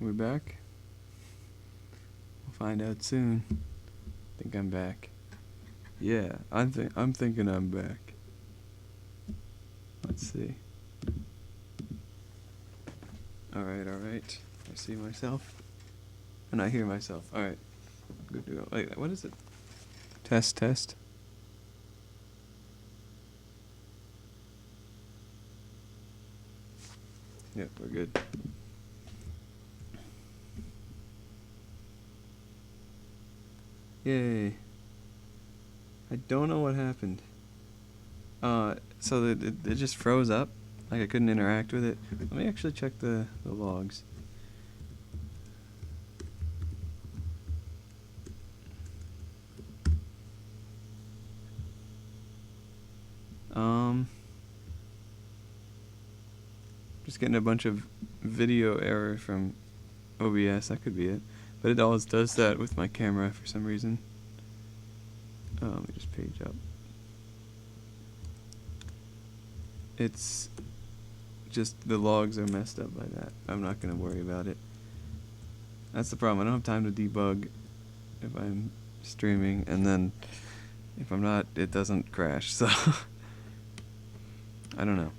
We're back? We'll find out soon. Think I'm back. Yeah, I'm thinking I'm back. Let's see. Alright. I see myself. And I hear myself. Alright. Good to go. Wait, what is it? Test. Yep, we're good. Yay. I don't know what happened. So it just froze up. Like I couldn't interact with it. Let me actually check the logs. Just getting a bunch of video error from OBS. That could be it. But it always does that with my camera for some reason. Let me just page up. It's just the logs are messed up by that. I'm not going to worry about it. That's the problem. I don't have time to debug if I'm streaming, and then if I'm not, it doesn't crash. So I don't know.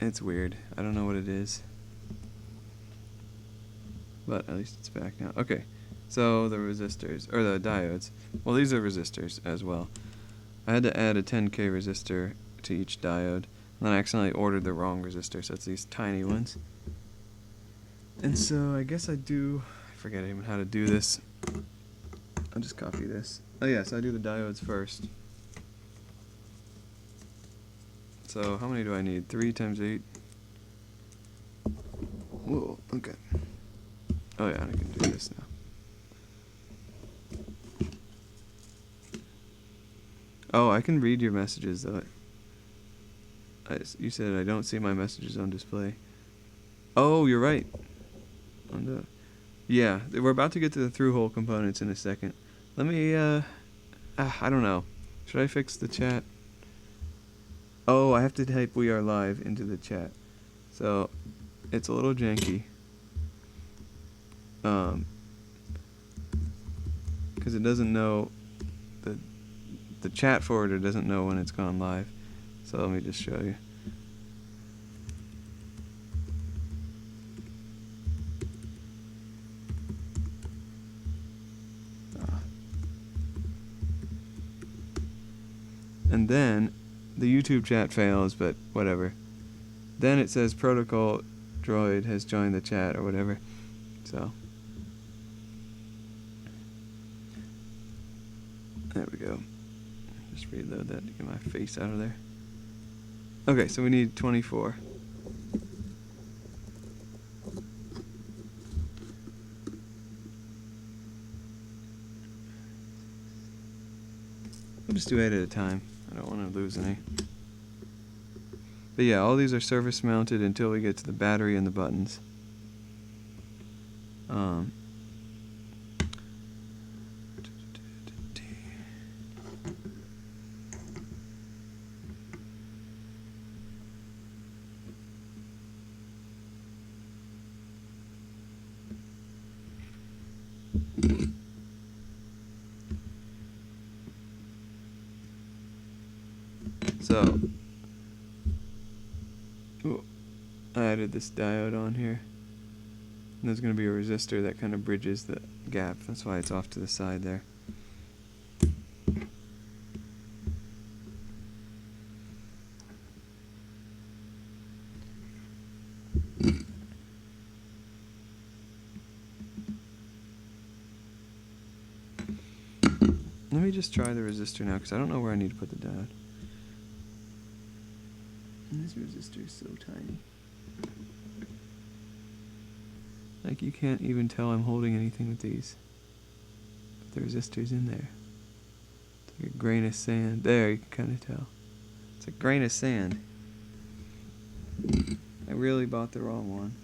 It's weird. I don't know what it is. But at least it's back now. Okay. So the resistors, or the diodes. Well, these are resistors as well. I had to add a 10K resistor to each diode. And then I accidentally ordered the wrong resistor, so it's these tiny ones. And so I guess I forget even how to do this. I'll just copy this. Oh yeah, so I do the diodes first. So how many do I need? 3 times 8. Whoa, okay. Oh yeah, I can do this now. Oh, I can read your messages though. You said I don't see my messages on display. Oh, you're right. Yeah, we're about to get to the through-hole components in a second. Let me, I don't know. Should I fix the chat? Oh, I have to type "we are live" into the chat. So, it's a little janky. Because it doesn't know, the chat forwarder doesn't know when it's gone live. So let me just show you. And then the YouTube chat fails, but whatever. Then it says protocol droid has joined the chat or whatever. So there we go. Just reload that to get my face out of there. Okay, so we need 24. We'll just do 8 at a time. I don't want to lose any. But yeah, all these are surface mounted until we get to the battery and the buttons. So, I added this diode on here. And there's going to be a resistor that kind of bridges the gap. That's why it's off to the side there. Let me just try the resistor now, because I don't know where I need to put the diode. And this resistor is so tiny. Like, you can't even tell I'm holding anything with these. But the resistor's in there. It's like a grain of sand. There, you can kind of tell. It's a grain of sand. I really bought the wrong one.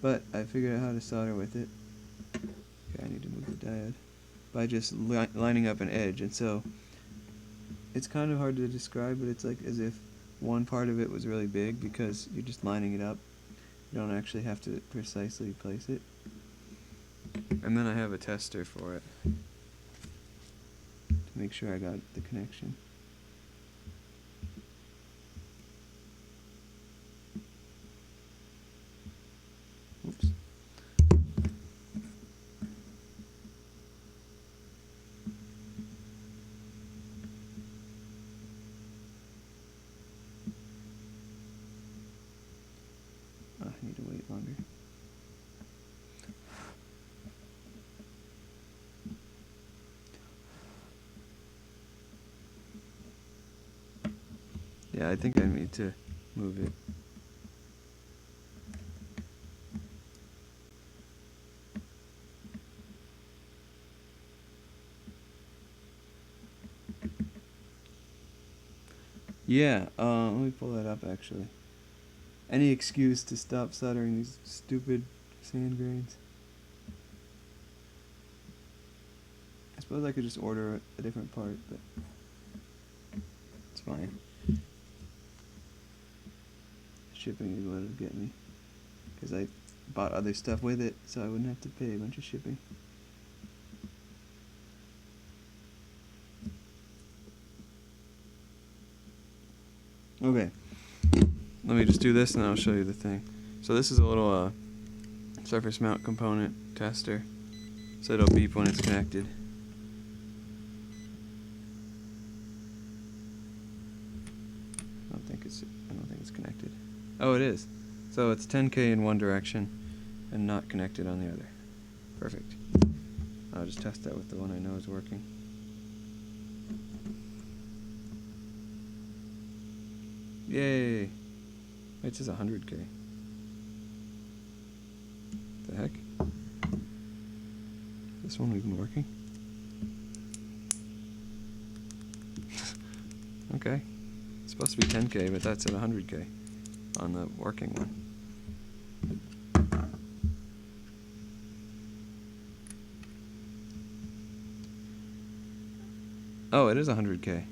But I figured out how to solder with it. Okay, I need to move the diode. By just lining up an edge. And so, it's kind of hard to describe, but it's like as if one part of it was really big because you're just lining it up. You don't actually have to precisely place it. And then I have a tester for it to make sure I got the connection. Oops. I need to wait longer. Yeah, I think I need to move it. Yeah, let me pull that up actually. Any excuse to stop soldering these stupid sand grains. I suppose I could just order a different part, but it's fine. Shipping is what it'll get me, because I bought other stuff with it, so I wouldn't have to pay a bunch of shipping. Okay, let me just do this and then I'll show you the thing. So this is a little surface mount component tester, so it'll beep when it's connected. I don't think it's connected. Oh, it is. So it's 10K in one direction and not connected on the other. Perfect. I'll just test that with the one I know is working. Yay! It says 100K. The heck? This one even working? Okay. It's supposed to be 10K, but that's at 100K on the working one. Oh, it is 100K.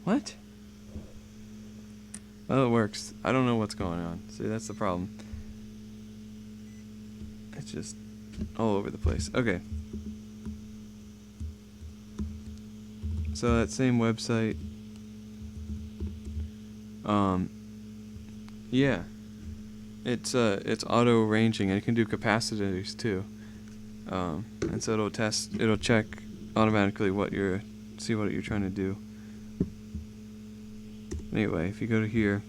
What? Well, it works. I don't know what's going on. See, that's the problem. It's just all over the place. Okay. So that same website, yeah, it's auto ranging, and it can do capacitors too. And so it'll check automatically see what you're trying to do. Anyway, if you go to here,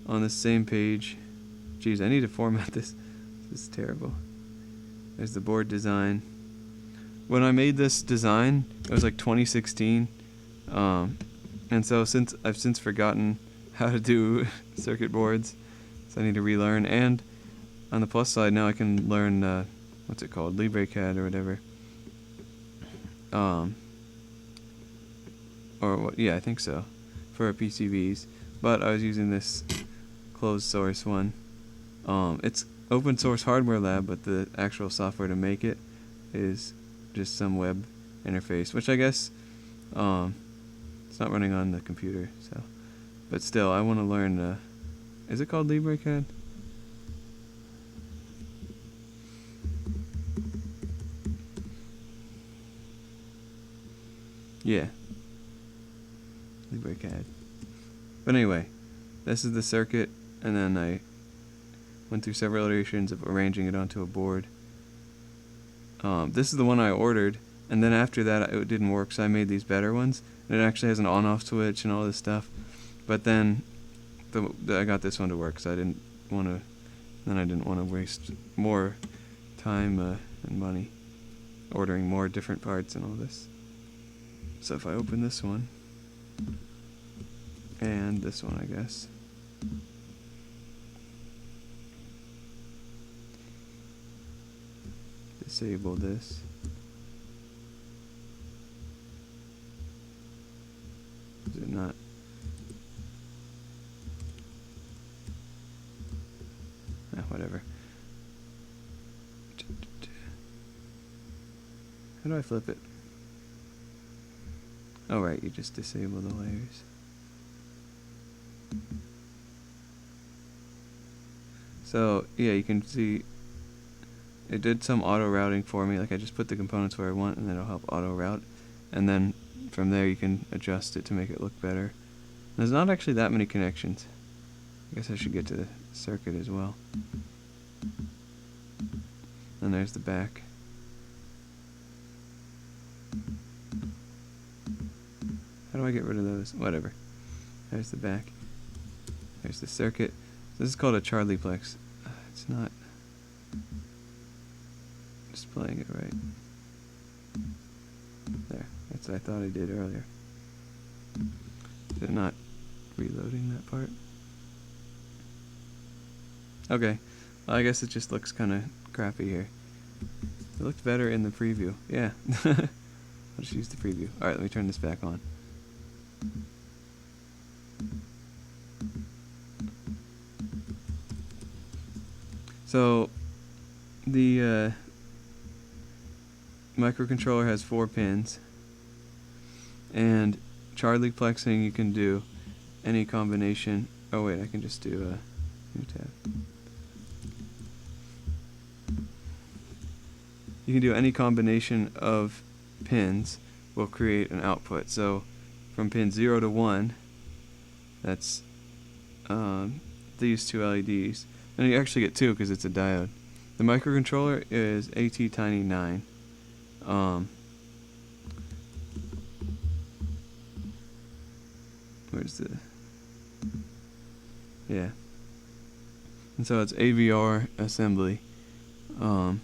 on this same page, geez, I need to format this. This is terrible. There's the board design. When I made this design, it was like 2016, and so I've since forgotten how to do circuit boards, so I need to relearn. And on the plus side, now I can learn what's it called, LibreCAD or whatever. Yeah, I think so, for PCBs. But I was using this closed source one. It's open source hardware lab, but the actual software to make it is just some web interface, which I guess it's not running on the computer. So, but still, I want to learn. Is it called LibreCAD? Yeah, LibreCAD. But anyway, this is the circuit, and then I went through several iterations of arranging it onto a board. This is the one I ordered, and then after that it didn't work, so I made these better ones. And it actually has an on-off switch and all this stuff. But then I got this one to work, so I didn't want to waste more time and money ordering more different parts and all this. So if I open this one and this one, I guess. Disable this. Is it not? Whatever. How do I flip it? Oh right, you just disable the layers. So yeah, you can see it did some auto routing for me. Like I just put the components where I want, and then it'll help auto route. And then from there you can adjust it to make it look better. There's not actually that many connections. I guess I should get to the circuit as well. And there's the back. How do I get rid of those? Whatever. There's the back. There's the circuit. This is called a Charlieplex. It's not displaying it right. There. That's what I thought I did earlier. Is it not reloading that part? Okay. Well, I guess it just looks kind of crappy here. It looked better in the preview. Yeah. I'll just use the preview. Alright, let me turn this back on. So, the microcontroller has 4 pins, and Charlieplexing you can do any combination. Oh wait, I can just do a new tab. You can do any combination of pins will create an output. So from pin 0 to 1, that's these 2 LEDs. And you actually get 2 because it's a diode. The microcontroller is ATtiny9. Where's the... Yeah. And so it's AVR assembly. Oh.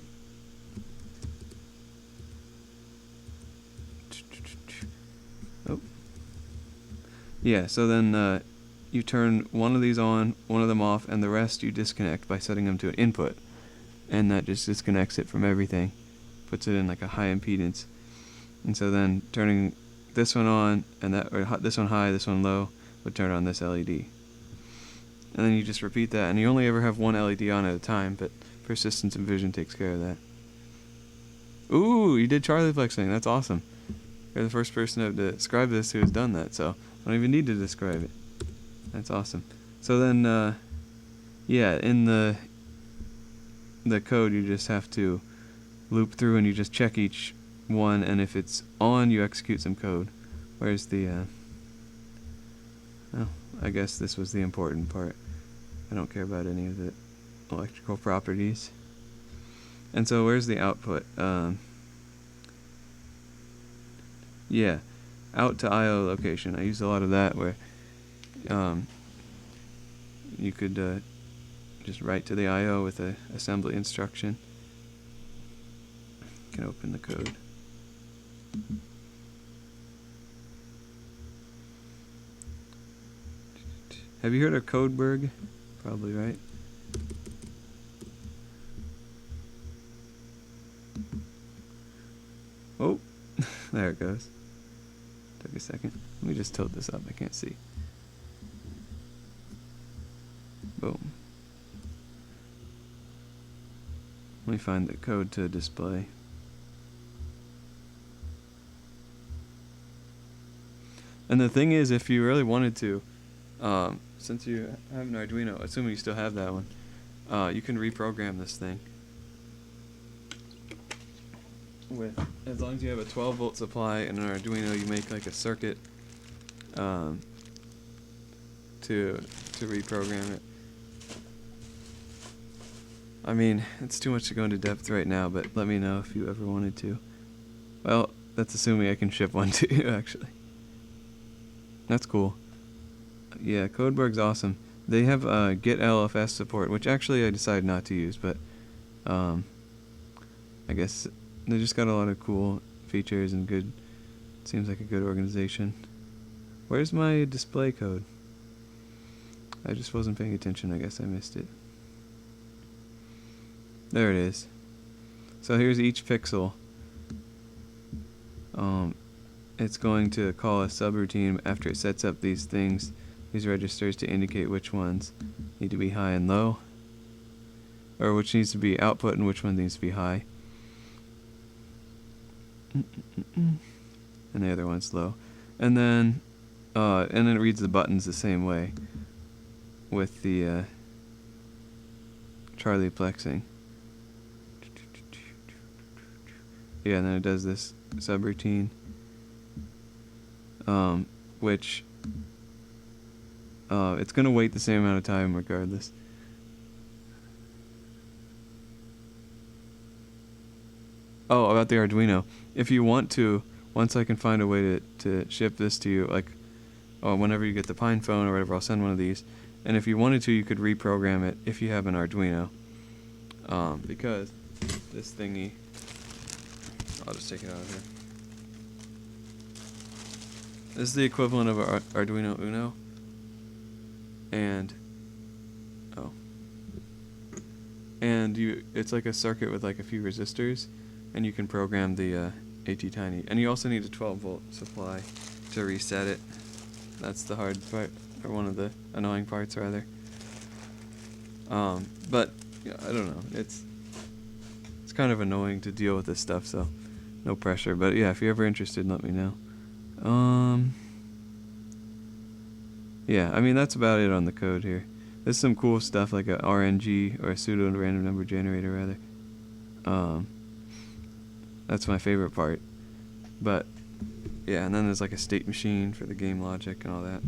Yeah, so then you turn one of these on, one of them off, and the rest you disconnect by setting them to an input. And that just disconnects it from everything. Puts it in like a high impedance. And so then turning this one on, and that, or this one high, this one low, would turn on this LED. And then you just repeat that, and you only ever have one LED on at a time, but persistence and vision takes care of that. Ooh, you did Charlieplexing, that's awesome. You're the first person to describe this who has done that, so I don't even need to describe it. That's awesome. So then, yeah, in the code you just have to loop through and you just check each one, and if it's on, you execute some code. Where's the, oh, I guess this was the important part. I don't care about any of the electrical properties. And so where's the output? Yeah, out to IO location. I used a lot of that where you could just write to the IO with a assembly instruction. You can open the code. Have you heard of Codeberg? Probably, right? Oh, there it goes. Took a second. Let me just tilt this up. I can't see. Boom. Let me find the code to display. And the thing is, if you really wanted to, since you have an Arduino, assuming you still have that one, you can reprogram this thing. With, as long as you have a 12-volt supply and an Arduino, you make like a circuit to reprogram it. I mean, it's too much to go into depth right now, but let me know if you ever wanted to. Well, that's assuming I can ship one to you, actually. That's cool. Yeah, Codeberg's awesome. They have Git LFS support, which actually I decided not to use, but I guess they just got a lot of cool features and good, seems like a good organization. Where's my display code? I just wasn't paying attention, I guess I missed it. There it is. So here's each pixel. It's going to call a subroutine after it sets up these things, these registers, to indicate which ones need to be high and low, or which needs to be output and which one needs to be high. And the other one's low. And then it reads the buttons the same way with the Charlie plexing. Yeah, and then it does this subroutine, which it's gonna wait the same amount of time regardless. Oh, about the Arduino. If you want to, once I can find a way to ship this to you, like, whenever you get the Pine phone or whatever, I'll send one of these. And if you wanted to, you could reprogram it if you have an Arduino. Because this thingy, I'll just take it out of here. This is the equivalent of an Arduino Uno. And, it's like a circuit with like a few resistors, and you can program the ATtiny. And you also need a 12-volt supply to reset it. That's the hard part, or one of the annoying parts, rather. But yeah, I don't know. It's kind of annoying to deal with this stuff, so no pressure. But yeah, if you're ever interested, let me know. Yeah, I mean, that's about it on the code here. There's some cool stuff like a RNG, or a pseudo random number generator, rather. That's my favorite part. But yeah, and then there's like a state machine for the game logic and all that.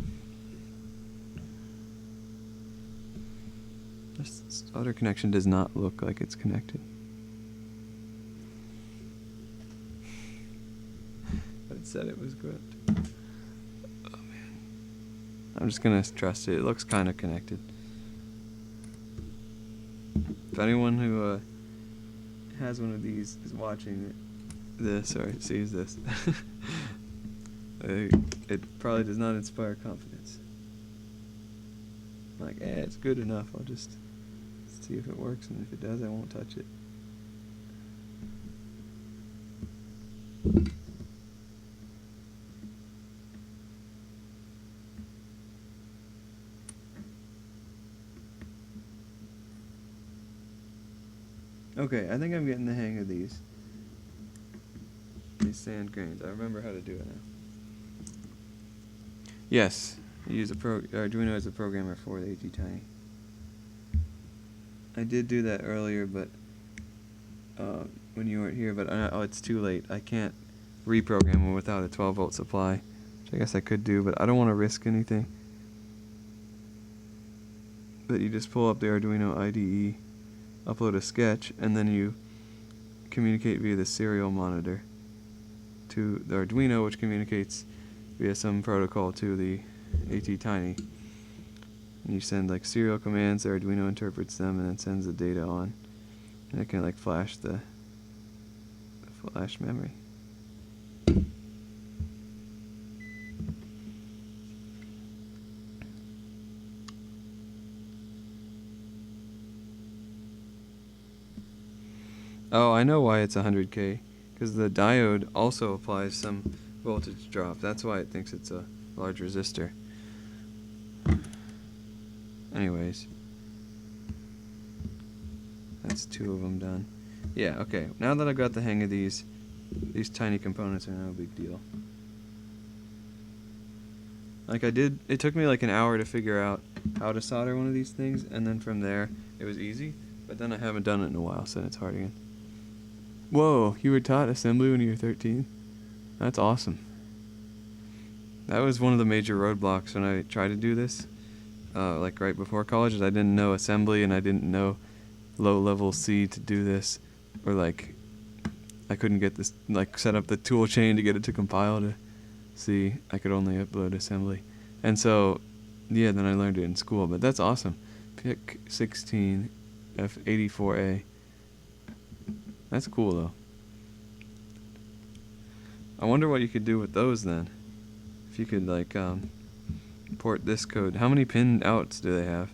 This solder connection does not look like it's connected. But it said it was good. Oh man. I'm just gonna trust it. It looks kind of connected. If anyone who has one of these is watching this or sees this, it probably does not inspire confidence. Like, it's good enough. I'll just see if it works, and if it does, I won't touch it. Okay, I think I'm getting the hang of these sand grains. I remember how to do it now. Yes, I use Arduino as a programmer for the ATtiny. I did do that earlier, but when you weren't here. But it's too late. I can't reprogram it without a 12-volt supply, which I guess I could do, but I don't want to risk anything. But you just pull up the Arduino IDE, upload a sketch, and then you communicate via the serial monitor to the Arduino, which communicates via some protocol to the ATtiny. And you send like serial commands, the Arduino interprets them, and then sends the data on. And it can like flash the flash memory. Oh, I know why it's 100K. Because the diode also applies some voltage drop. That's why it thinks it's a large resistor. Anyways. That's 2 of them done. Yeah, okay. Now that I've got the hang of these tiny components are no big deal. Like it took me like an hour to figure out how to solder one of these things, and then from there, it was easy. But then I haven't done it in a while, so it's hard again. Whoa, you were taught assembly when you were 13? That's awesome. That was one of the major roadblocks when I tried to do this, like right before college. I didn't know assembly, and I didn't know low-level C to do this, or like I couldn't get this, like set up the tool chain to get it to compile to C. I could only upload assembly. And so, yeah, then I learned it in school, but that's awesome. Pick 16, F84A. That's cool, though. I wonder what you could do with those, then. If you could, like, port this code. How many pin outs do they have?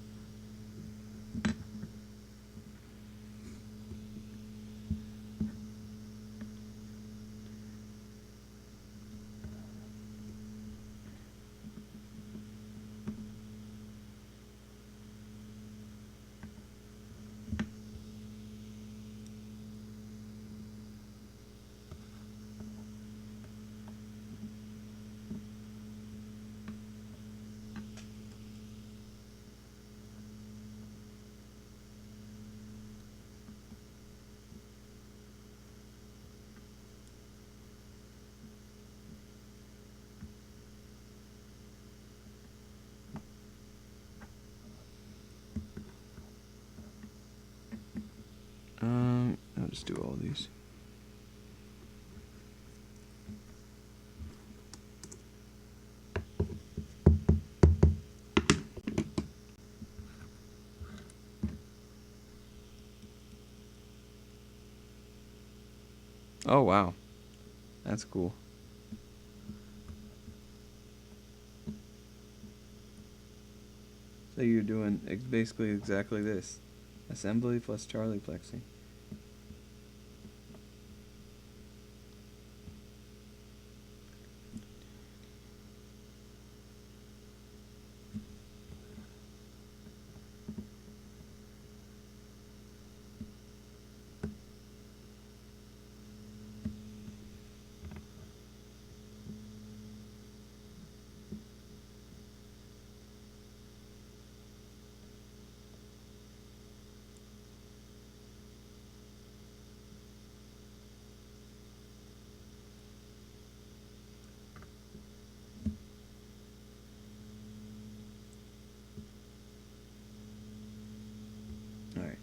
just do all these. Oh wow, that's cool. So you're doing basically exactly this. Assembly plus Charlie plexing. Alright.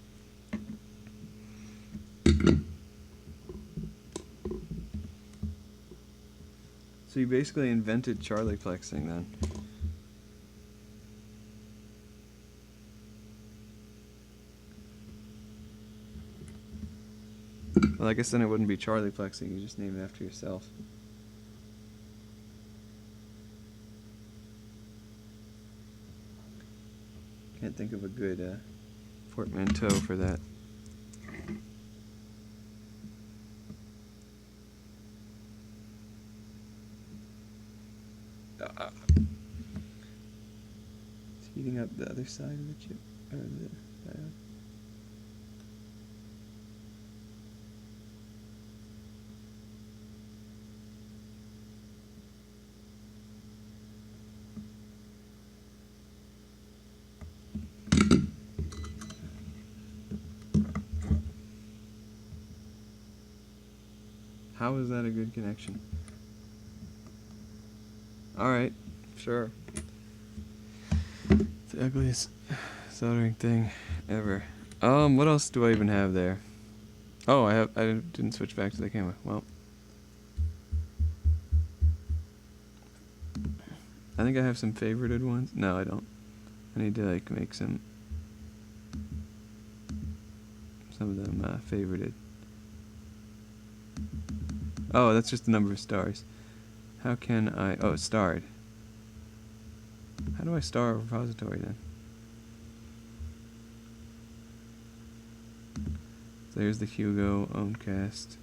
So you basically invented Charlie plexing then. Well, I guess then it wouldn't be Charlie plexing, you just name it after yourself. Can't think of a good portmanteau for that. It's heating up the other side of the chip, or the diode. How is that a good connection? Alright, sure. It's the ugliest soldering thing ever. What else do I even have there? Oh, I didn't switch back to the camera. Well, I think I have some favorited ones. No, I don't. I need to like make some of them favorited. Oh, that's just the number of stars. How can I... Oh, it's starred. How do I star a repository then? So here's the Hugo Ohmcast.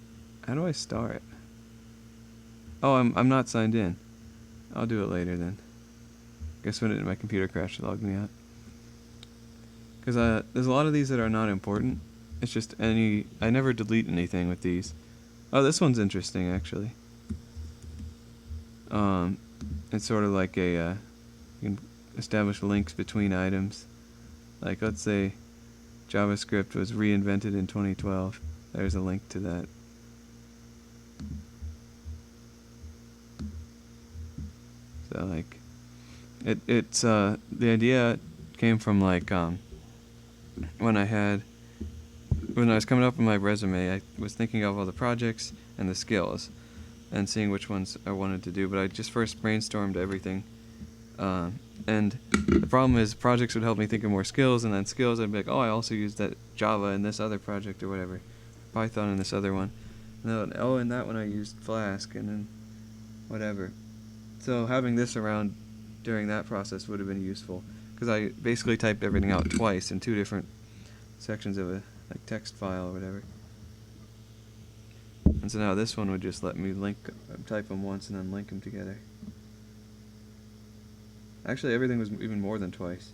How do I star it? Oh, I'm not signed in. I'll do it later then. Guess when my computer crashed, it logged me out. Because there's a lot of these that are not important. It's just I never delete anything with these. Oh, this one's interesting actually. It's sort of like you can establish links between items. Like let's say JavaScript was reinvented in 2012. There's a link to that. So like, it's the idea came from like when I was coming up with my resume, I was thinking of all the projects and the skills and seeing which ones I wanted to do, but I just first brainstormed everything. And the problem is projects would help me think of more skills, and then skills I'd be like, oh, I also used that Java in this other project or whatever, Python in this other one. And then, oh, in that one I used Flask, and then whatever. So having this around during that process would have been useful, because I basically typed everything out twice in two different sections of a text file or whatever. And so now this one would just let me type them once and then link them together. Actually, everything was even more than twice.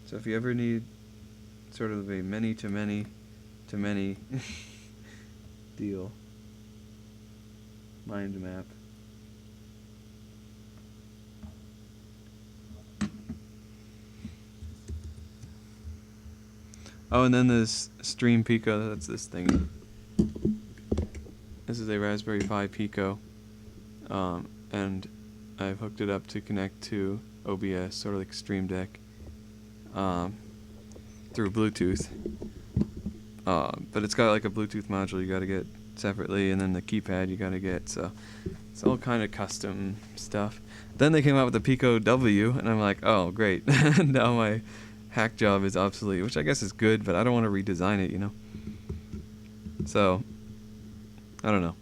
So if you ever need sort of a many to many to many deal, mind map. Oh, and then this Stream Pico, that's this thing. This is a Raspberry Pi Pico, and I've hooked it up to connect to OBS, sort of like Stream Deck, through through Bluetooth. But it's got like a Bluetooth module you gotta get separately, and then the keypad you gotta get, so it's all kind of custom stuff. Then they came out with the Pico W, and I'm like, oh great, now my hack job is obsolete, which I guess is good, but I don't want to redesign it, you know? So, I don't know.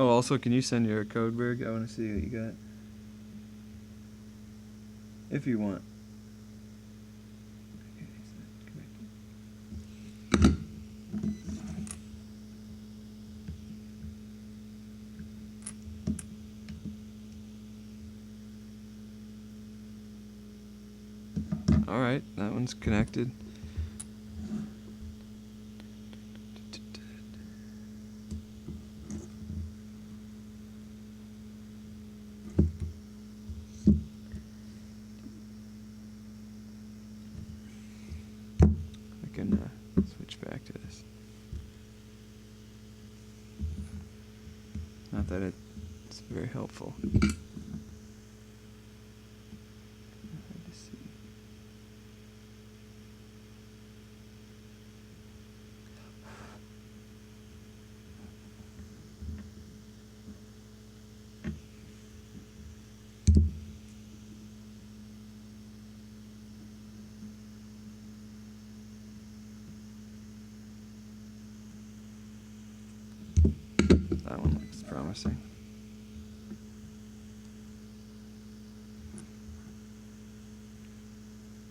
Oh, also, can you send your code, Berg? I want to see what you got. If you want. Alright, that one's connected. I can switch back to this. Not that it's very helpful. That one looks promising.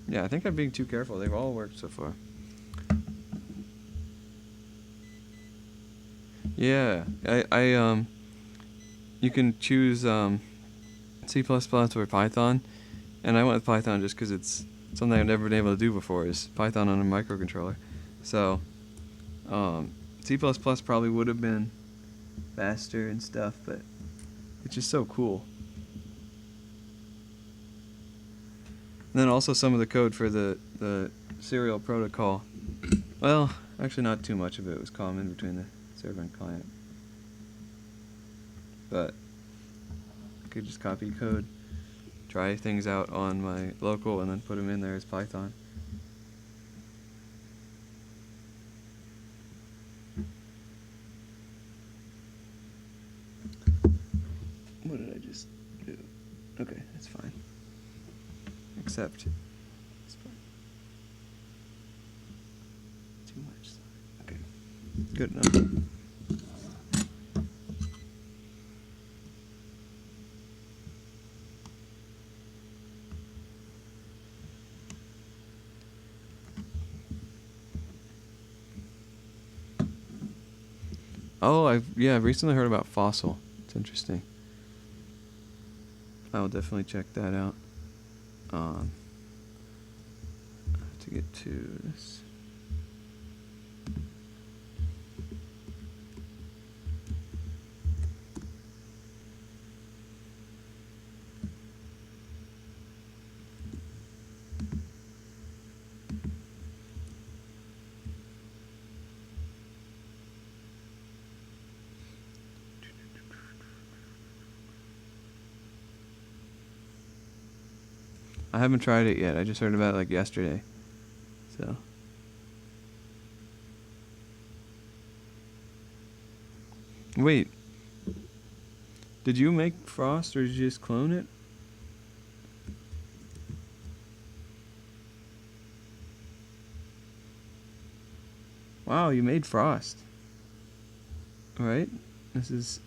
Yeah, I think I'm being too careful. They've all worked so far. Yeah, you can choose C++ or Python, and I went with Python just because it's something I've never been able to do before, is Python on a microcontroller. So, C++ probably would have been faster and stuff, but it's just so cool. And then also some of the code for the serial protocol. Well, actually not too much of it was common between the server and client. But I could just copy code, try things out on my local, and then put them in there as Python. What did I just do? Okay, that's fine. Except it's fine. Too much. Okay, good enough. Oh, I've recently heard about Fossil. It's interesting. I'll definitely check that out. I have to get to this. I haven't tried it yet. I just heard about it like yesterday. So. Wait. Did you make Frost or did you just clone it? Wow, you made Frost. Alright. This is...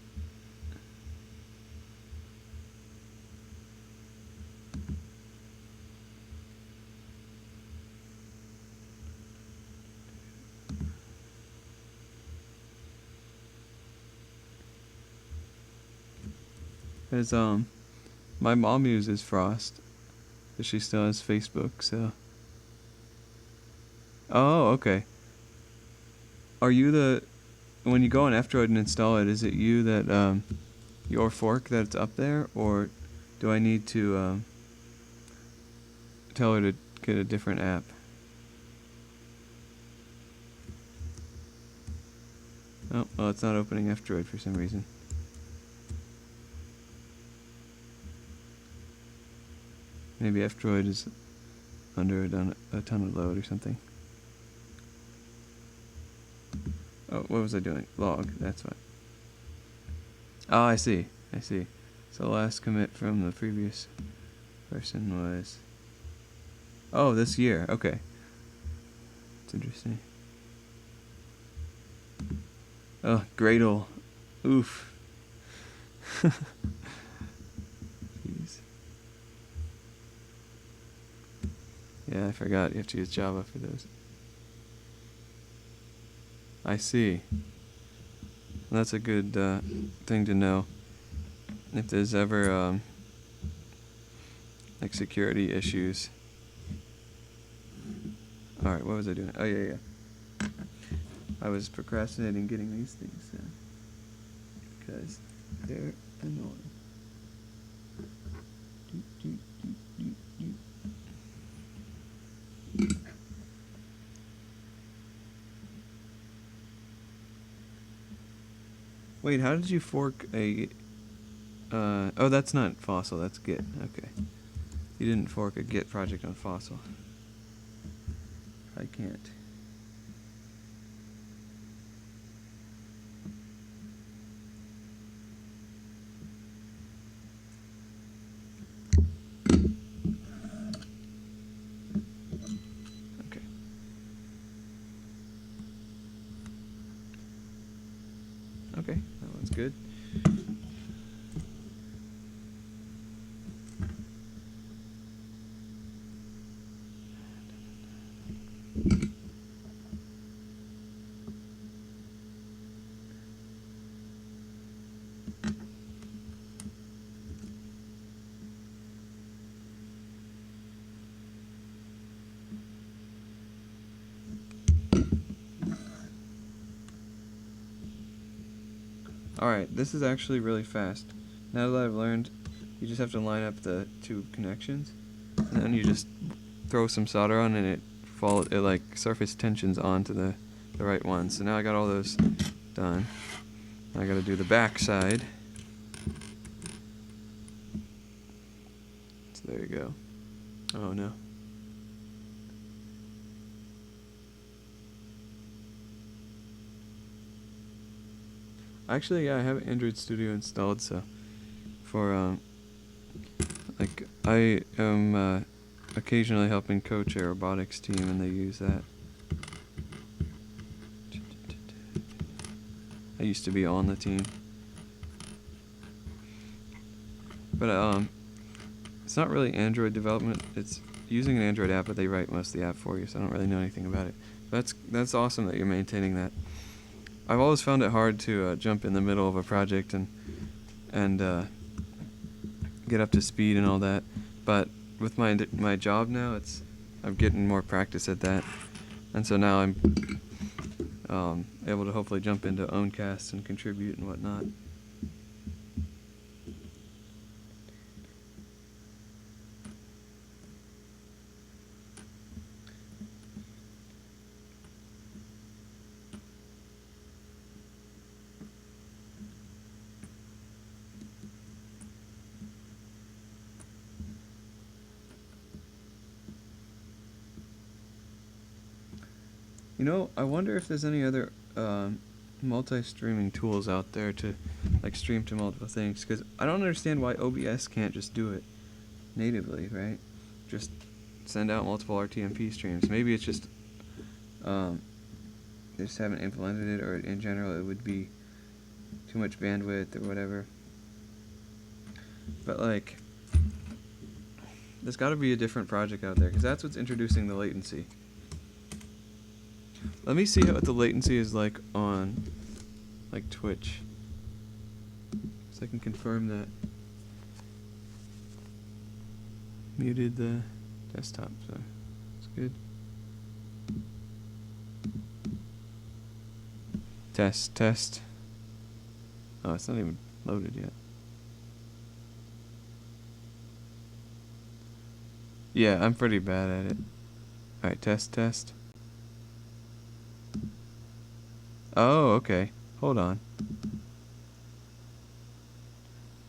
Because, my mom uses Frost, but she still has Facebook, so... Oh, okay. Are you the... When you go on F-Droid and install it, is it you that, your fork that's up there, or do I need to, tell her to get a different app? Oh, well, it's not opening F-Droid for some reason. Maybe F-Droid is under a ton of load or something. Oh, what was I doing? Log, that's what. Oh, I see. So last commit from the previous person was... Oh, this year. Okay. That's interesting. Oh, Gradle. Oof. Jeez. Yeah, I forgot. You have to use Java for those. I see. That's a good thing to know. If there's ever like security issues. Alright, what was I doing? Oh, yeah. I was procrastinating getting these things because they're annoying. Wait, how did you fork a... oh, that's not Fossil, that's Git. Okay. You didn't fork a Git project on Fossil. I can't. Okay. Okay, that one's good. Alright, this is actually really fast. Now that I've learned, you just have to line up the two connections, and then you just throw some solder on, and it like surface tensions onto the right one. So now I got all those done. I got to do the back side. So there you go. Oh no. Actually, yeah, I have Android Studio installed, so for like I am occasionally helping coach a robotics team, and they use that. I used to be on the team, but it's not really Android development. It's using an Android app, but they write most of the app for you, so I don't really know anything about it. That's awesome that you're maintaining that. I've always found it hard to jump in the middle of a project and get up to speed and all that. But with my job now, I'm getting more practice at that, and so now I'm able to hopefully jump into Owncast and contribute and whatnot. You know, I wonder if there's any other multi-streaming tools out there to like stream to multiple things, because I don't understand why OBS can't just do it natively, right? Just send out multiple RTMP streams. Maybe it's just they just haven't implemented it, or in general it would be too much bandwidth or whatever. But like, there's got to be a different project out there, because that's what's introducing the latency. Let me see what the latency is like on, like, Twitch, so I can confirm that. Muted the desktop, so it's good. Test. Oh, it's not even loaded yet. Yeah, I'm pretty bad at it. Alright, test. Oh, okay. Hold on.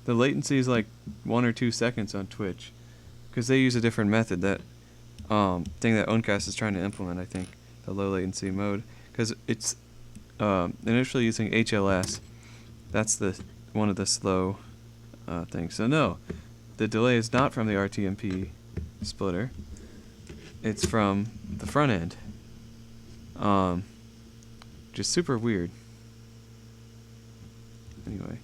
The latency is like 1 or 2 seconds on Twitch, because they use a different method. That thing that Uncast is trying to implement, I think, the low latency mode, because it's initially using HLS. That's the one of the slow things. So no, the delay is not from the RTMP splitter. It's from the front end. Just super weird. Anyway.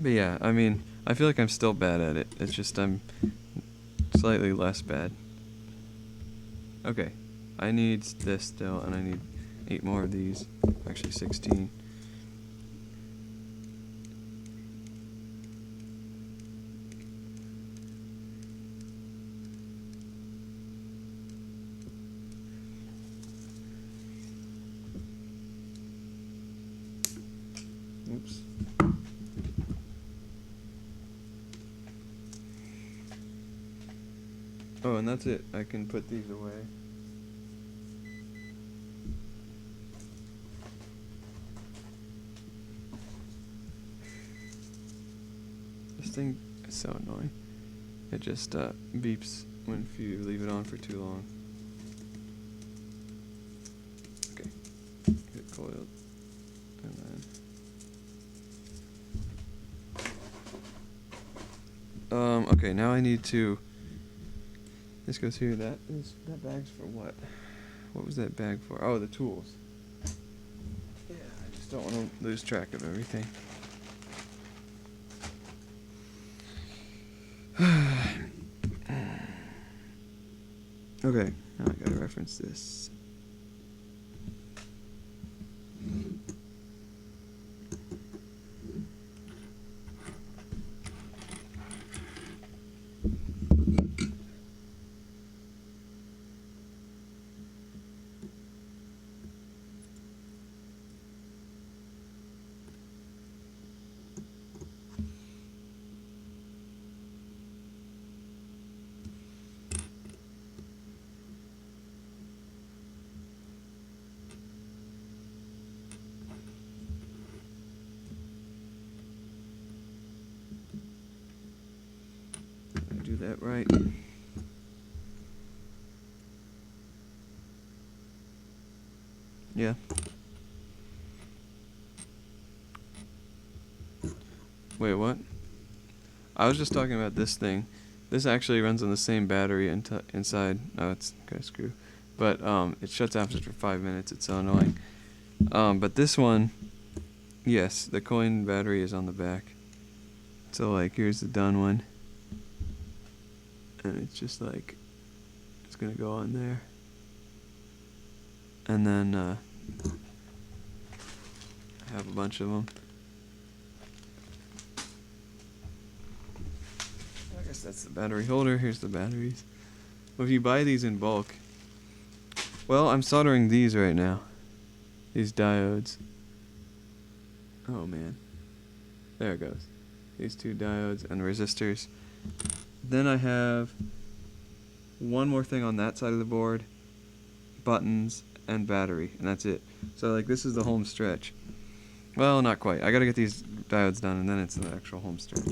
But yeah, I mean, I feel like I'm still bad at it. It's just I'm slightly less bad. Okay, I need this still, and I need 8 more of these. Actually, 16. Oops. Oh, and that's it. I can put these away. This thing is so annoying. It just beeps when you leave it on for too long. Okay, get it coiled, and then okay, now I need to. This goes here. That bag's for what? What was that bag for? Oh, the tools. Yeah, I just don't want to lose track of everything. Okay, now I gotta reference this. Do that right. Yeah. Wait, what? I was just talking about this thing. This actually runs on the same battery inside. Oh, it's kind of screw. But it shuts off after 5 minutes. It's so annoying. But this one, yes, the coin battery is on the back. So like, here's the done one. And it's just like, it's gonna go on there. And then I have a bunch of them. I guess that's the battery holder. Here's the batteries. Well, if you buy these in bulk, well, I'm soldering these right now. These diodes. Oh man. There it goes. These 2 diodes and resistors. Then I have one more thing on that side of the board, buttons and battery, and that's it. So like, this is the home stretch. Well, not quite. I gotta get these diodes done, and then it's the actual home stretch.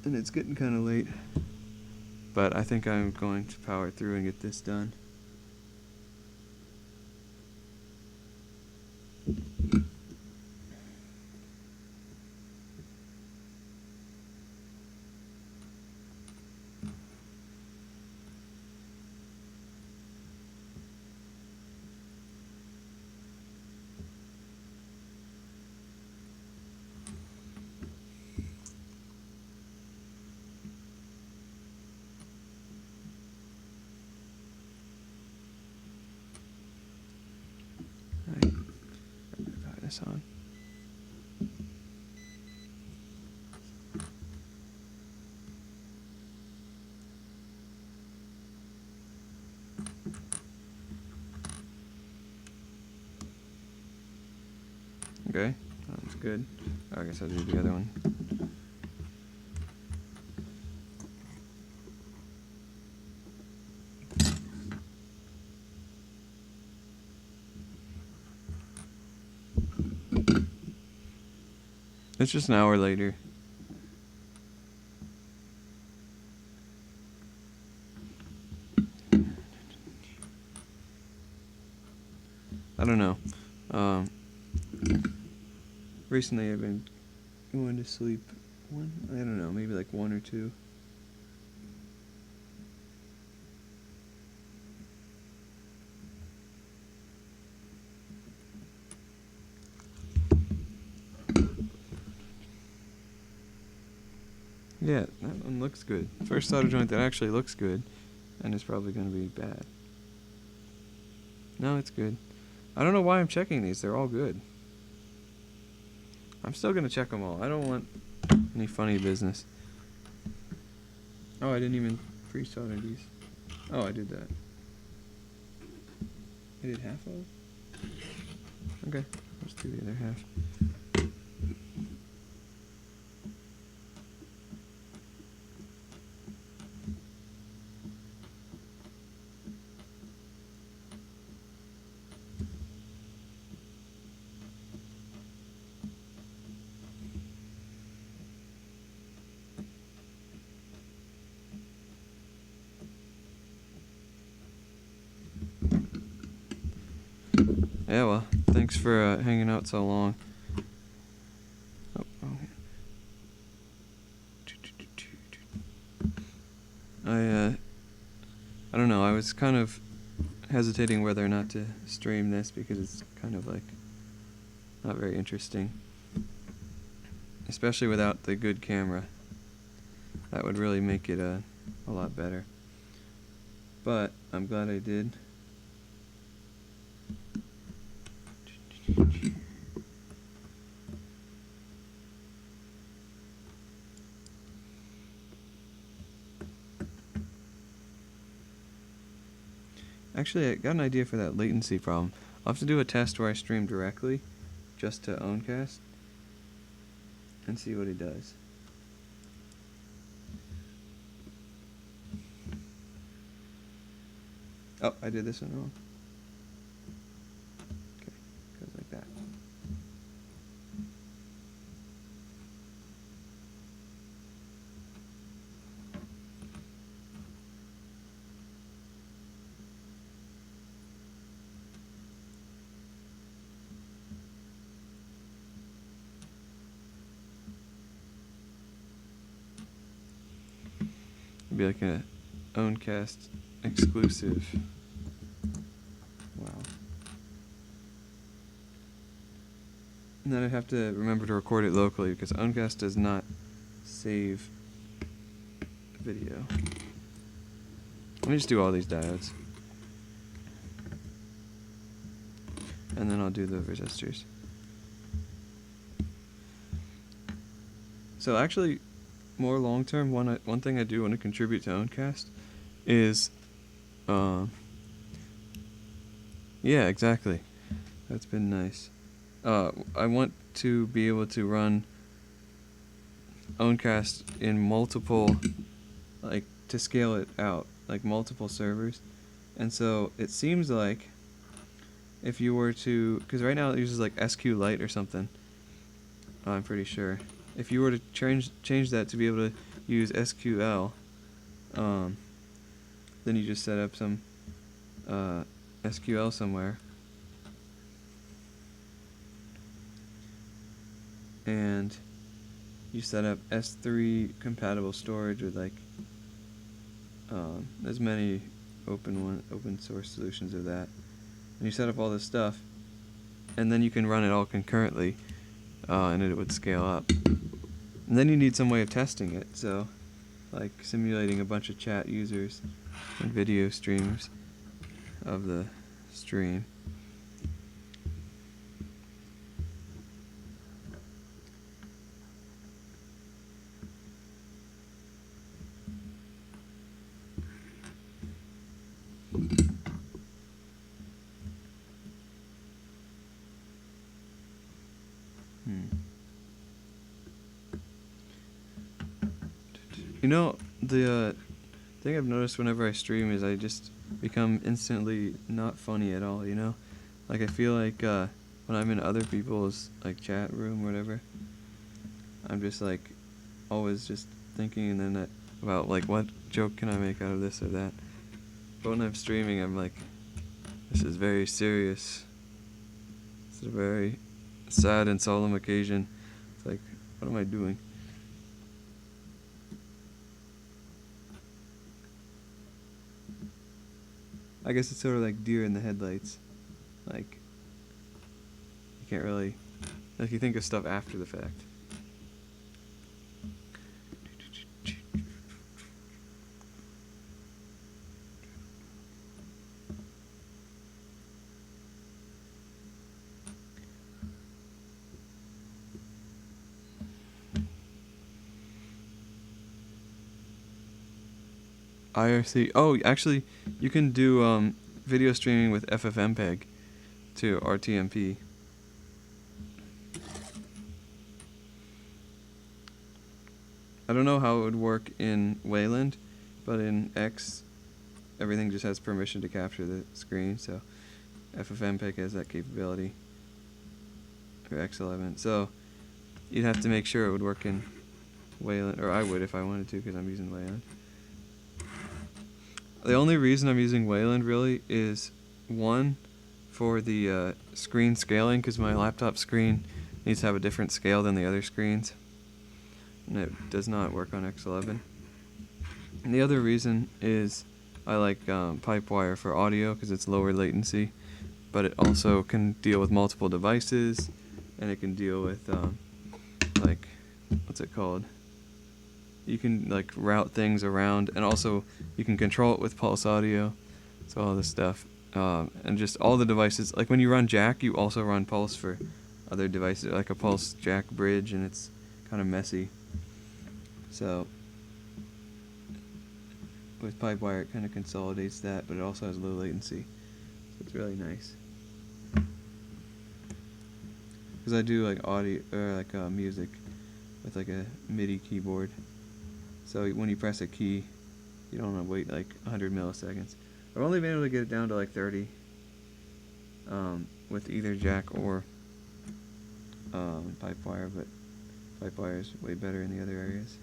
And it's getting kind of late, but I think I'm going to power through and get this done. On. Okay, sounds good. I guess I'll do the other one. It's just an hour later. I don't know. Recently I've been going to sleep I don't know, maybe like 1 or 2. Yeah, that one looks good. First solder joint that actually looks good, and it's probably going to be bad. No, it's good. I don't know why I'm checking these. They're all good. I'm still going to check them all. I don't want any funny business. Oh, I didn't even pre-solder these. Oh, I did that. I did half of it? Okay, let's do the other half. Yeah, well, thanks for hanging out so long. Oh. I don't know, I was kind of hesitating whether or not to stream this because it's kind of like not very interesting. Especially without the good camera. That would really make it a lot better. But I'm glad I did. Actually, I got an idea for that latency problem. I'll have to do a test where I stream directly, just to Owncast, and see what he does. Oh, I did this one wrong. Okay, goes like that. It'd be like a Owncast exclusive. Wow. And then I'd have to remember to record it locally because Owncast does not save video. Let me just do all these diodes. And then I'll do the resistors. So actually, more long term, one thing I do want to contribute to Owncast is, yeah, exactly. That's been nice. I want to be able to run Owncast in multiple, like, to scale it out, like multiple servers. And so it seems like if you were to, because right now it uses like SQLite or something, I'm pretty sure. If you were to change that to be able to use SQL, then you just set up some SQL somewhere, and you set up S3 compatible storage with like there's many open source solutions of that, and you set up all this stuff, and then you can run it all concurrently, and it would scale up. And then you need some way of testing it, so like simulating a bunch of chat users and video streams of the stream. You know, the thing I've noticed whenever I stream is I just become instantly not funny at all, you know? Like I feel like when I'm in other people's like chat room or whatever, I'm just like always just thinking and then about like what joke can I make out of this or that. But when I'm streaming, I'm like, this is very serious. It's a very sad and solemn occasion. It's like, what am I doing? I guess it's sort of like deer in the headlights. Like, you can't really, like, you think of stuff after the fact. IRC. Oh, actually, you can do video streaming with FFmpeg to RTMP. I don't know how it would work in Wayland, but in X, everything just has permission to capture the screen, so FFmpeg has that capability, or X11. So you'd have to make sure it would work in Wayland, or I would if I wanted to, because I'm using Wayland. The only reason I'm using Wayland really is, one, for the screen scaling, because my laptop screen needs to have a different scale than the other screens, and it does not work on X11. And the other reason is I like Pipewire for audio because it's lower latency, but it also can deal with multiple devices, and it can deal with like, what's it called? You can like route things around, and also you can control it with Pulse Audio, so all this stuff, and just all the devices. Like when you run Jack, you also run Pulse for other devices, like a Pulse Jack bridge, and it's kind of messy. So with Pipewire, it kind of consolidates that, but it also has low latency, so it's really nice. Because I do like audio or like music with like a MIDI keyboard. So when you press a key, you don't want to wait like 100 milliseconds. I've only been able to get it down to like 30 with either Jack or Pipewire, but Pipewire is way better in the other areas.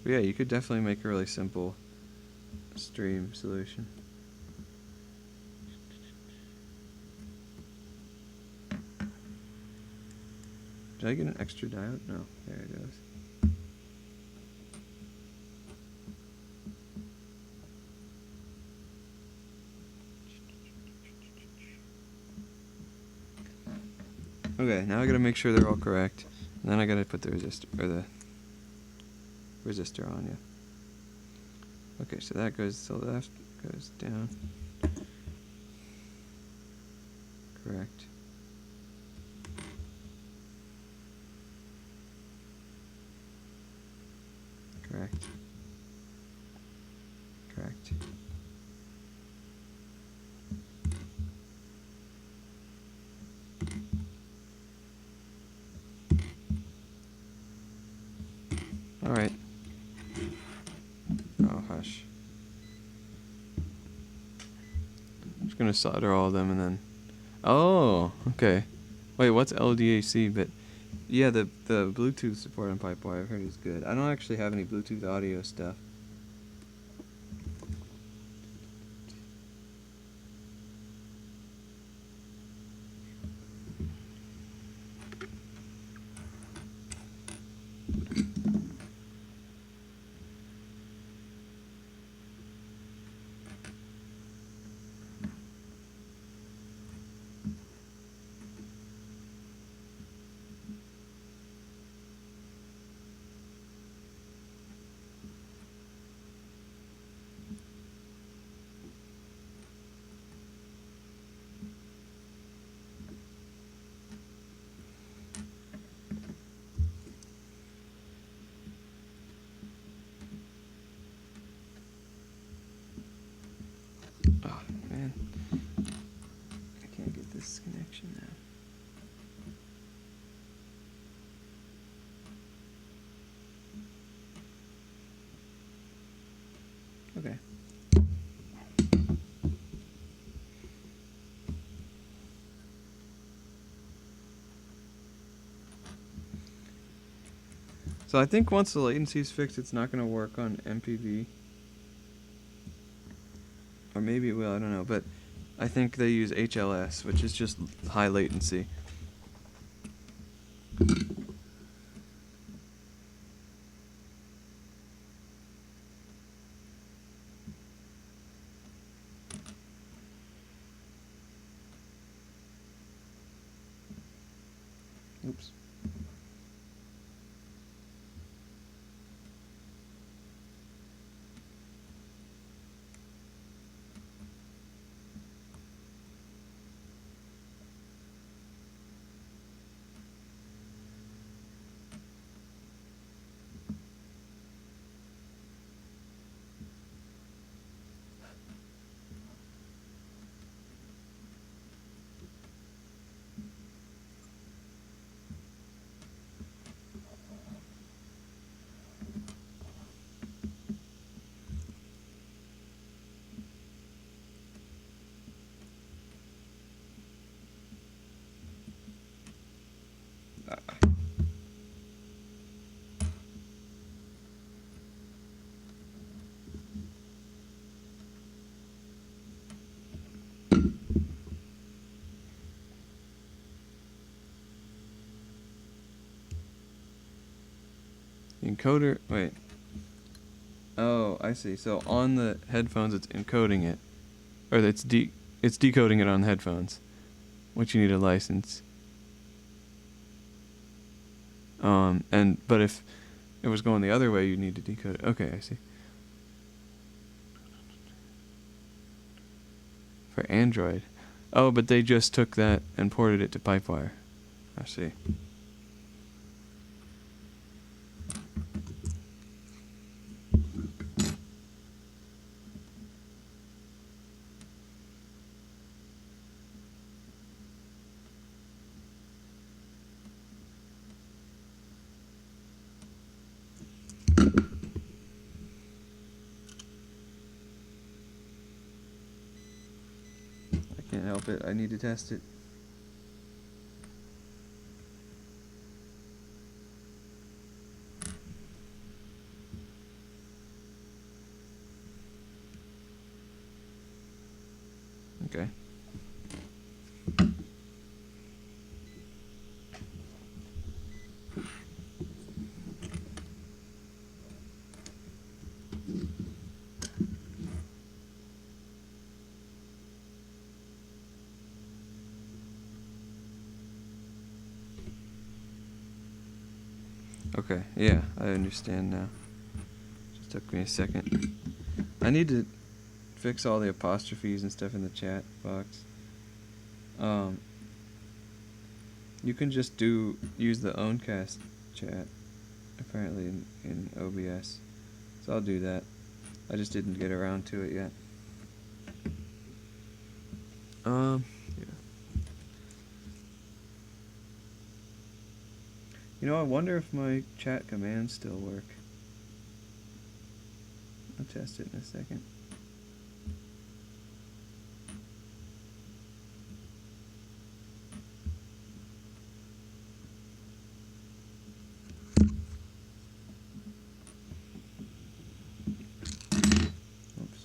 But yeah, you could definitely make a really simple stream solution. Did I get an extra diode? No, there it goes. Okay, now I gotta make sure they're all correct, and then I gotta put the resistor on, yeah. Okay, so that goes to the left, goes down. Correct. Correct. Correct. All right. Oh, hush. I'm just gonna solder all of them and then. Oh, okay. Wait, what's LDAC? But yeah, the Bluetooth support on Pipewire I've heard is good. I don't actually have any Bluetooth audio stuff. Oh, man. I can't get this connection now. Okay. So I think once the latency is fixed, it's not going to work on MPV. Or maybe it will, I don't know. But I think they use HLS, which is just high latency. Oops. Encoder, wait. Oh, I see. So on the headphones, it's encoding it, or it's decoding it on the headphones, which you need a license. But if it was going the other way, you need to decode it. Okay, I see. For Android, oh, but they just took that and ported it to Pipewire. I see. Can't help it. I need to test it. Okay. Okay, yeah, I understand now. Just took me a second. I need to fix all the apostrophes and stuff in the chat box. You can just use the Owncast chat, apparently in OBS. So I'll do that. I just didn't get around to it yet. Yeah. You know, I wonder if my chat commands still work. I'll test it in a second. Oops.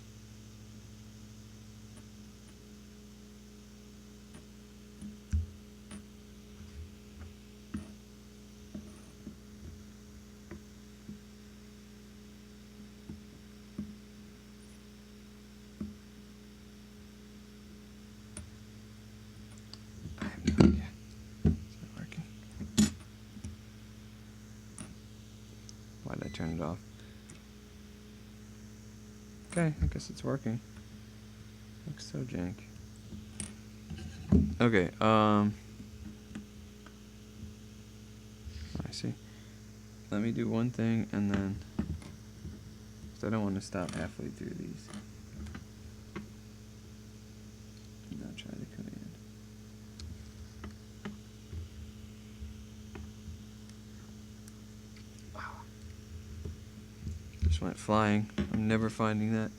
I have no idea. It's not working. Why did I turn it off? Okay, I guess it's working. Looks so jank. Okay, I see. Let me do one thing and then, because I don't want to stop halfway through these. And I'll try the command. Wow. Just went flying. I'm never finding that.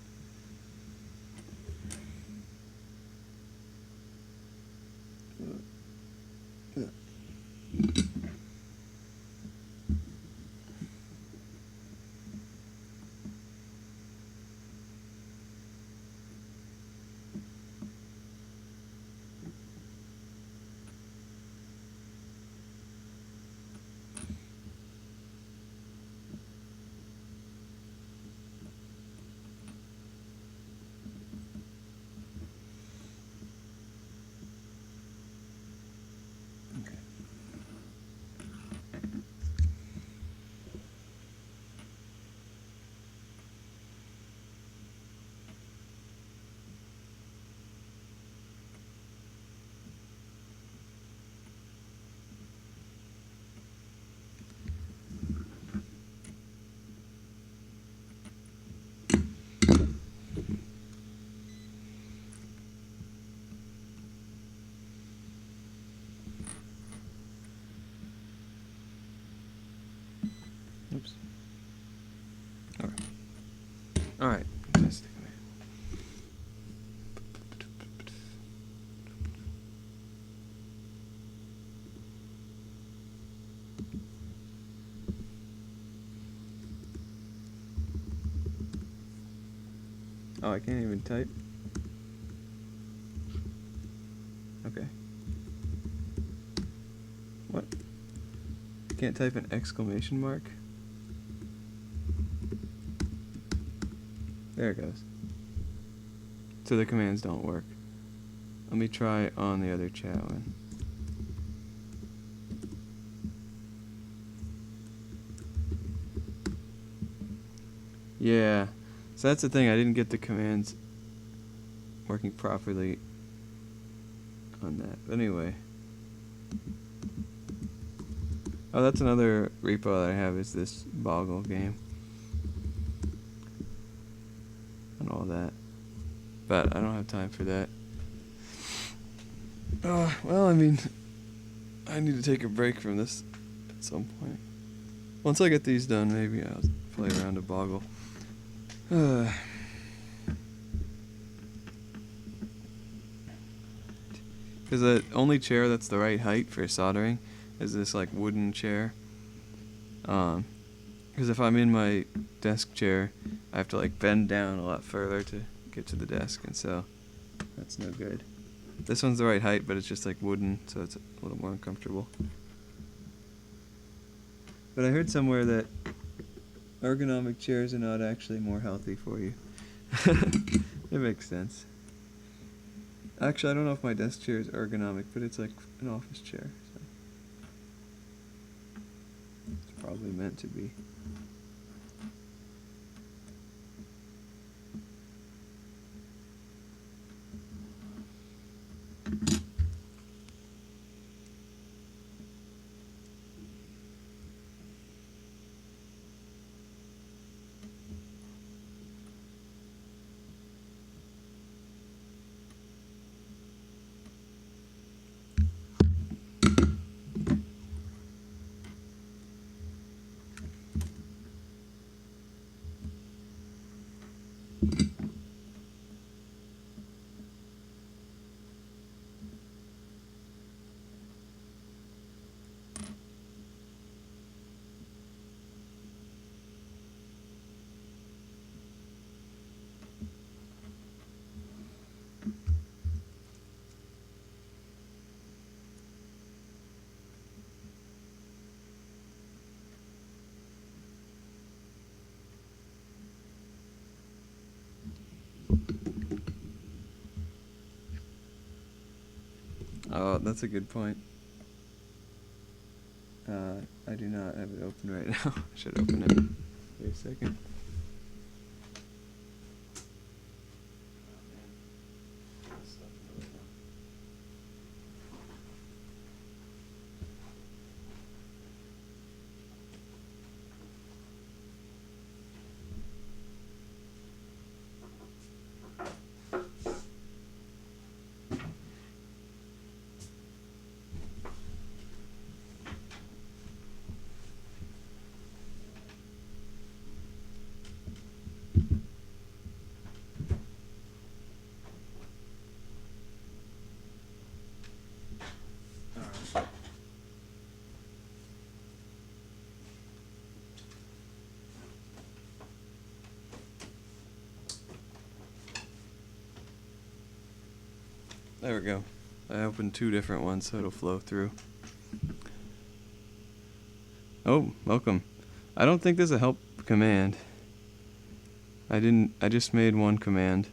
Alright. Oh, I can't even type? Okay. What? Can't type an exclamation mark? There it goes. So the commands don't work. Let me try on the other chat one. Yeah. So that's the thing, I didn't get the commands working properly on that. But anyway. Oh, that's another repo that I have, is this Boggle game. And all that. But I don't have time for that. Well, I mean, I need to take a break from this at some point. Once I get these done, maybe I'll play around a Boggle. Because the only chair that's the right height for soldering is this like wooden chair. Because if I'm in my desk chair, I have to like bend down a lot further to get to the desk, and so that's no good. This one's the right height, but it's just like wooden, so it's a little more uncomfortable. But I heard somewhere that ergonomic chairs are not actually more healthy for you. It makes sense. Actually, I don't know if my desk chair is ergonomic, but it's like an office chair. So it's probably meant to be. Oh, that's a good point. I do not have it open right now. I should open it. Wait a second. There we go. I opened two different ones so it'll flow through. Oh, welcome. I don't think there's a help command. I just made one command.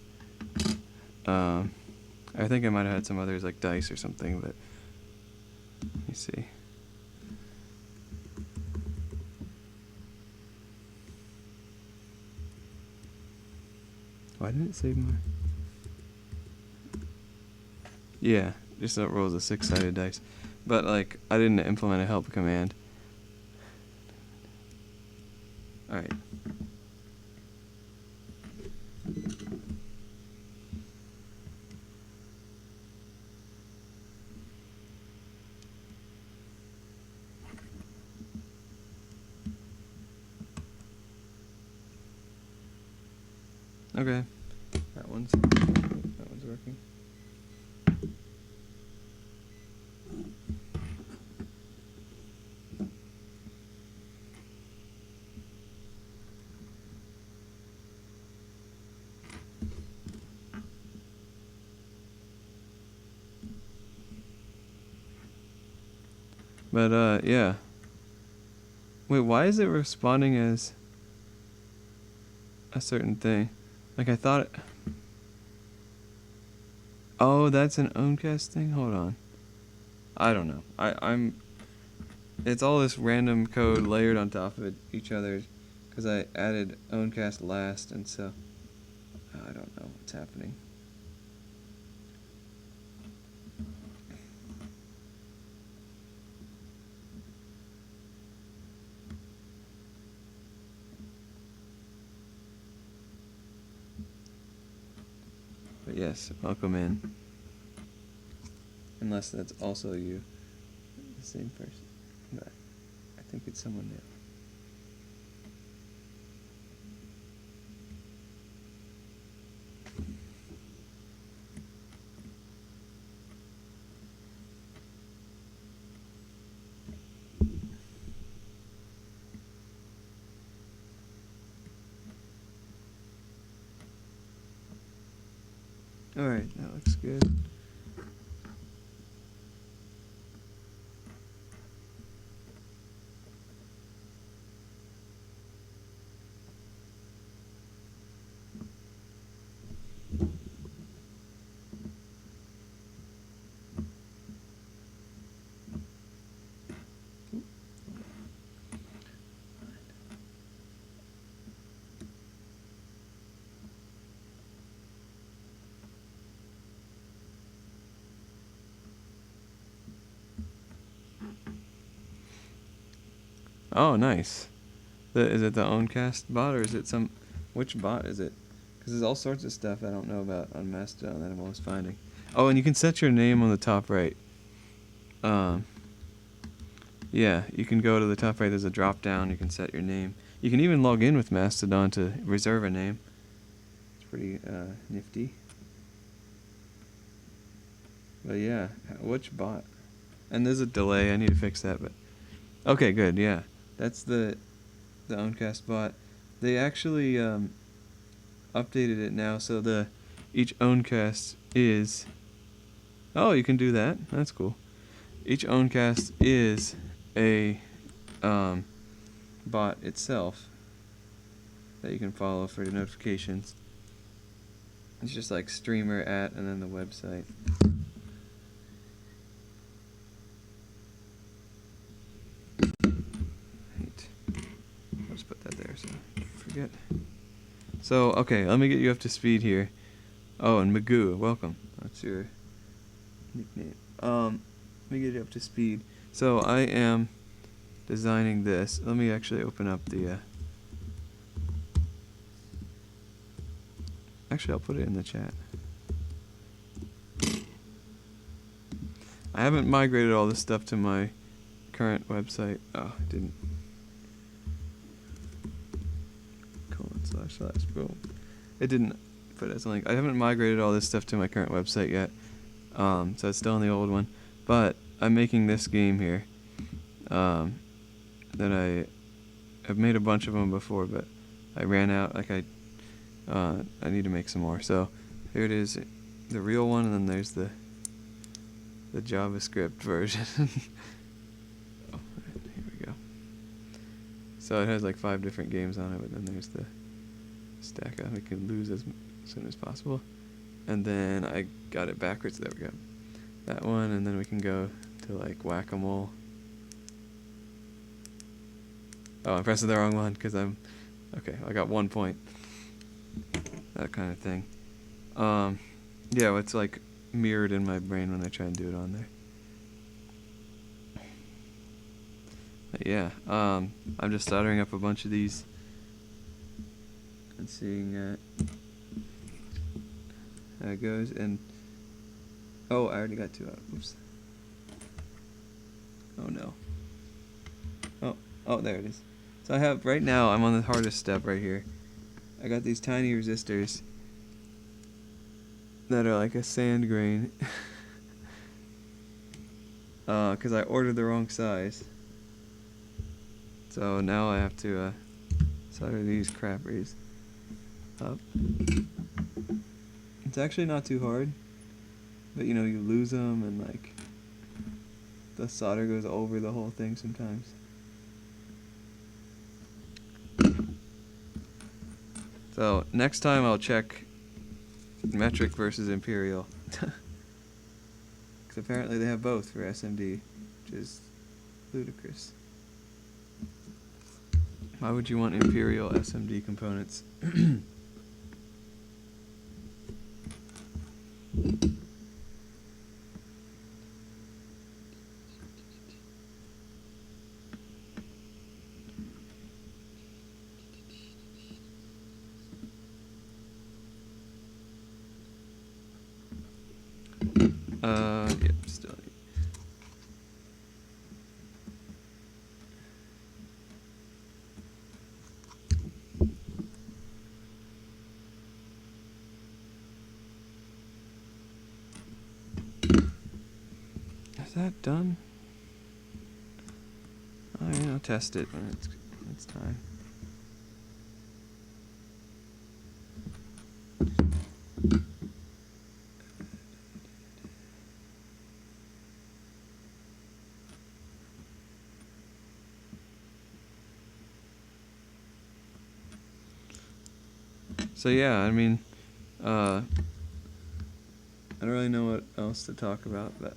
I think I might have had some others like dice or something, but let me see. Why didn't it save my... Yeah, just that rolls a 6-sided dice. But like, I didn't implement a help command. Alright. Okay. That one's working. But yeah. Wait, why is it responding as a certain thing? Like I thought it... Oh, that's an Owncast thing? Hold on. I don't know. I'm... It's all this random code layered on top of each other because I added Owncast last, and so... I don't know what's happening. But yes, welcome in. Unless that's also you. The same person. But I think it's someone new. Alright, that looks good. Oh, nice. Is it the Owncast bot, or is it some... Which bot is it? Because there's all sorts of stuff I don't know about on Mastodon that I'm always finding. Oh, and you can set your name on the top right. Yeah, you can go to the top right, there's a drop down, you can set your name. You can even log in with Mastodon to reserve a name. It's pretty nifty. But yeah, which bot? And there's a delay, I need to fix that, but... Okay, good, yeah. That's the Owncast bot. They actually updated it now, so each Owncast is... Oh, you can do that. That's cool. Each Owncast is a bot itself that you can follow for notifications. It's just like streamer at and then the website. I'll just put that there so I don't forget. So, okay, let me get you up to speed here. Oh, and Magoo, welcome. That's your nickname. Let me get you up to speed. So, I am designing this. Let me actually open up the... Actually, I'll put it in the chat. I haven't migrated all this stuff to my current website. Oh, I didn't. // boom. It didn't put it as a link. I haven't migrated all this stuff to my current website yet. So it's still on the old one. But I'm making this game here. That I've made a bunch of them before, but I ran out. Like I need to make some more. So here it is, the real one, and then there's the JavaScript version. Oh, here we go. So it has like 5 different games on it, but then there's the stack up. We can lose as soon as possible. And then I got it backwards. There we go. That one, and then we can go to like whack-a-mole. Oh, I'm pressing the wrong one because I'm... Okay, I got 1 point. That kind of thing. Yeah, it's like mirrored in my brain when I try and do it on there. But yeah, I'm just soldering up a bunch of these and seeing how it goes. And oh, I already got 2 out. Oops. Oh no. Oh, there it is. So I have, right now, I'm on the hardest step right here. I got these tiny resistors that are like a sand grain. Because I ordered the wrong size. So now I have to solder these crappies up. It's actually not too hard, but you know, you lose them and like the solder goes over the whole thing sometimes. So next time I'll check metric versus imperial. Because apparently they have both for SMD, which is ludicrous. Why would you want imperial SMD components? Yep, still need. Is that done? Oh, yeah, I'll test it when it's time. So yeah, I mean, I don't really know what else to talk about, but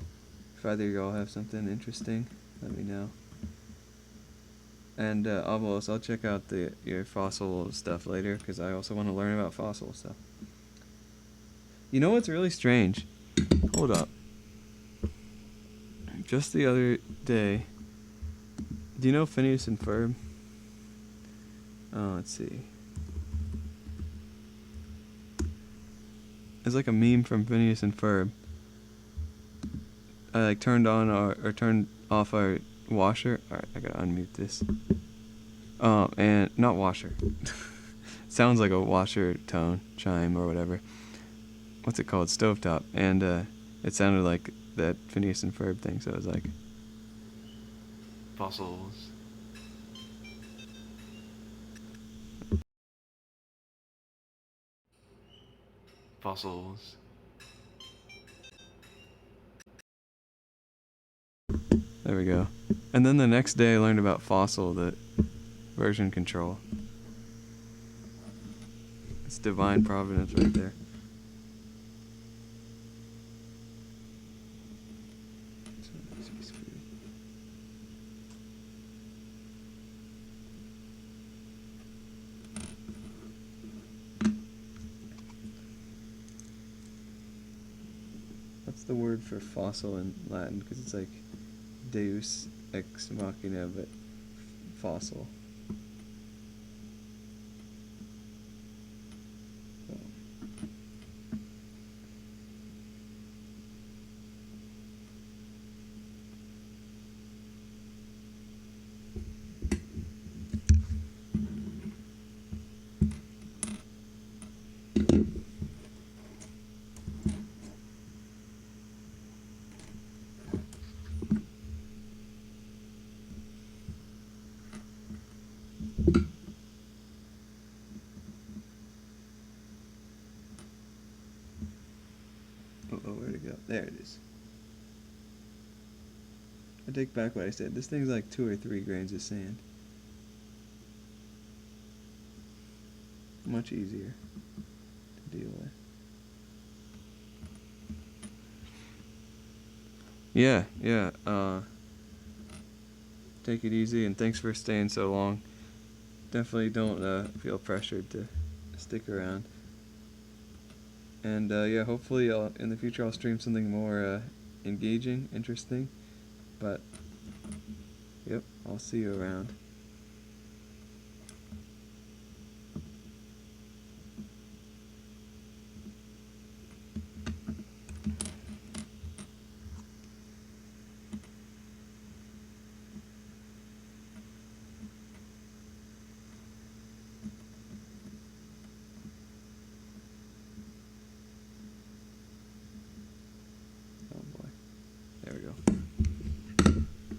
if either of y'all have something interesting, let me know. And I'll check out your fossil stuff later, because I also want to learn about fossil stuff. You know what's really strange? Hold up. Just the other day, do you know Phineas and Ferb? Oh, let's see. It's like a meme from Phineas and Ferb. I like turned on or turned off our washer. Alright, I gotta unmute this. And not washer. Sounds like a washer tone, chime or whatever. What's it called? Stovetop. And it sounded like that Phineas and Ferb thing, so it was like fossils. Fossils. There we go. And then the next day I learned about fossil, the version control. It's divine providence right there. What's the word for fossil in Latin? Because it's like Deus ex machina, but fossil. Oh, where'd it go? There it is. I take back what I said. This thing's like 2 or 3 grains of sand. Much easier to deal with. Yeah. Take it easy, and thanks for staying so long. Definitely don't feel pressured to stick around. And yeah, hopefully in the future I'll stream something more engaging, interesting. But yep, I'll see you around.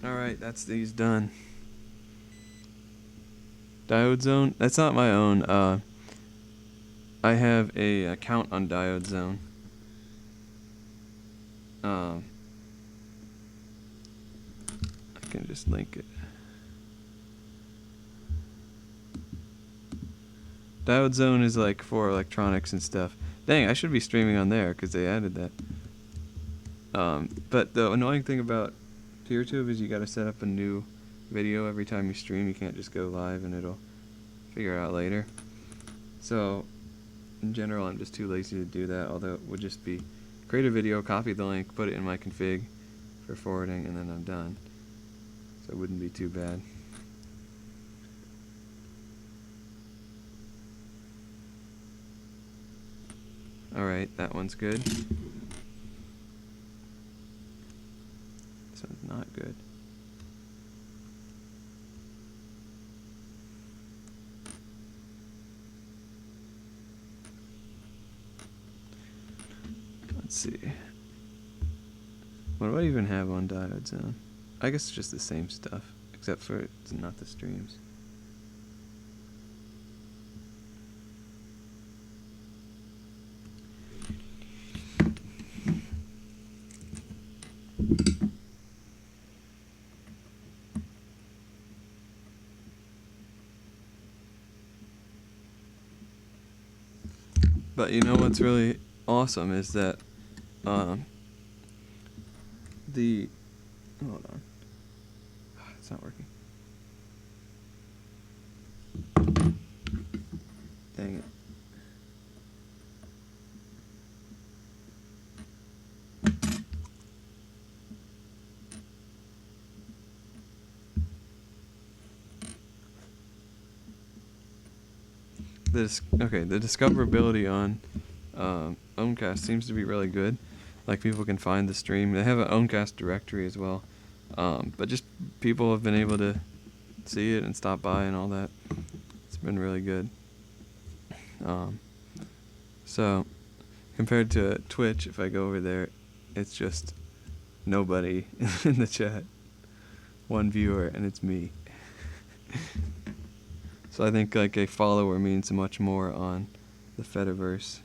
Alright, that's these done. Diode Zone, that's not my own. I have a account on Diode Zone. I can just link it. Diode Zone is like for electronics and stuff. Dang, I should be streaming on there because they added that. But the annoying thing about PeerTube is you gotta set up a new video every time you stream. You can't just go live and it'll figure it out later. So, in general, I'm just too lazy to do that, although it would just be create a video, copy the link, put it in my config for forwarding, and then I'm done. So it wouldn't be too bad. Alright, that one's good. This one's not good. Let's see. What do I even have on Diode Zone? I guess it's just the same stuff, except for it's not the streams. But you know what's really awesome is that hold on, it's not working. Dang it. The discoverability on Owncast seems to be really good. Like, people can find the stream. They have an Owncast directory as well. But just people have been able to see it and stop by and all that. It's been really good. So, compared to Twitch, if I go over there, it's just nobody in the chat. One viewer, and it's me. So I think like a follower means much more on the Fediverse.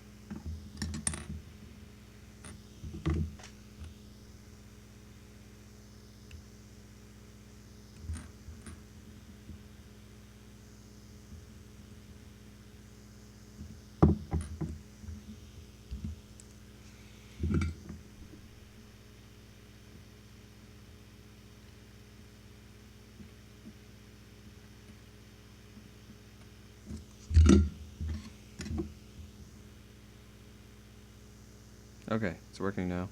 Okay, it's working now.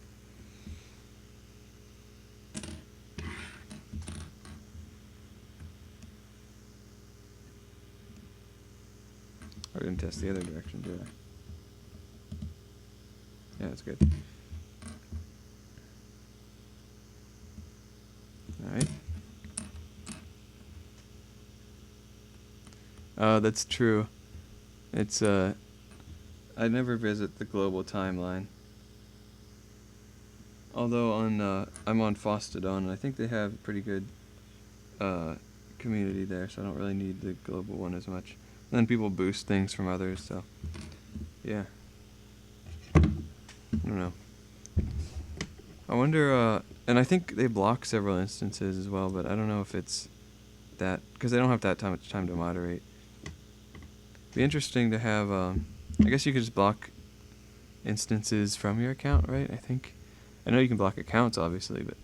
I didn't test the other direction, did I? Yeah, it's good. Alright. That's true. It's, I never visit the global timeline. Although I'm on Fostodon, and I think they have a pretty good community there, so I don't really need the global one as much. And then people boost things from others, so yeah. I don't know. I wonder, and I think they block several instances as well, but I don't know if it's that, because they don't have that much time to moderate. Be interesting to have, I guess you could just block instances from your account, right? I think. I know you can block accounts, obviously, but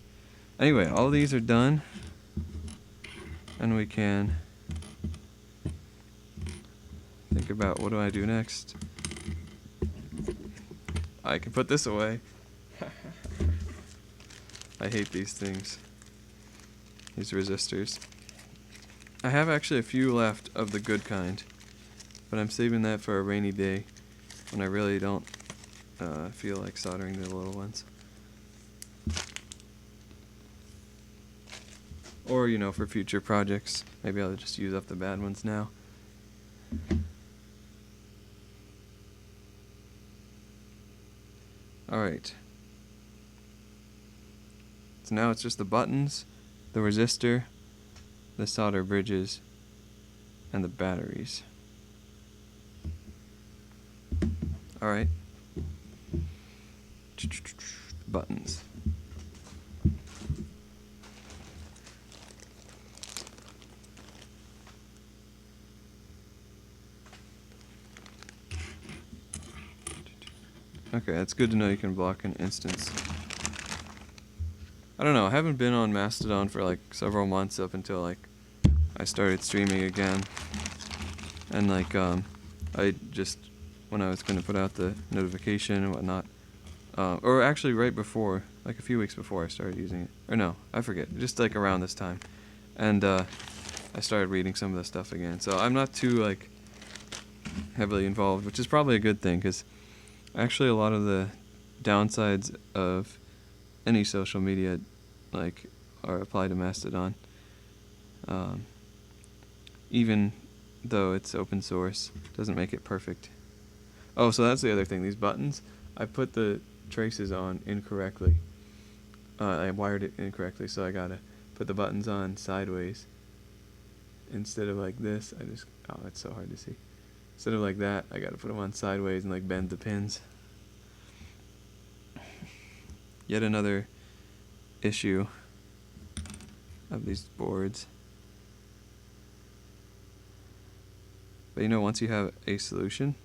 anyway, all these are done, and we can think about what do I do next. I can put this away. I hate these things, these resistors. I have actually a few left of the good kind, but I'm saving that for a rainy day when I really don't feel like soldering the little ones. Or, you know, for future projects. Maybe I'll just use up the bad ones now. Alright. So now it's just the buttons, the the resistor, the solder bridges, and the batteries. Alright. Buttons. Okay, that's good to know you can block an instance. I don't know, I haven't been on Mastodon for like several months up until like I started streaming again. And like I just, when I was gonna put out the notification and whatnot, or actually right before, like a few weeks before I started using it. Or no, I forget, just like around this time. And I started reading some of the stuff again. So I'm not too like heavily involved, which is probably a good thing, because actually a lot of the downsides of any social media like are applied to Mastodon. Even though it's open source, doesn't make it perfect. Oh, so that's the other thing, these buttons, I put the traces on incorrectly. I wired it incorrectly, so I gotta put the buttons on sideways instead of like this. Oh, it's so hard to see. Instead of like that, I gotta put them on sideways and like bend the pins. Yet another issue of these boards. But you know, once you have a solution,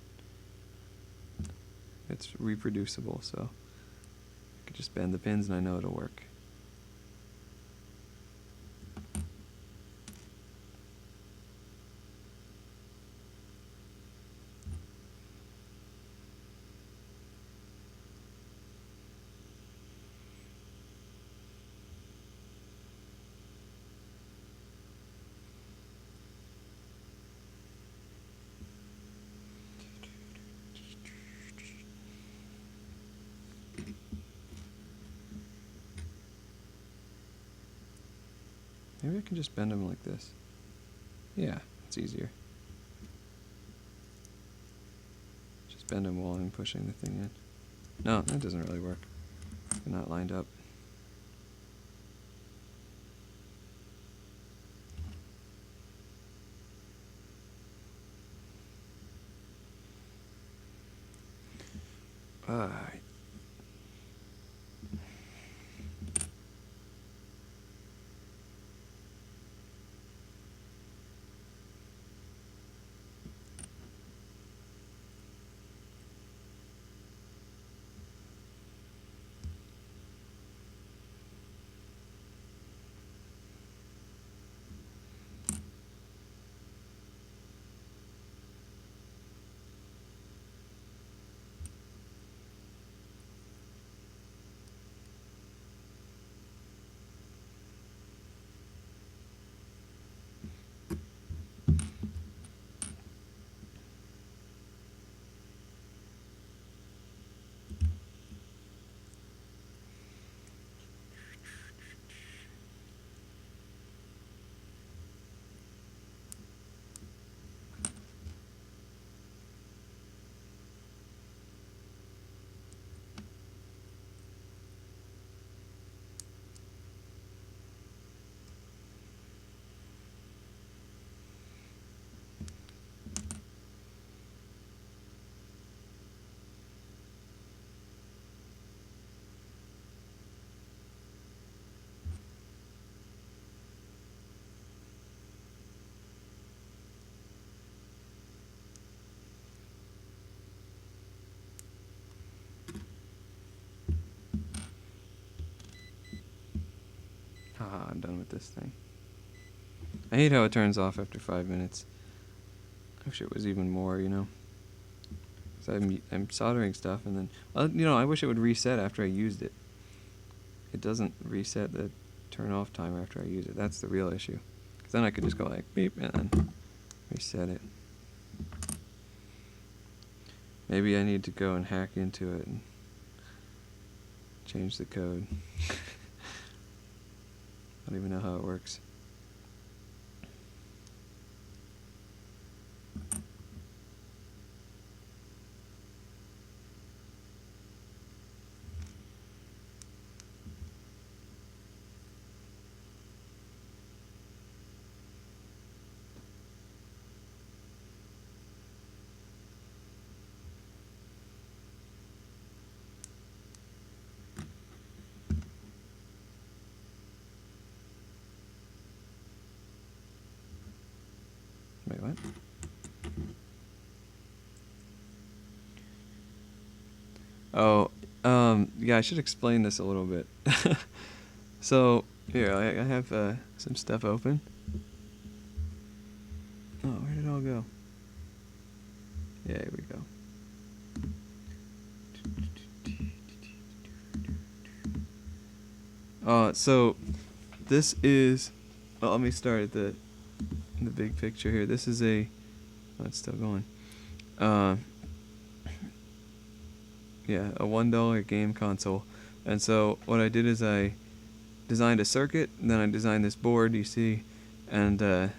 it's reproducible, so I could just bend the pins and I know it'll work. Maybe I can just bend them like this. Yeah, it's easier. Just bend them while I'm pushing the thing in. No, that doesn't really work. They're not lined up. Alright. Haha, I'm done with this thing. I hate how it turns off after 5 minutes. I wish it was even more, you know. So I'm soldering stuff and then, well, you know, I wish it would reset after I used it. It doesn't reset the turn off timer after I use it. That's the real issue. Because then I could just go like beep and then reset it. Maybe I need to go and hack into it and change the code. I don't even know how it works. what? Oh, yeah, I should explain this a little bit. So, here, I have some stuff open. Oh, where did it all go? Yeah, here we go. So this is, well, let me start at the big picture here. This is oh, it's still going. Yeah, a $1 game console. And so what I did is I designed a circuit, and then I designed this board you see, and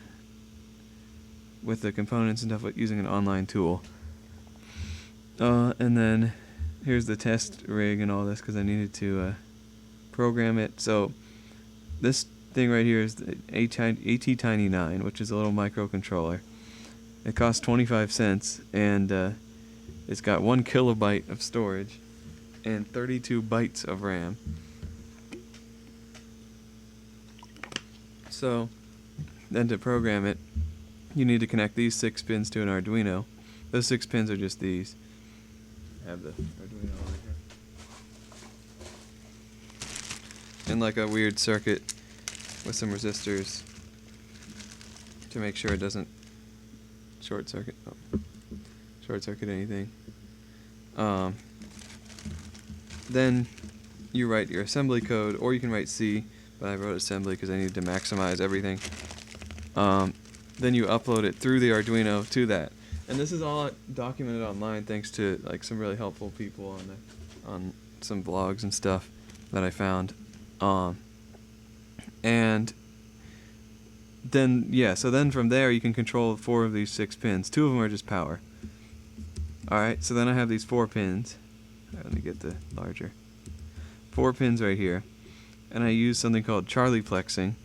with the components and stuff using an online tool. And then here's the test rig and all this because I needed to program it. So this thing right here is the AT-Tiny 9, which is a little microcontroller. It costs 25 cents, and it's got 1 kilobyte of storage and 32 bytes of RAM. So then to program it, you need to connect these 6 pins to an Arduino. Those 6 pins are just these. I have the Arduino over here. And like a weird circuit with some resistors to make sure it doesn't short circuit anything. Then you write your assembly code, or you can write C, but I wrote assembly because I needed to maximize everything. Then you upload it through the Arduino to that. And this is all documented online thanks to like some really helpful people on some blogs and stuff that I found. And then, yeah, so then from there you can control 4 of these 6 pins. 2 of them are just power. Alright, so then I have these 4 pins. Let me get the larger. 4 pins right here. And I use something called Charlie plexing,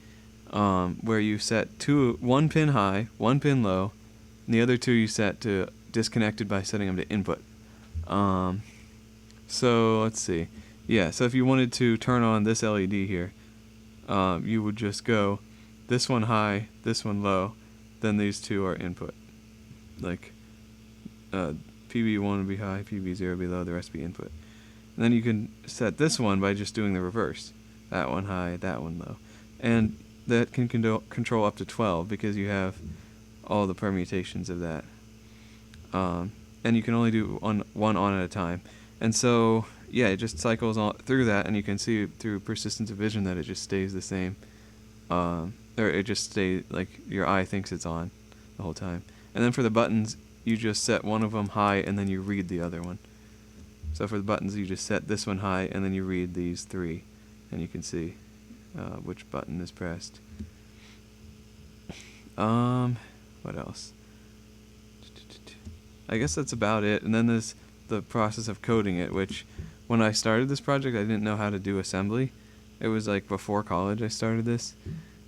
where you set 1 pin high, 1 pin low, and the other 2 you set to disconnected by setting them to input. So let's see. Yeah, so if you wanted to turn on this LED here, you would just go this one high, this one low, then these 2 are input. Like PB1 would be high, PB0 would be low, the rest be input. And then you can set this one by just doing the reverse. That one high, that one low. And that can control up to 12 because you have all the permutations of that. And you can only do one on at a time. And so, yeah, it just cycles all through that, and you can see through persistence of vision that it just stays the same. Or it just stays, like, your eye thinks it's on the whole time. And then for the buttons, you just set one of them high, and then you read the other one. So for the buttons, you just set this one high, and then you read these 3. And you can see which button is pressed. What else? I guess that's about it. And then there's the process of coding it, which when I started this project, I didn't know how to do assembly. It was like before college I started this.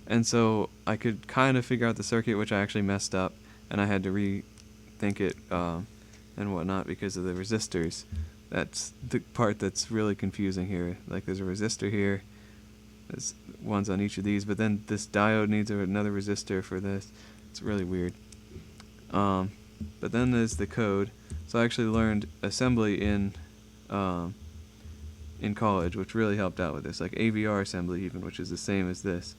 And so I could kind of figure out the circuit, which I actually messed up, and I had to rethink it and whatnot because of the resistors. That's the part that's really confusing here. Like there's a resistor here. There's ones on each of these, but then this diode needs another resistor for this. It's really weird. But then there's the code. So I actually learned assembly in college, which really helped out with this, like AVR assembly even, which is the same as this.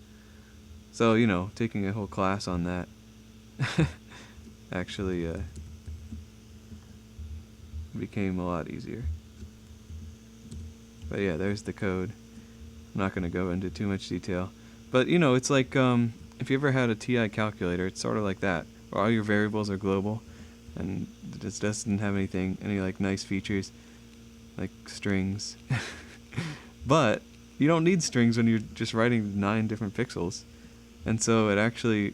So, you know, taking a whole class on that actually became a lot easier. But yeah, there's the code. I'm not going to go into too much detail. But, you know, it's like if you ever had a TI calculator, it's sort of like that, where all your variables are global, and it just doesn't have any like nice features, like strings. But you don't need strings when you're just writing 9 different pixels. And so it actually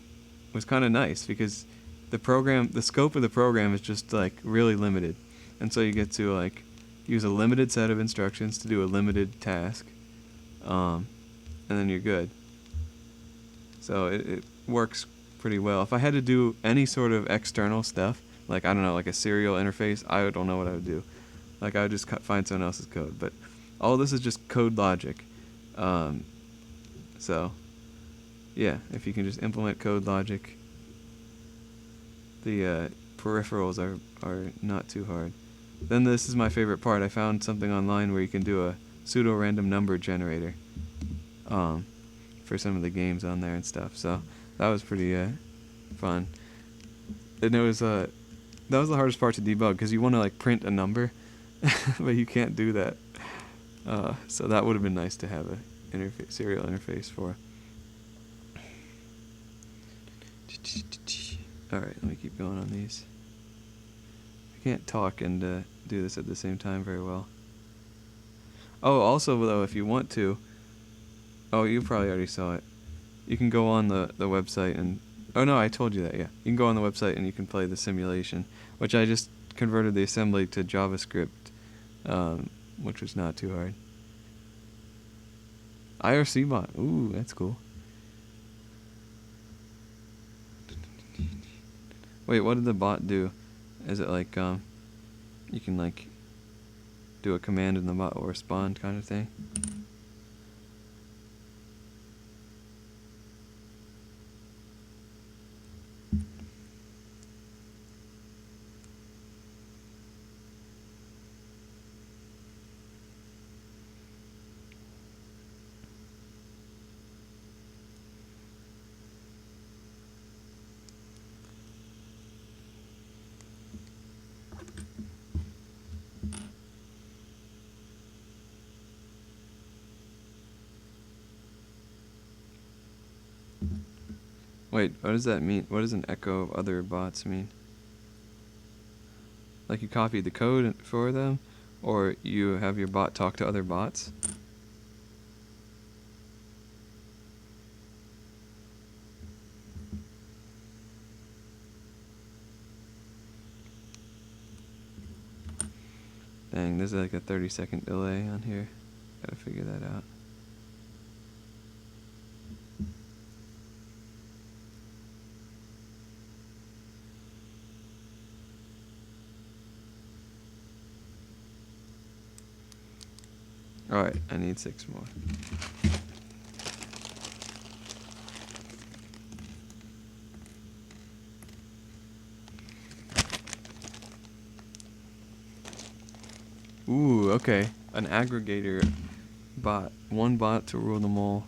was kind of nice because the scope of the program is just like really limited. And so you get to like use a limited set of instructions to do a limited task. And then you're good. So it works pretty well. If I had to do any sort of external stuff, like, I don't know, like a serial interface, I don't know what I would do. Like, I would just find someone else's code. But all this is just code logic. So, yeah, if you can just implement code logic, the peripherals are not too hard. Then this is my favorite part. I found something online where you can do a pseudo-random number generator for some of the games on there and stuff. So that was pretty fun. And it was that was the hardest part to debug, because you want to like print a number, but you can't do that. So that would have been nice to have a serial interface for. Alright, let me keep going on these. I can't talk and do this at the same time very well. Oh, also though, if you want to, oh, you probably already saw it. You can go on the website and, oh no, I told you that, yeah. You can go on the website and you can play the simulation, which I just converted the assembly to JavaScript, which was not too hard. IRC bot, ooh, that's cool. Wait, what did the bot do? Is it like, you can like do a command and the bot will respond kind of thing? Wait, what does that mean? What does an echo of other bots mean? Like you copied the code for them, or you have your bot talk to other bots? Dang, there's like a 30-second delay on here. Gotta figure that out. Alright, I need 6 more. Ooh, okay. An aggregator bot. One bot to rule them all.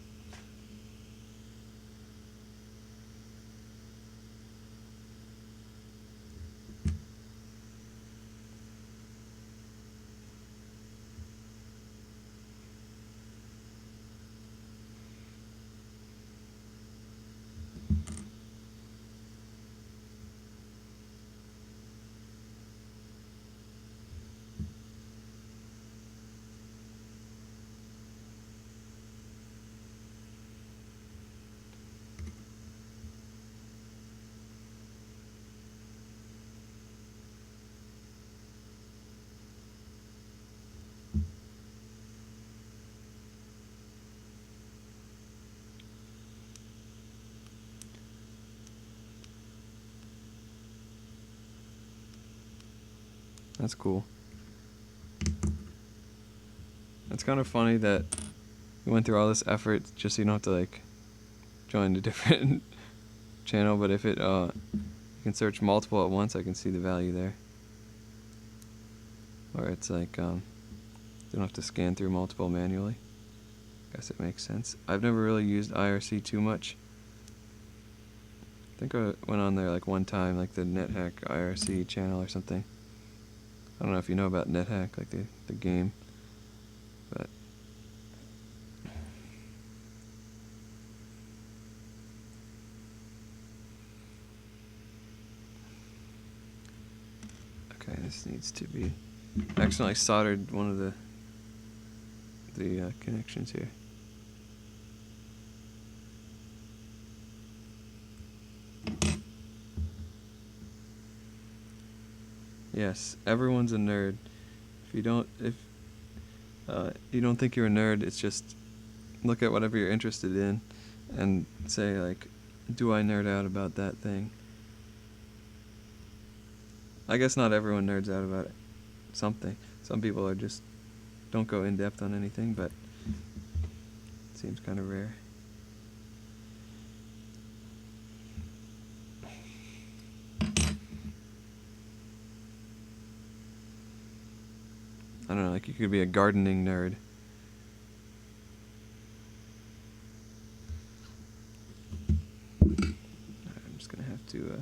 That's cool. It's kind of funny that we went through all this effort just so you don't have to like join a different channel, but if it you can search multiple at once, I can see the value there. Or it's like you don't have to scan through multiple manually. Guess it makes sense. I've never really used IRC too much. I think I went on there like one time, like the NetHack IRC channel or something. I don't know if you know about NetHack, like the game, but okay, this needs to be. I accidentally soldered one of the connections here. Yes, everyone's a nerd. If you don't think you're a nerd, it's just look at whatever you're interested in and say like, do I nerd out about that thing? I guess not everyone nerds out about it. Something. Some people are just don't go in depth on anything, but it seems kind of rare. I don't know, like you could be a gardening nerd. I'm just gonna have to,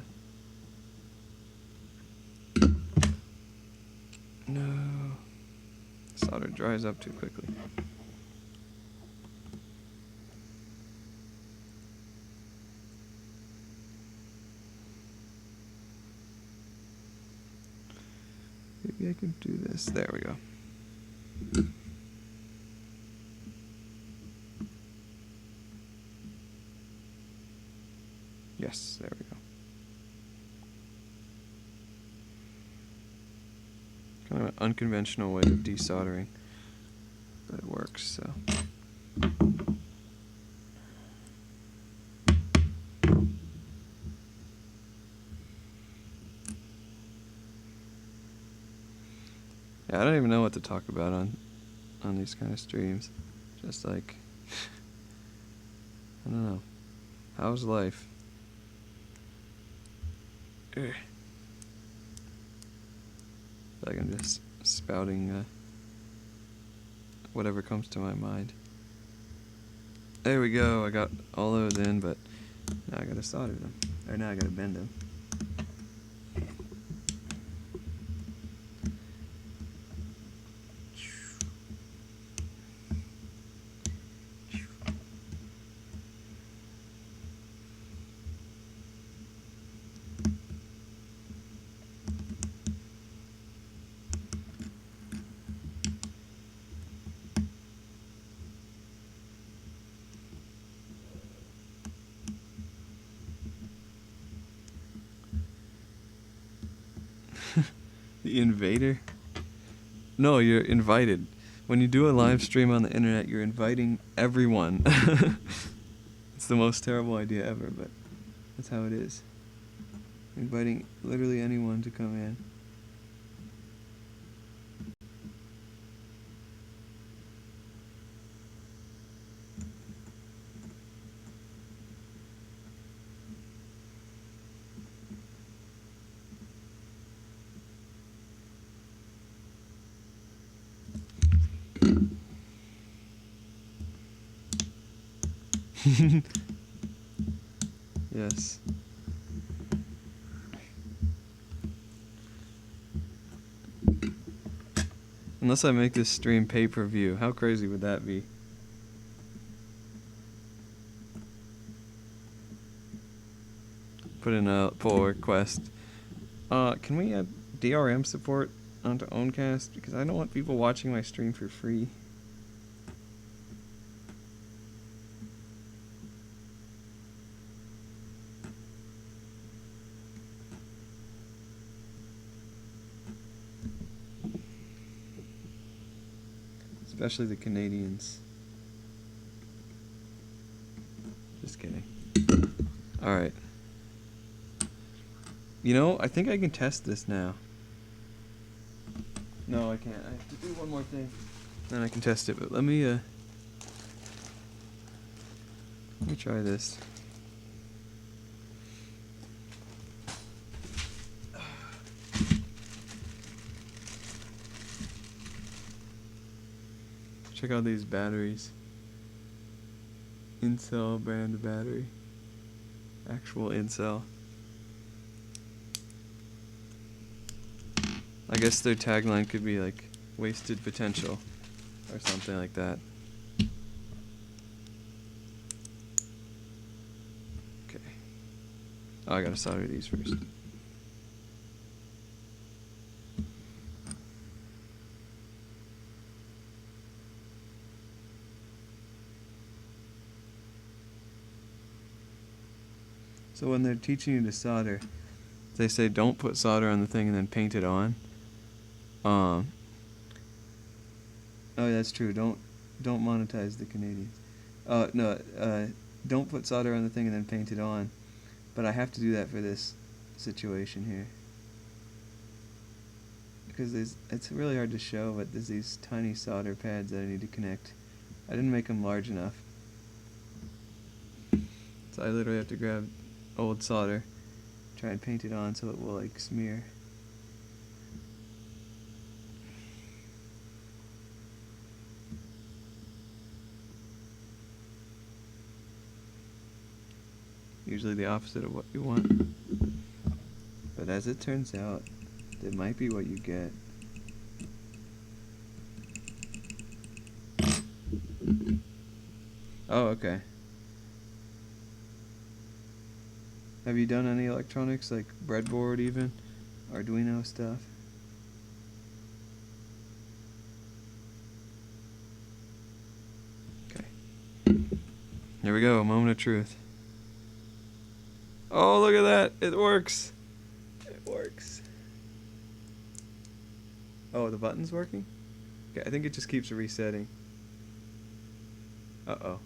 no. Solder dries up too quickly. Maybe I can do this. There we go. Yes, there we go. Kind of an unconventional way of desoldering, but it works, so. Yeah, I don't even know what to talk about on these kind of streams. Just like, I don't know. How's life? Ugh. Like I'm just spouting whatever comes to my mind. There we go. I got all those in, but now I gotta solder them. Or now I gotta bend them. The invader? No, you're invited. When you do a live stream on the internet, you're inviting everyone. It's the most terrible idea ever, but that's how it is. Inviting literally anyone to come in. Yes. Unless I make this stream pay-per-view, how crazy would that be? Put in a pull request. Can we add DRM support onto Owncast? Because I don't want people watching my stream for free. Especially the Canadians. Just kidding. Alright. You know, I think I can test this now. No, I can't. I have to do one more thing. Then I can test it, but let me try this. Check out these batteries. Incel brand battery. Actual Incel. I guess their tagline could be like wasted potential or something like that. Okay. Oh, I gotta solder these first. So when they're teaching you to solder, they say don't put solder on the thing and then paint it on. Oh, that's true. Don't monetize the Canadians. Don't put solder on the thing and then paint it on. But I have to do that for this situation here. Because it's really hard to show, but there's these tiny solder pads that I need to connect. I didn't make them large enough. So I literally have to grab old solder, try and paint it on so it will like smear. usually the opposite of what you want. But as it turns out, it might be what you get. Oh, okay. Have you done any electronics, like breadboard even? Arduino stuff? Okay. Here we go, moment of truth. Oh, look at that! It works! It works. Oh, the button's working? Okay, I think it just keeps resetting. Uh-oh.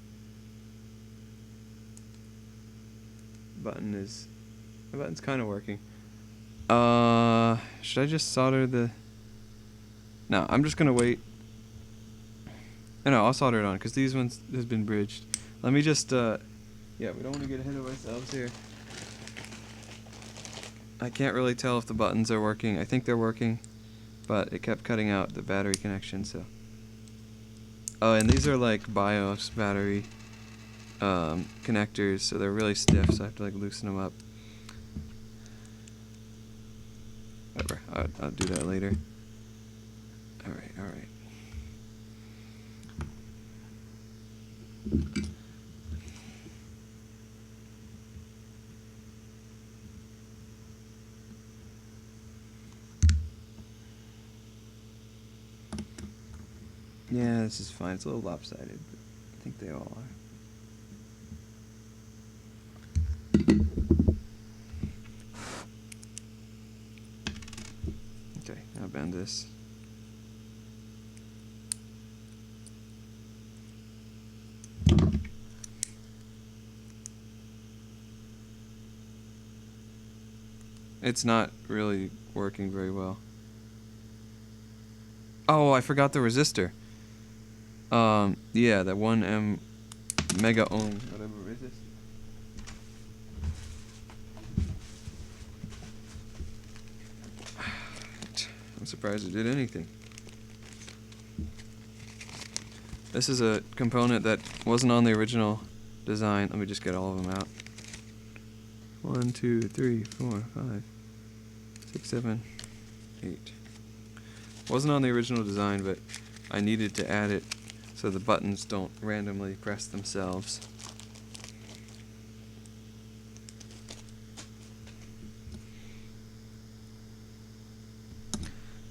The button's kind of working. Should I just solder the... No, I'm just gonna wait. No, I'll solder it on, because these ones has been bridged. Let me just, yeah, we don't want to get ahead of ourselves here. I can't really tell if the buttons are working. I think they're working, but it kept cutting out the battery connection, so. Oh, and these are like BIOS battery connectors, so they're really stiff, so I have to like loosen them up. Whatever, I'll do that later. Alright, alright. Yeah, this is fine. It's a little lopsided, but I think they all are. Okay, now bend this. It's not really working very well. Oh, I forgot the resistor. Yeah, that 1 mega ohm, whatever resist. I'm surprised it did anything. This is a component that wasn't on the original design. Let me just get all of them out. 1, 2, 3, 4, 5, 6, 7, 8. Wasn't on the original design, but I needed to add it so the buttons don't randomly press themselves.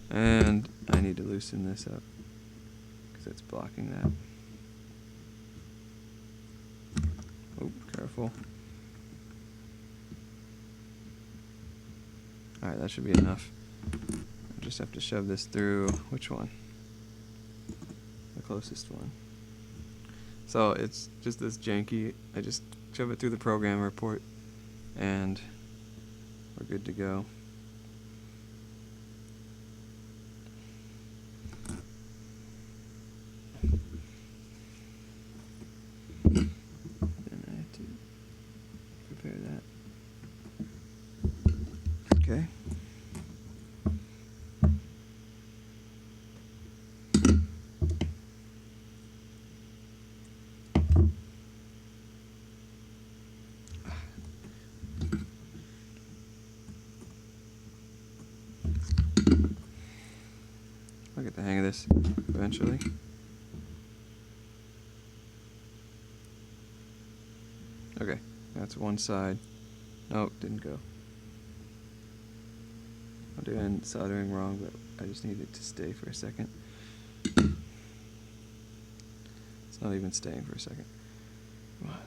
And I need to loosen this up because it's blocking that. Oh, careful. Alright, that should be enough. I just have to shove this through. Which one? The closest one. So it's just this janky. I just shove it through the programmer port and we're good to go. Then I have to prepare that. Okay. I'll get the hang of this eventually. Okay, that's one side. Nope, didn't go. I'm doing soldering wrong, but I just need it to stay for a second. It's not even staying for a second. Come on.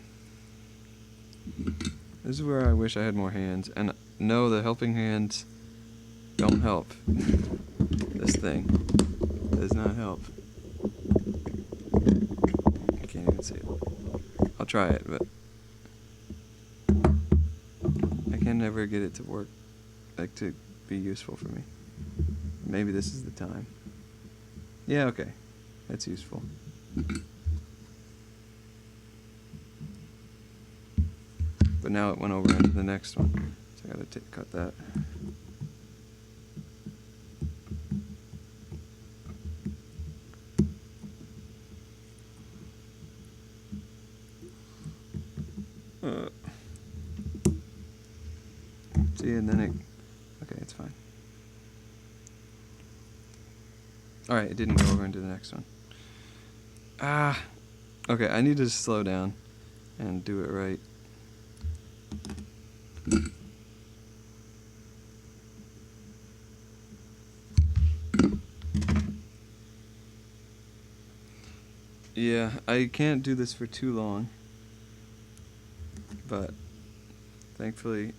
This is where I wish I had more hands. And no, the helping hands don't help. This thing does not help. I can't even see it. I'll try it, but I can never get it to work, like to be useful for me. Maybe this is the time. Yeah, okay. That's useful. But now it went over into the next one. So I gotta cut that. See, and then it... Okay, it's fine. Alright, it didn't go over into the next one. Ah! Okay, I need to slow down and do it right. Yeah, I can't do this for too long, but thankfully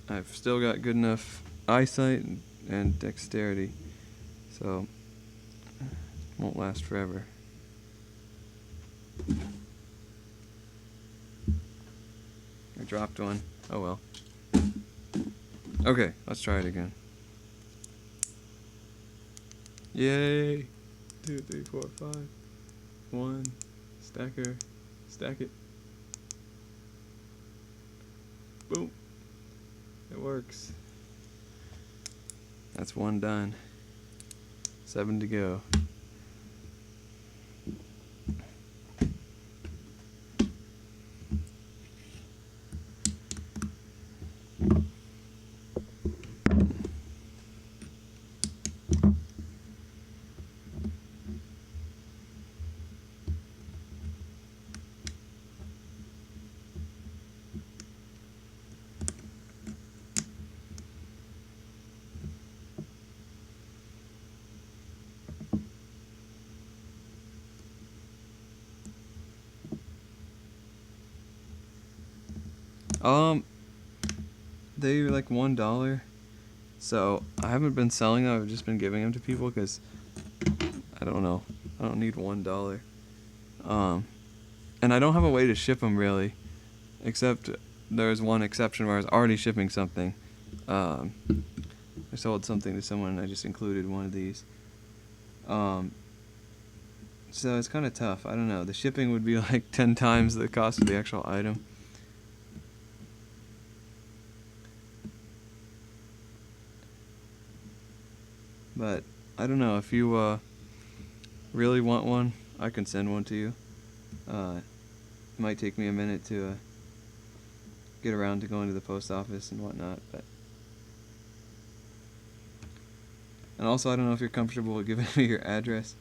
I've still got good enough eyesight and dexterity, so it won't last forever. I dropped one. Oh well. Okay, let's try it again. Yay! 2, 3, 4, 5. 1. Stacker. Stack it. Boom. It works. That's one done. 7 to go. They were like $1, so I haven't been selling them. I've just been giving them to people because I don't know. I don't need $1. And I don't have a way to ship them really, except there's one exception where I was already shipping something. I sold something to someone and I just included one of these. So it's kind of tough. I don't know. The shipping would be like 10 times the cost of the actual item. But I don't know, if you really want one, I can send one to you. It might take me a minute to get around to going to the post office and whatnot, but and also I don't know if you're comfortable with giving me your address.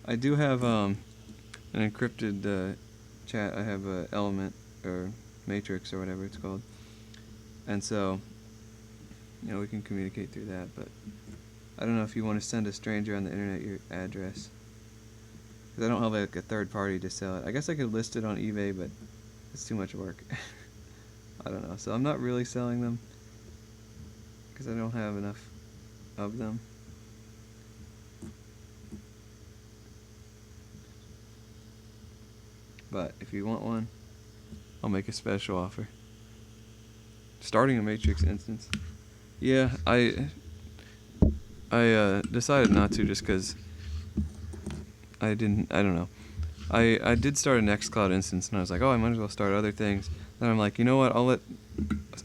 I do have an encrypted chat. I have a Element or Matrix or whatever it's called, and so we can communicate through that, but I don't know if you want to send a stranger on the internet your address, because I don't have like a third party to sell it. I guess I could list it on eBay, but it's too much work. I don't know, so I'm not really selling them because I don't have enough of them. But if you want one, I'll make a special offer. Starting a Matrix instance. Yeah, I decided not to just because I don't know. I did start a Nextcloud instance and I was like, oh, I might as well start other things. Then I'm like, you know what, I'll let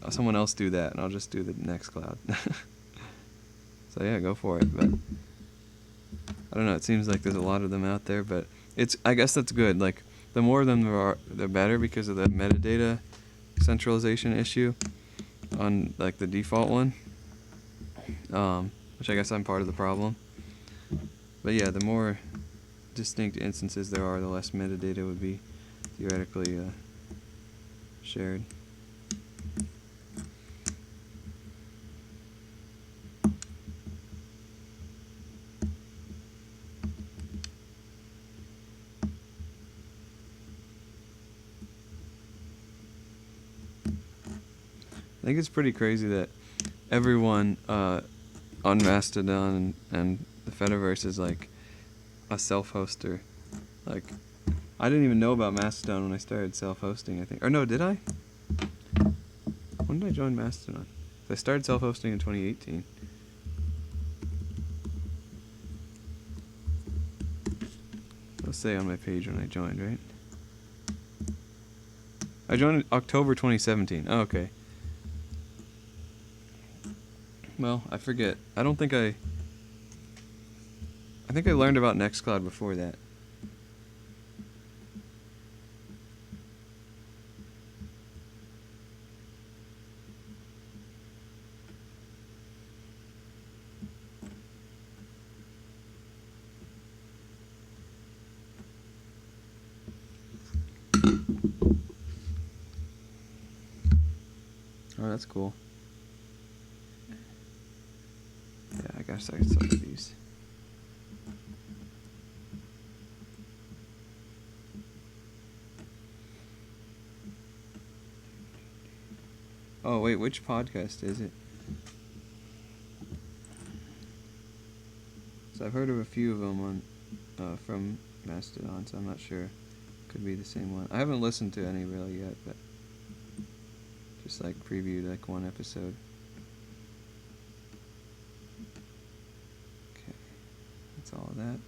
someone else do that and I'll just do the Nextcloud. So yeah, go for it. But I don't know, it seems like there's a lot of them out there, but I guess that's good. Like, the more of them there are, the better, because of the metadata centralization issue on like the default one. Which I guess I'm part of the problem. But yeah, the more distinct instances there are, the less metadata would be theoretically shared. I think it's pretty crazy that everyone on Mastodon and the Fediverse is like a self-hoster. Like, I didn't even know about Mastodon when I started self-hosting, I think. Or no, did I? When did I join Mastodon? I started self-hosting in 2018. It'll say on my page when I joined, right? I joined in October 2017. Oh, okay. Well, I forget. I think I learned about Nextcloud before that. Oh, that's cool. Yeah, I guess I can solder these. Oh wait, which podcast is it? So I've heard of a few of them on from Mastodon, so I'm not sure. Could be the same one. I haven't listened to any really yet, but just like previewed like one episode. Okay, that's all of that.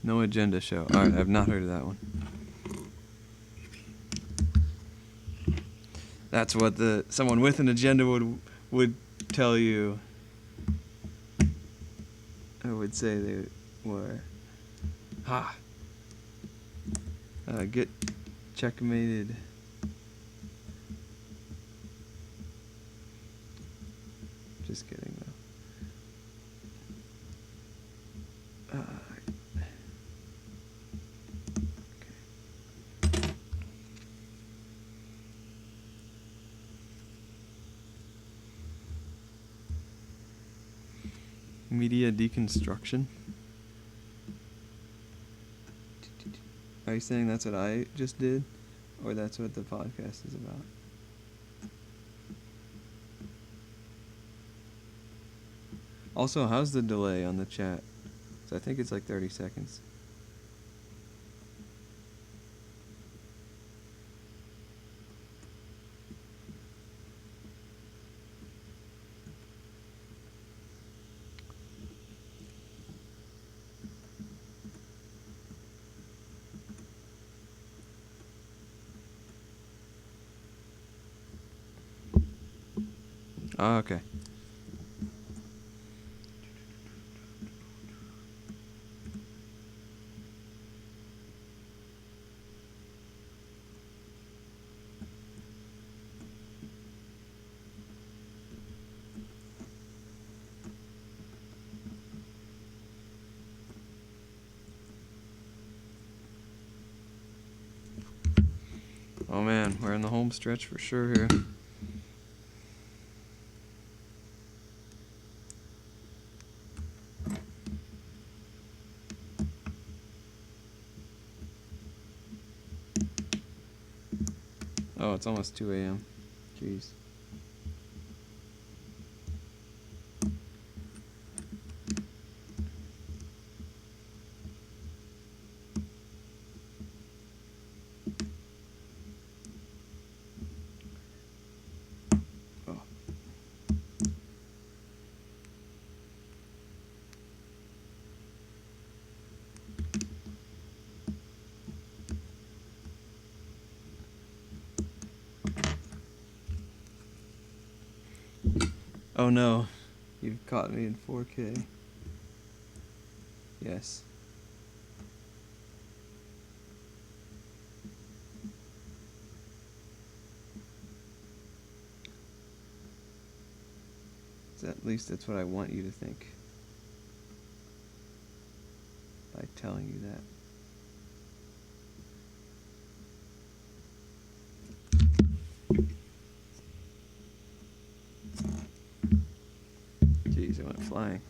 No agenda show. Alright, I've not heard of that one. That's what someone with an agenda would tell you. I would say they were. Ha! Get checkmated. Just kidding though. Media deconstruction. Are you saying that's what I just did? Or that's what the podcast is about? Also, how's the delay on the chat? So I think it's like 30 seconds. Oh, okay. Oh man, we're in the home stretch for sure here. Oh, it's almost 2 a.m. Jeez. Oh. Oh no, you've caught me in 4K. Yes. So at least that's what I want you to think. By telling you that. Jeez, it went flying.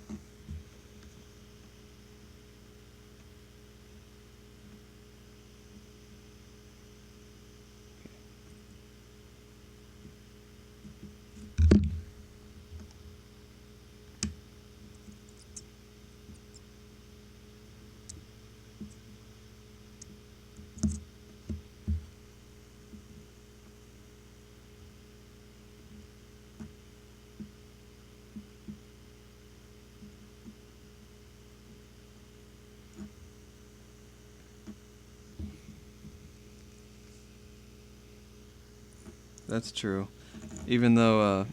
That's true. Even though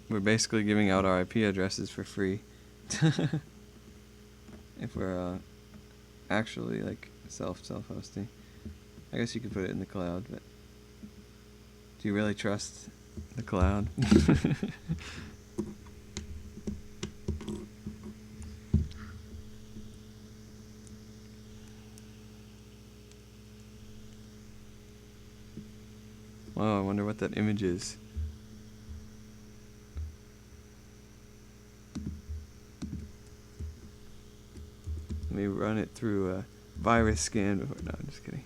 we're basically giving out our IP addresses for free. If we're actually like self-hosting. I guess you could put it in the cloud, but do you really trust the cloud? Oh, I wonder what that image is. Let me run it through a virus scan before. No, I'm just kidding.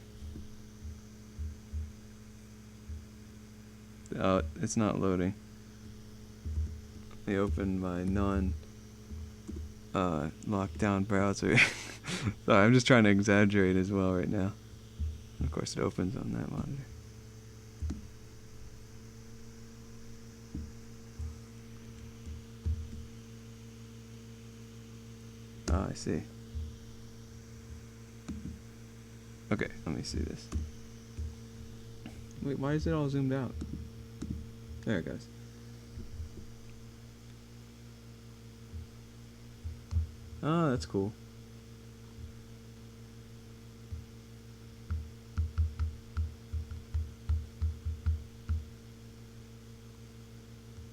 Oh, it's not loading. Let me open my lockdown browser. Sorry, I'm just trying to exaggerate as well right now. And of course, it opens on that monitor. Ah, I see. Okay, let me see this. Wait, why is it all zoomed out? There it goes. Oh, that's cool.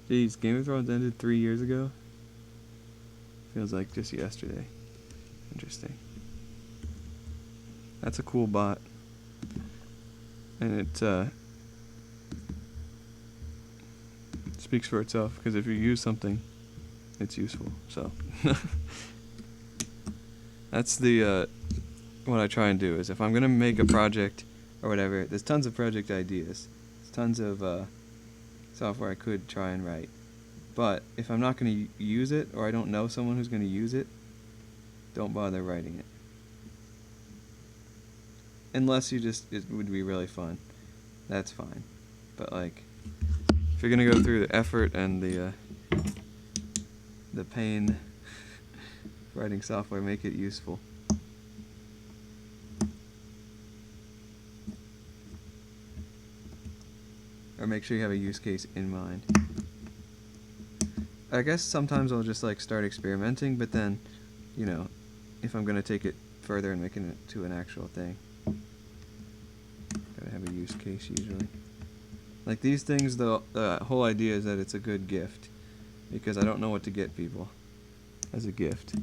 Jeez, Game of Thrones ended 3 years ago? Feels like just yesterday. Interesting. That's a cool bot. And it speaks for itself, because if you use something, it's useful. So that's the what I try and do is if I'm gonna make a project or whatever, there's tons of project ideas. There's tons of software I could try and write. But if I'm not gonna use it, or I don't know someone who's gonna use it, don't bother writing it. Unless it would be really fun. That's fine. But like, if you're gonna go through the effort and the pain writing software, make it useful. Or make sure you have a use case in mind. I guess sometimes I'll just like start experimenting, but then, you know, if I'm gonna take it further and making it to an actual thing, gotta have a use case usually. Like these things, the whole idea is that it's a good gift, because I don't know what to get people as a gift.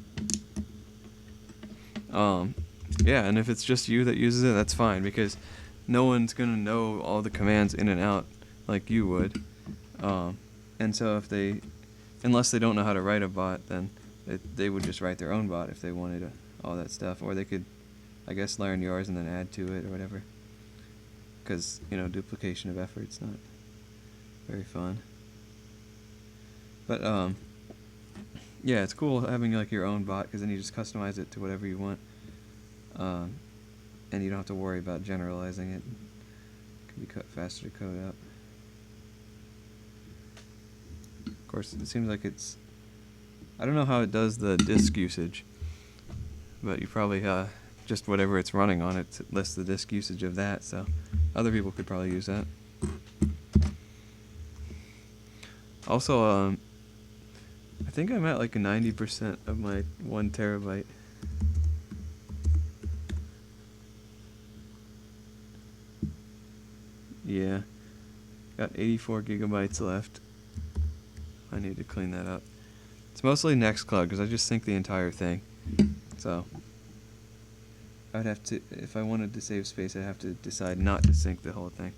Yeah, and if it's just you that uses it, that's fine, because no one's gonna know all the commands in and out like you would. And so if unless they don't know how to write a bot, then they would just write their own bot if they wanted all that stuff, or they could, I guess, learn yours and then add to it or whatever. Because, you know, duplication of effort's not very fun. But, yeah, it's cool having, like, your own bot, because then you just customize it to whatever you want. And you don't have to worry about generalizing it. It can be faster to code up. Of course, it seems like it's... I don't know how it does the disk usage, but you probably, just whatever it's running on, it lists the disk usage of that, so other people could probably use that. Also, I think I'm at like 90% of my 1 terabyte. Yeah, got 84 gigabytes left. I need to clean that up. It's mostly Nextcloud, because I just sync the entire thing. So I'd have to, if I wanted to save space, I'd have to decide not to sync the whole thing.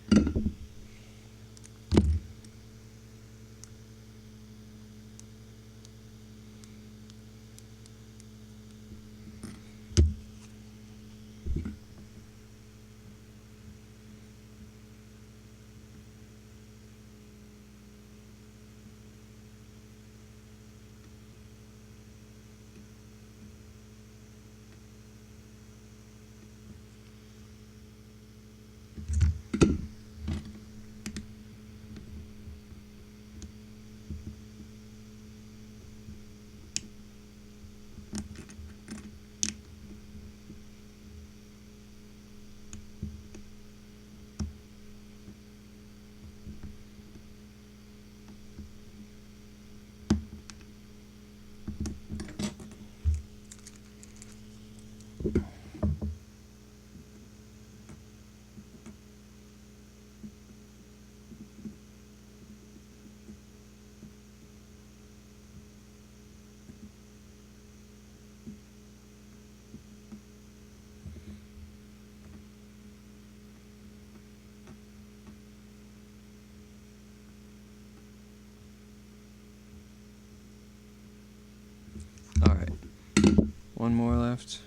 one more left.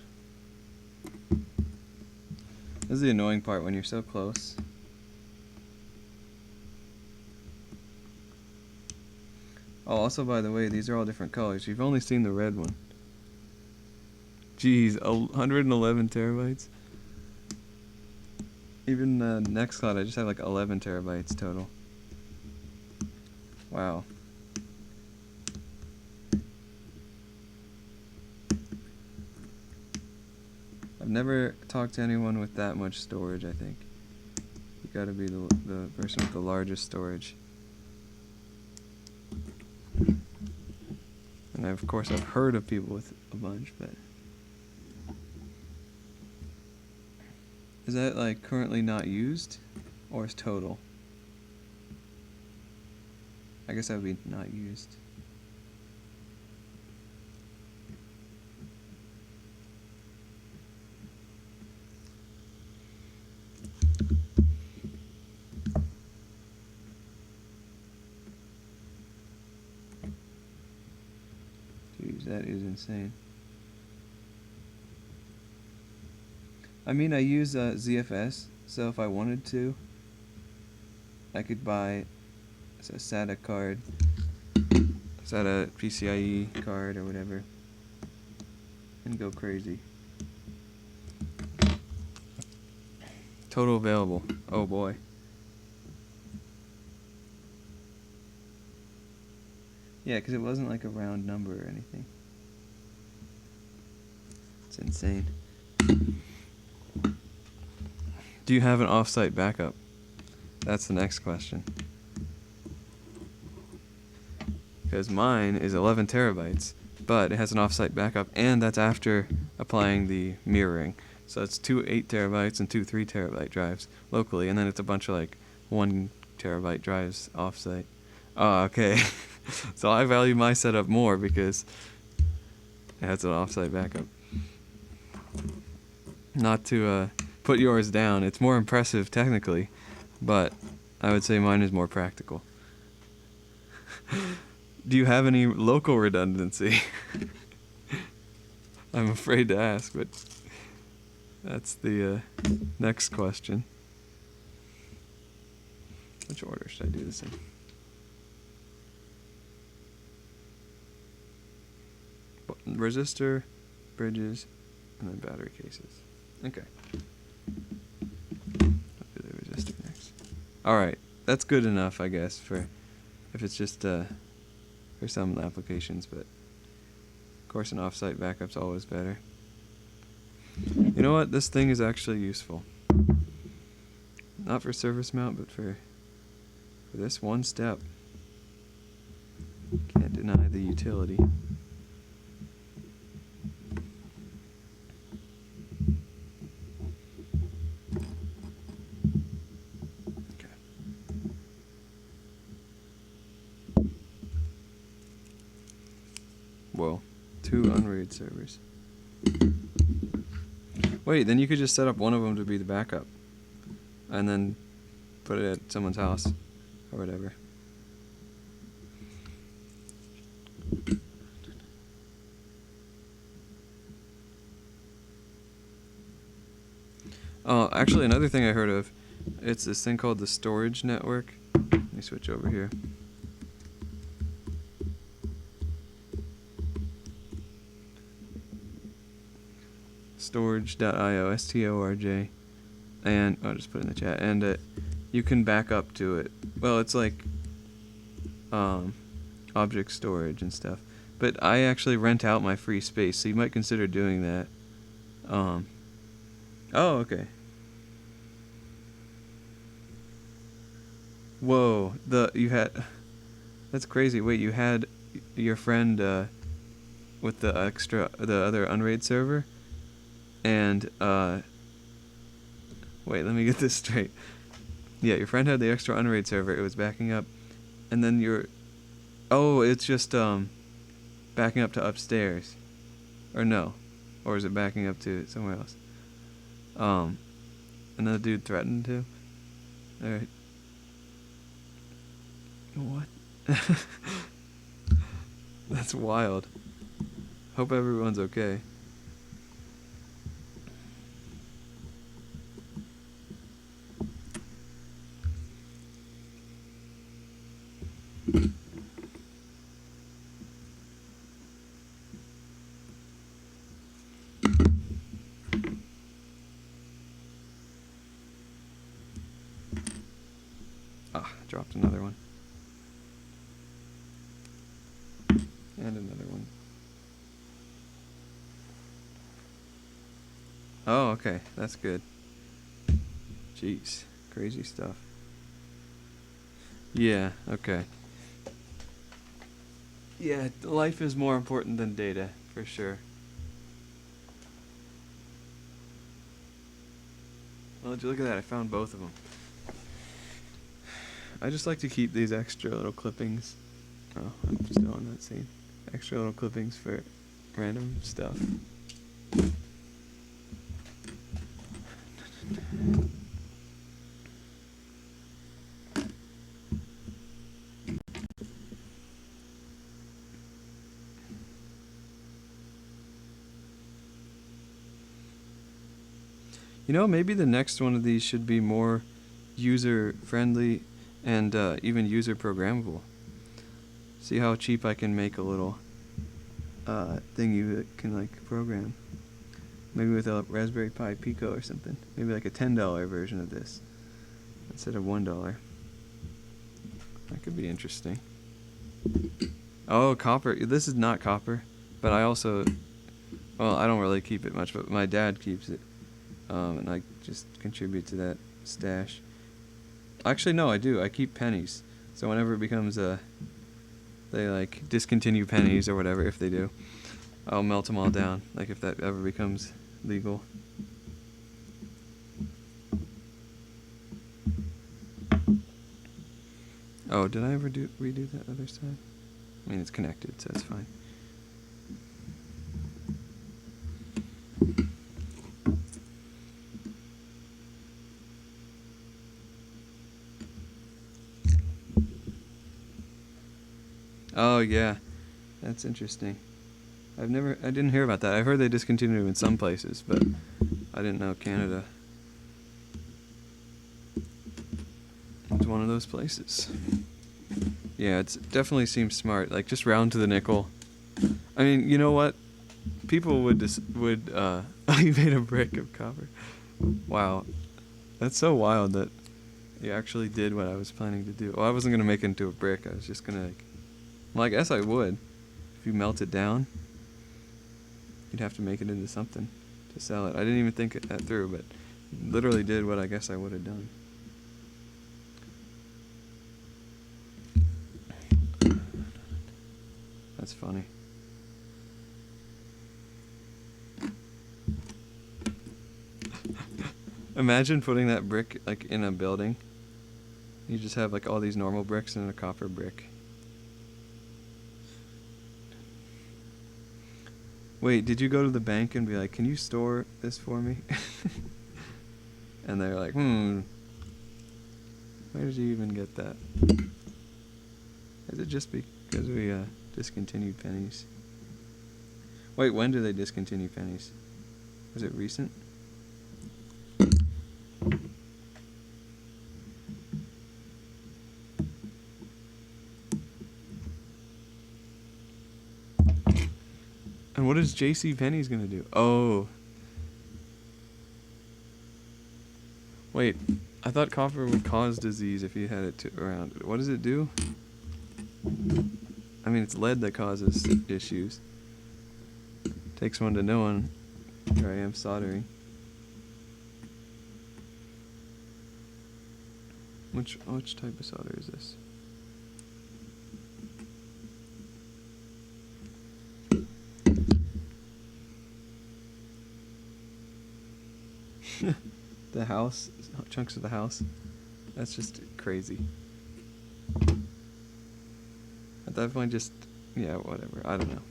This is the annoying part when you're so close. Oh, also, by the way, these are all different colors. You've only seen the red one. Jeez, 111 terabytes. Even Nextcloud, I just have like 11 terabytes total. Wow. I've never talked to anyone with that much storage, I think. You gotta be the person with the largest storage. And of course I've heard of people with a bunch, but... Is that like currently not used? Or is total? I guess that would be not used. Jeez, that is insane. I mean, I use ZFS, so if I wanted to, I could buy a SATA card, SATA PCIe card or whatever, and go crazy. Total available. Oh boy. Yeah, because it wasn't like a round number or anything. It's insane. Do you have an off-site backup? That's the next question. Because mine is 11 terabytes, but it has an off-site backup, and that's after applying the mirroring. So it's 2 8 terabytes and 2 3 terabyte drives locally, and then it's a bunch of like 1 terabyte drives off-site. Oh, okay. So I value my setup more because it has an off-site backup. Not to put yours down, it's more impressive technically, but I would say mine is more practical. Do you have any local redundancy? I'm afraid to ask, but that's the next question. Which order should I do this in? Resistor, bridges, and then battery cases. Okay. I'll do the resistor next. Alright, that's good enough, I guess, for if it's just for some applications, but of course an off-site backup's always better. You know what? This thing is actually useful. Not for surface mount, but for this one step. Can't deny the utility. Whoa, 2 unraid servers. Wait, then you could just set up one of them to be the backup, and then put it at someone's house, or whatever. Oh, actually another thing I heard of, it's this thing called the storage network. Let me switch over here. Storage.io, STORJ, and I'll just put it in the chat, and you can back up to it. Well, it's like object storage and stuff, but I actually rent out my free space, so you might consider doing that. Oh, okay. Whoa, that's crazy. Wait, you had your friend with the other unraid server? And, wait, let me get this straight. Yeah, your friend had the extra unraid server, it was backing up, and then it's just, backing up to upstairs. Or no. Or is it backing up to somewhere else? Another dude threatened to? Alright. What? That's wild. Hope everyone's okay. Ah, dropped another one. And another one. Oh, okay. That's good. Jeez. Crazy stuff. Yeah, okay. Yeah, life is more important than data, for sure. Well, did you look at that? I found both of them. I just like to keep these extra little clippings. Oh, I'm still on that scene. Extra little clippings for random stuff. You know, maybe the next one of these should be more user-friendly and even user-programmable. See how cheap I can make a little thing you can like program. Maybe with a Raspberry Pi Pico or something. Maybe like a $10 version of this instead of $1. That could be interesting. Oh, copper. This is not copper, but I also, well, I don't really keep it much, but my dad keeps it. And I just contribute to that stash. Actually, no, I do. I keep pennies. So whenever it becomes they like discontinue pennies or whatever, if they do, I'll melt them all down. Like if that ever becomes legal. Oh, did I ever redo that other side? I mean, it's connected, so it's fine. Oh yeah, that's interesting. I didn't hear about that. I heard they discontinued them in some places, but I didn't know Canada was one of those places. Yeah, it definitely seems smart. Like just round to the nickel. I mean, you know what? People would you made a brick of copper. Wow, that's so wild that you actually did what I was planning to do. Well, I wasn't gonna make it into a brick. I was just gonna like. Well, I guess I would. If you melt it down, you'd have to make it into something to sell it. I didn't even think that through, but literally did what I guess I would have done. That's funny. Imagine putting that brick like in a building. You just have like all these normal bricks and a copper brick. Wait, did you go to the bank and be like, can you store this for me? And they're like, where did you even get that? Is it just because we discontinued pennies? Wait, when did they discontinue pennies? Was it recent? And what is J.C. Penney's gonna do? Oh. Wait, I thought copper would cause disease if you had it around. What does it do? I mean, it's lead that causes issues. Takes one to know one. Here I am soldering. Which type of solder is this? The house, chunks of the house. That's just crazy. At that point, just, yeah, whatever. I don't know.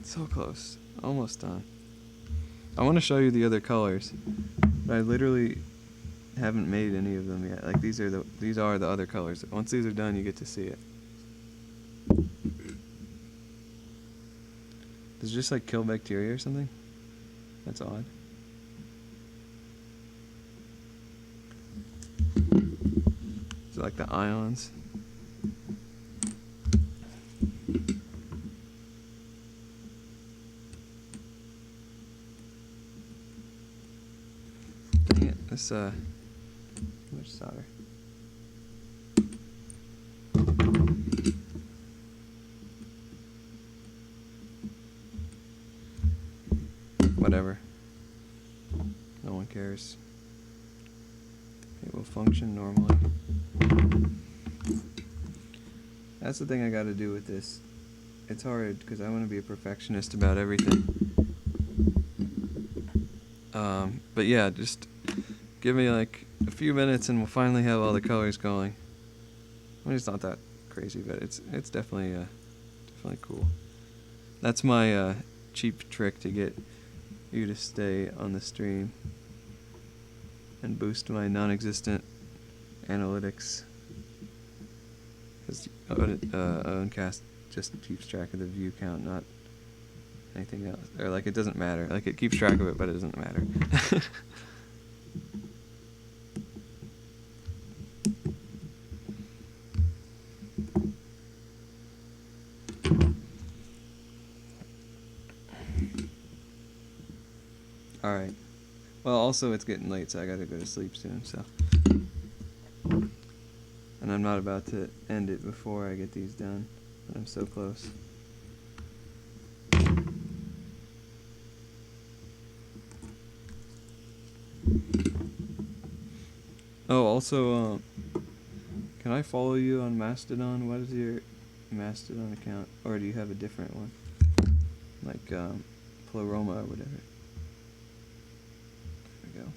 So close. Almost done. I want to show you the other colors, but I literally haven't made any of them yet. Like these are the other colors. Once these are done, you get to see it. Does it just like kill bacteria or something? That's odd. Is it like the ions? this too much solder. Whatever. No one cares. It will function normally. That's the thing I gotta do with this. It's hard because I want to be a perfectionist about everything. But yeah, just give me like a few minutes and we'll finally have all the colors going. I mean, it's not that crazy, but it's definitely cool. That's my cheap trick to get you to stay on the stream and boost my non-existent analytics. Because Owncast just keeps track of the view count, not anything else. Or like it doesn't matter. Like it keeps track of it, but it doesn't matter. Alright. Well, also it's getting late, so I gotta go to sleep soon, so. And I'm not about to end it before I get these done, but I'm so close. Oh, also, can I follow you on Mastodon? What is your Mastodon account? Or do you have a different one? Like, Pleroma or whatever. There we go.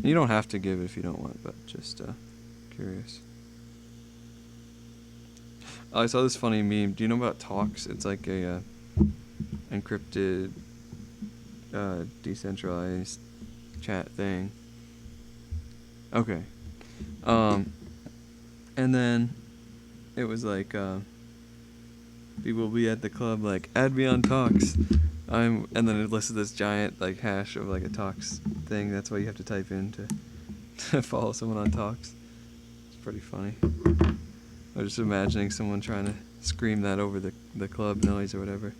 You don't have to give if you don't want, but just curious. Oh, I saw this funny meme. Do you know about Talks? It's like a encrypted, decentralized chat thing. Okay. And then it was like, people will be at the club like, add me on Talks. And then it listed this giant like hash of like a Talks thing. That's why you have to type in to follow someone on Talks. It's pretty funny. I was just imagining someone trying to scream that over the club noise or whatever.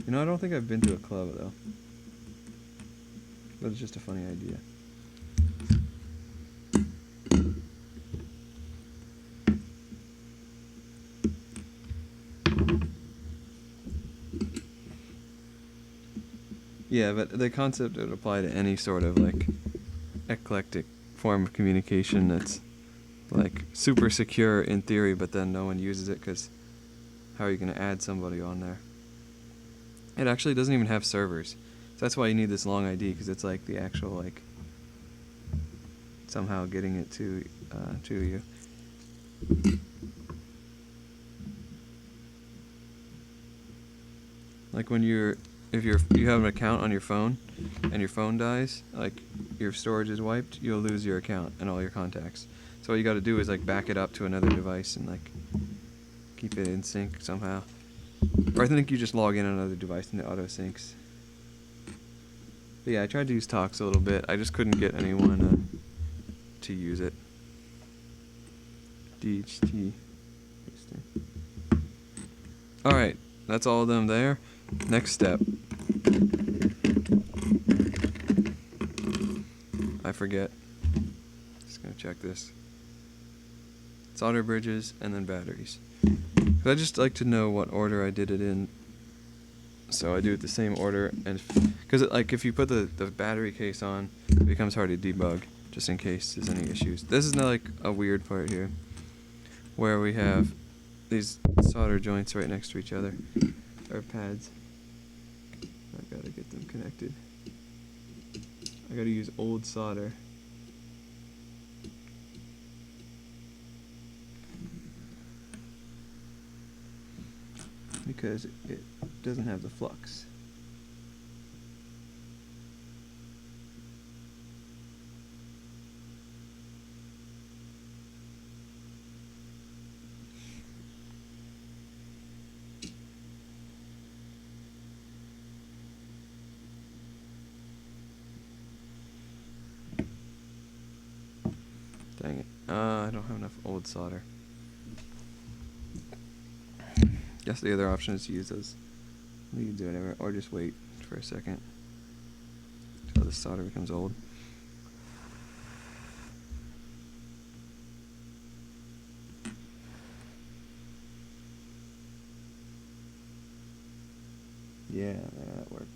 You know, I don't think I've been to a club though. But it's just a funny idea. Yeah, but the concept would apply to any sort of like eclectic form of communication that's like super secure in theory, but then no one uses it because how are you going to add somebody on there? It actually doesn't even have servers. So that's why you need this long ID, because it's like the actual like somehow getting it to you. Like when if you have an account on your phone and your phone dies, like your storage is wiped, you'll lose your account and all your contacts. So what you got to do is like back it up to another device and like keep it in sync somehow. Or I think you just log in on another device and it auto syncs. But yeah, I tried to use Talks a little bit. I just couldn't get anyone to use it. DHT. Alright, that's all of them there. Next step. I forget. Just gonna check this. Solder bridges and then batteries. I just like to know what order I did it in, so I do it the same order. And because like if you put the battery case on, it becomes hard to debug, just in case there's any issues. This is not like a weird part here, where we have these solder joints right next to each other, or pads. I gotta get them connected. I gotta use old solder. Because it doesn't have the flux. Dang it. I don't have enough old solder. Guess the other option is to use those leads or whatever, or just wait for a second until the solder becomes old. Yeah, that worked.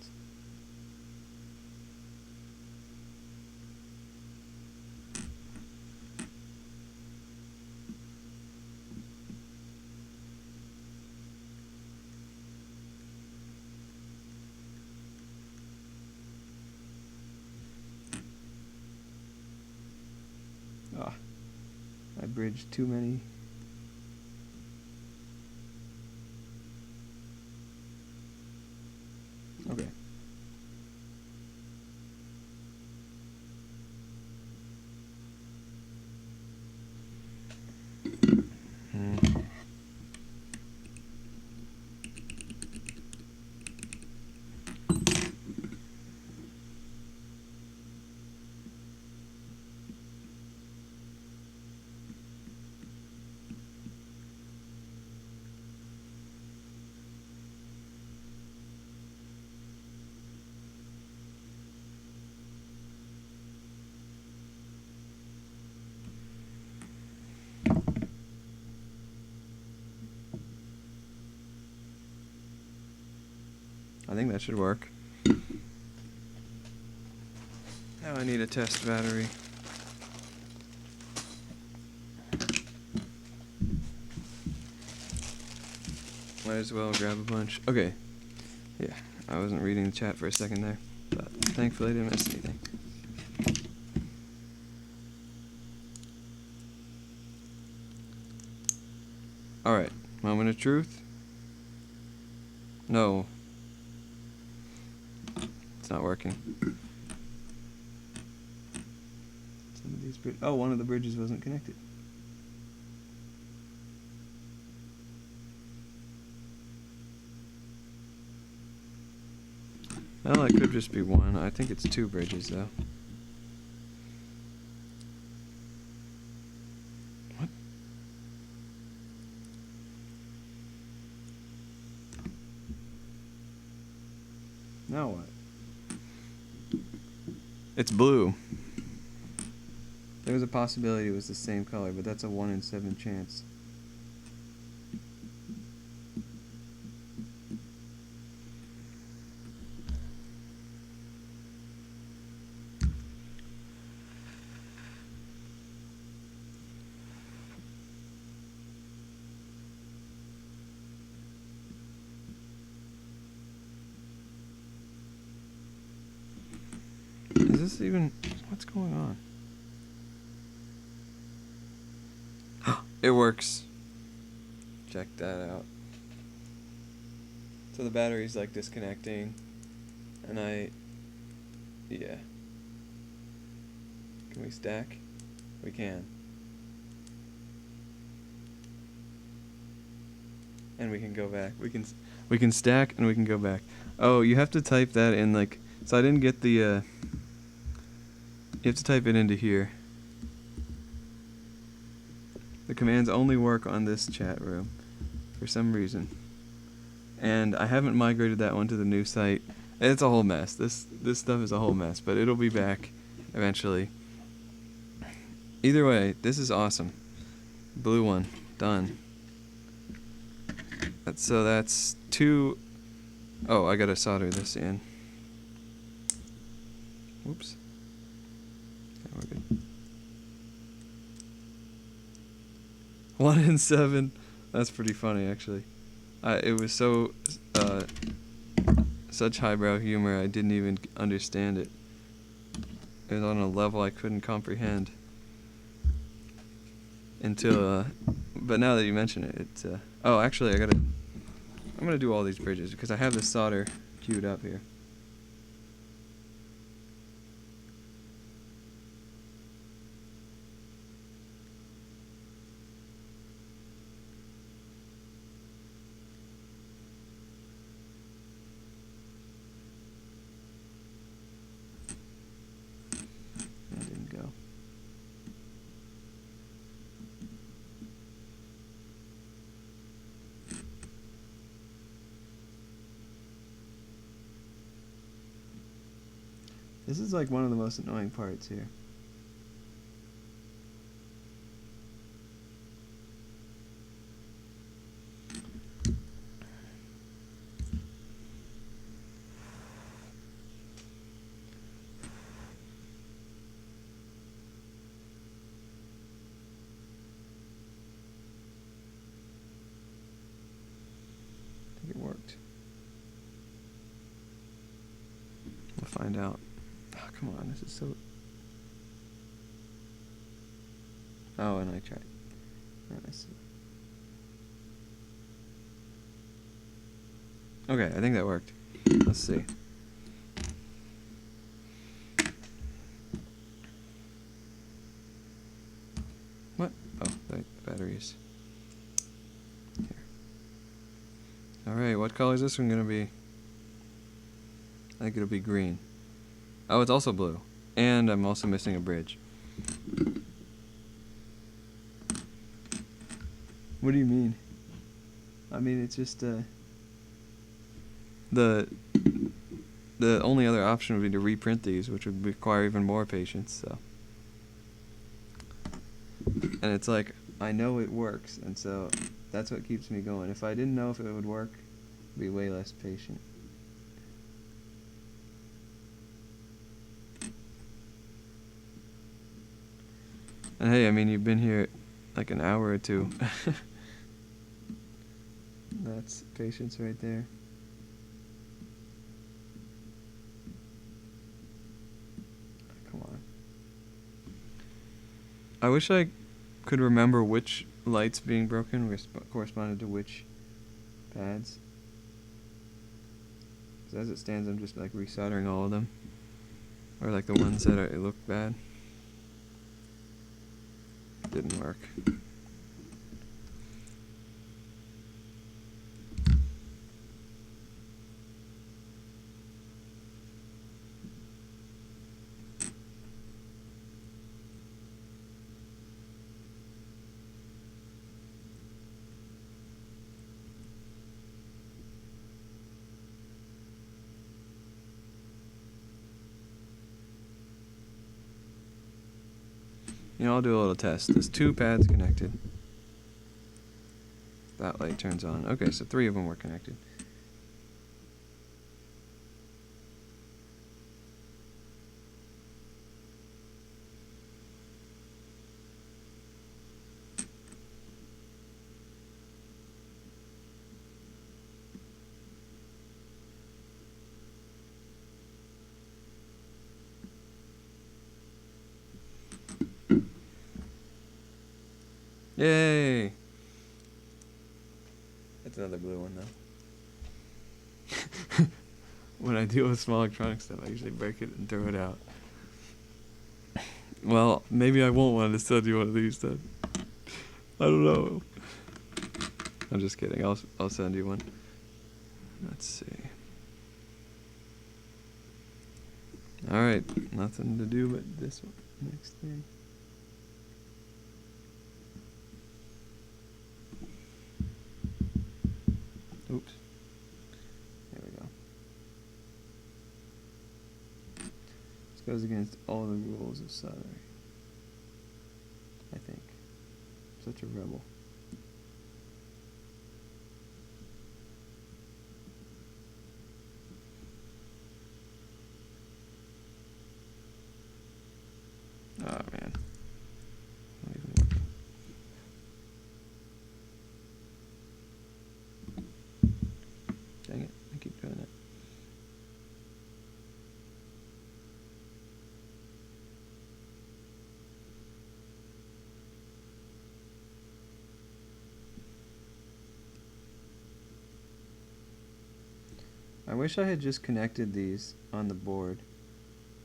Ah, I bridged too many. Okay. I think that should work. Now I need a test battery. Might as well grab a bunch. Okay. Yeah, I wasn't reading the chat for a second there, but thankfully I didn't miss anything. Alright, moment of truth. No. It's not working. Some of these oh, one of the bridges wasn't connected. Well, it could just be one. I think it's two bridges, though. What? Now what? It's blue. There was a possibility it was the same color, but that's a 1 in 7 chance. Is this even... what's going on? It works. Check that out. So the battery's like disconnecting, and yeah. Can we stack? We can. And we can go back. We can stack and we can go back. Oh, you have to type that in like... so I didn't get the... you have to type it into here. The commands only work on this chat room for some reason. And I haven't migrated that one to the new site. It's a whole mess. This stuff is a whole mess, but it'll be back eventually. Either way, this is awesome. Blue one, done. That's 2. Oh, I gotta solder this in. Whoops. Yeah, we're good. 1 in 7. That's pretty funny, actually. It was so such highbrow humor. I didn't even understand it. It was on a level I couldn't comprehend until. But now that you mention it, it's. Oh, actually, I'm gonna do all these bridges because I have the solder queued up here. That didn't go. This is like one of the most annoying parts here. I think it worked. We'll find out. Oh, come on, this is so... Oh, and I tried. Let's see. Okay, I think that worked. Let's see. What? Oh, the batteries. Here. Alright, what color is this one gonna be? I think it'll be green. Oh, it's also blue. And I'm also missing a bridge. What do you mean? I mean, it's just, the only other option would be to reprint these, which would require even more patience, so. And it's like, I know it works, and so that's what keeps me going. If I didn't know if it would work, I'd be way less patient. And hey, I mean, you've been here like an hour or two. That's patience right there. Come on. I wish I could remember which lights being broken corresponded to which pads. Because as it stands, I'm just like resoldering all of them. Or like the ones that look bad. Didn't work. You know, I'll do a little test. There's 2 pads connected. That light turns on. Okay, so 3 of them were connected. Yay! That's another blue one, though. When I deal with small electronic stuff, I usually break it and throw it out. Well, maybe I won't want to send you one of these then. I don't know. I'm just kidding. I'll send you one. Let's see. Alright, nothing to do but this one. Next thing. Oops. There we go. This goes against all the rules of soldering. I think. Such a rebel. Oh man. Not even working. Dang it, I keep doing it. I wish I had just connected these on the board,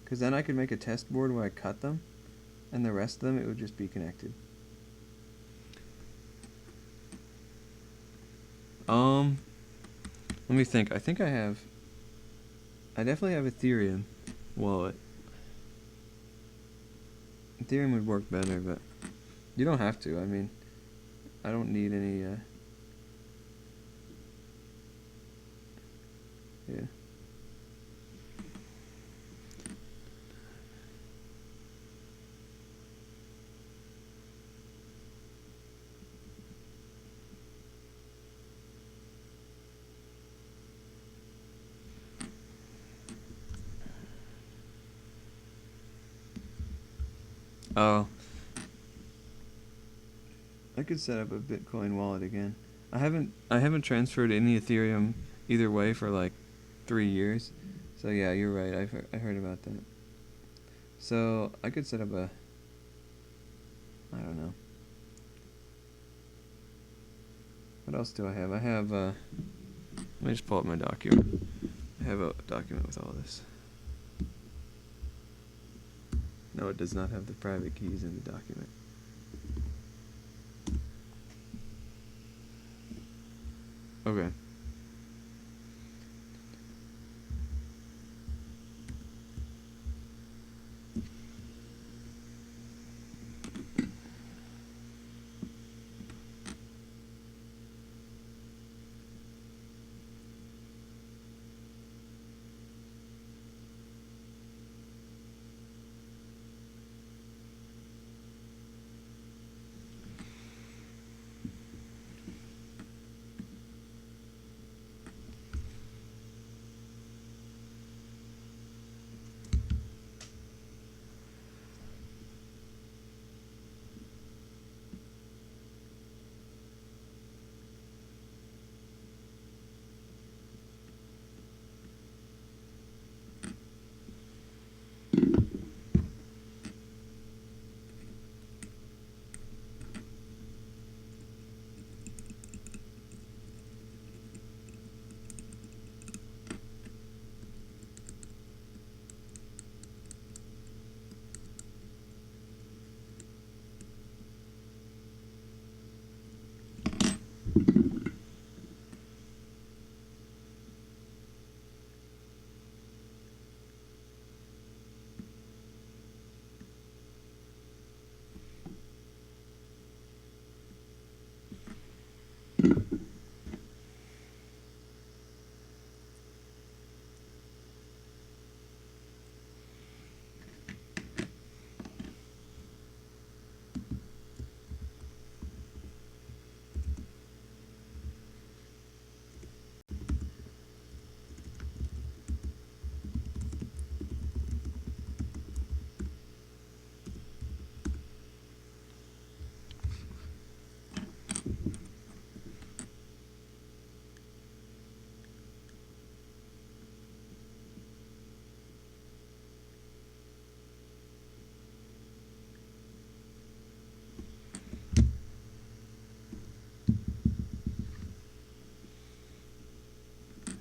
because then I could make a test board where I cut them, and the rest of them it would just be connected. Let me think. I think I definitely have Ethereum wallet. Ethereum would work better, but you don't have to. I mean, I don't need any, yeah. Oh, I could set up a Bitcoin wallet again. I haven't transferred any Ethereum either way for like 3 years. So yeah, you're right. I heard about that. So I could set up a, I don't know. What else do I have? I have let me just pull up my document. I have a document with all this. No, it does not have the private keys in the document. Okay.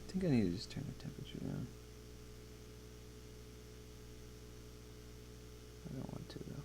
I think I need to just turn the temperature down. I don't want to though.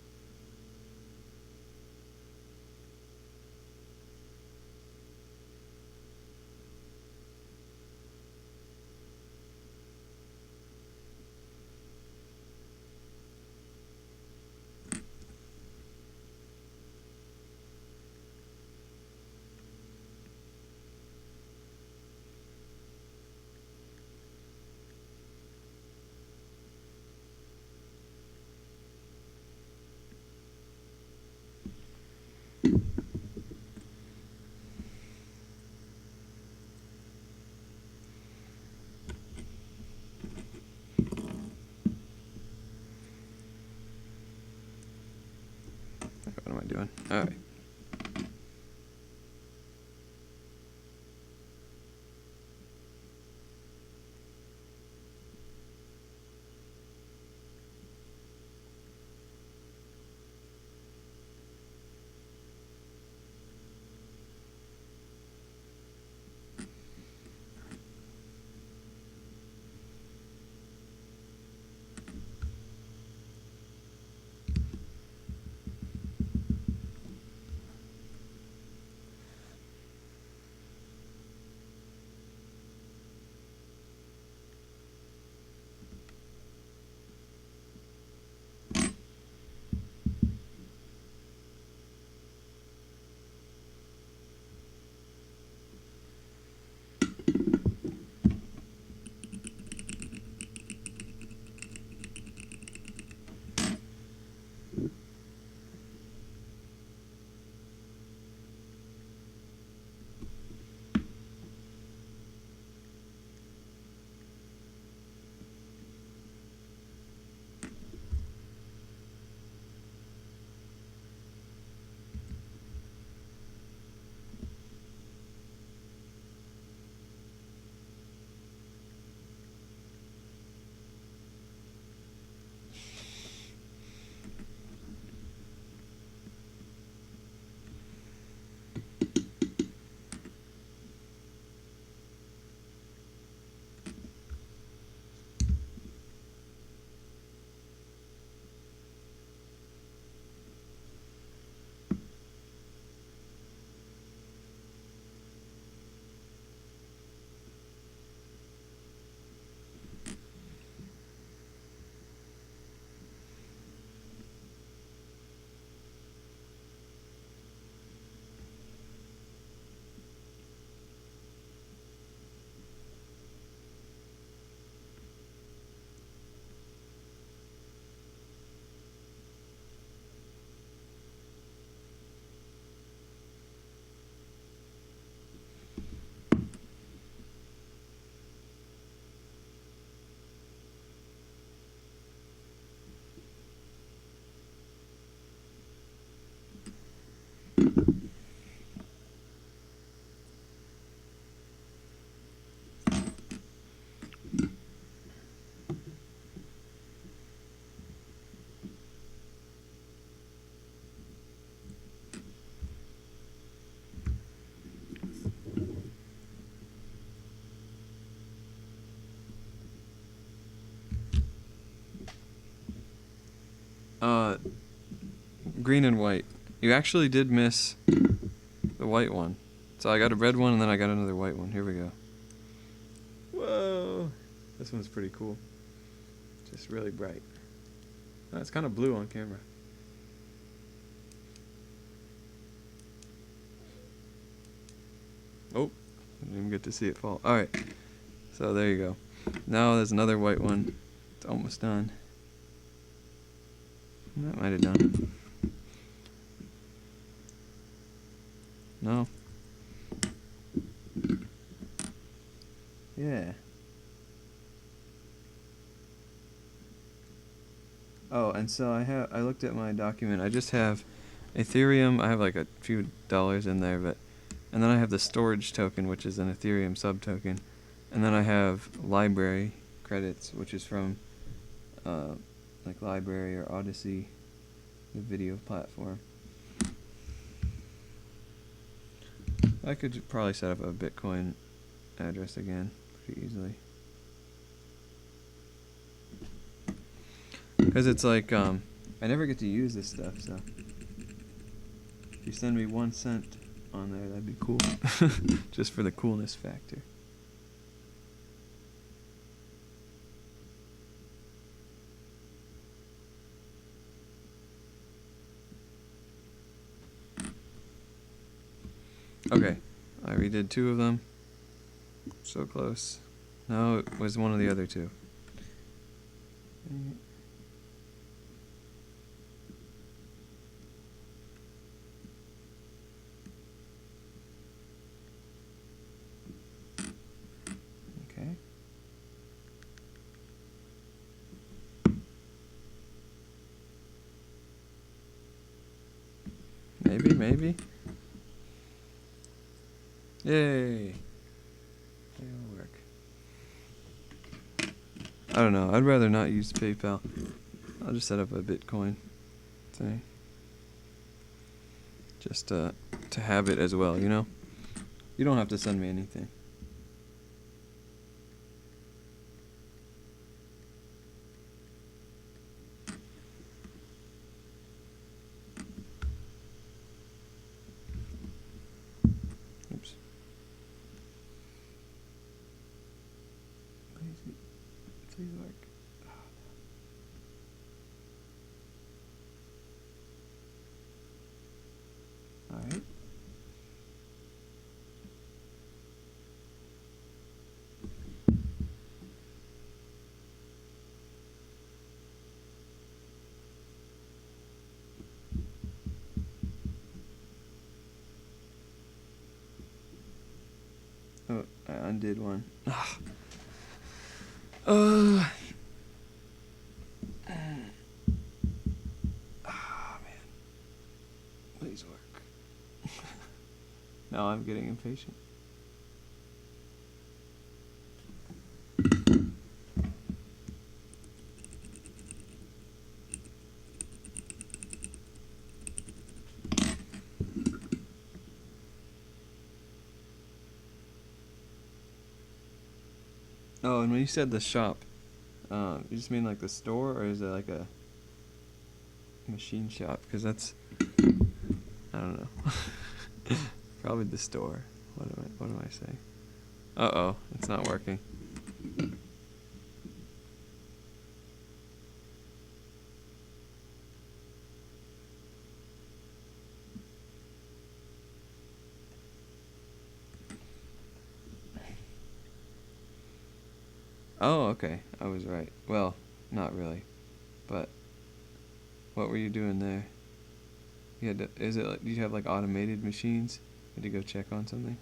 What am I doing? Alright. Green and white. You actually did miss the white one. So I got a red one and then I got another white one. Here we go. Whoa! This one's pretty cool. Just really bright. Oh, it's kind of blue on camera. Oh, I didn't even get to see it fall. Alright, so there you go. Now there's another white one. It's almost done. That might have done it. No. Yeah. Oh, and so I looked at my document. I just have Ethereum. I have like a few dollars in there, and then I have the storage token, which is an Ethereum subtoken, and then I have library credits, which is from like Library or Odyssey, the video platform. I could probably set up a Bitcoin address again pretty easily. Because it's like, I never get to use this stuff, so if you send me 1 cent on there, that'd be cool. Just for the coolness factor. Okay, I redid 2 of them. So close. No, it was one of the other 2. Okay. Maybe. Yay! It'll work. I don't know. I'd rather not use PayPal. I'll just set up a Bitcoin thing. Just to have it as well, you know? You don't have to send me anything. Oops. Please work. All right. Oh, I undid one. Oh, man. Please work. Now I'm getting impatient. Oh, and when you said the shop, you just mean like the store, or is it like a machine shop? Because that's, I don't know. Probably the store. What am I saying? Uh-oh, it's not working. Oh, okay. I was right. Well, not really. But what were you doing there? You had to, is it like, do you have like automated machines? You had to go check on something?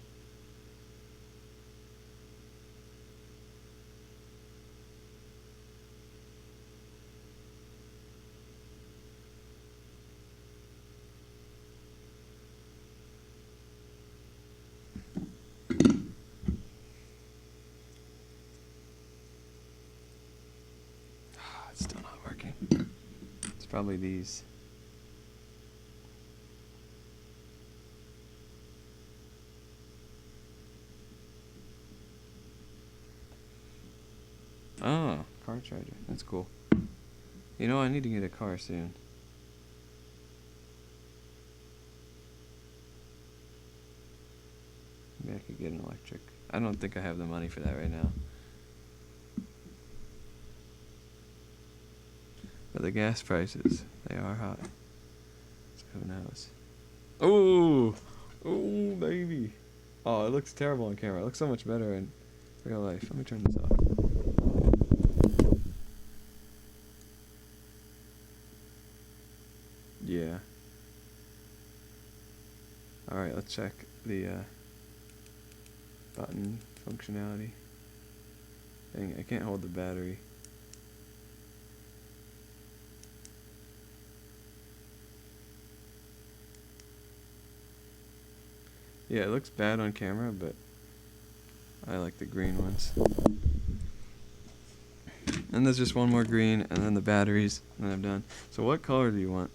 Probably these. Oh, car charger. That's cool. You know, I need to get a car soon. Maybe I could get an electric. I don't think I have the money for that right now. But the gas prices, they are high. So who knows? Oh! Oh, baby! Oh, it looks terrible on camera. It looks so much better in real life. Let me turn this off. Yeah. Alright, let's check the button functionality. Dang, I can't hold the battery. Yeah, it looks bad on camera, but I like the green ones. And there's just one more green, and then the batteries, and then I'm done. So what color do you want?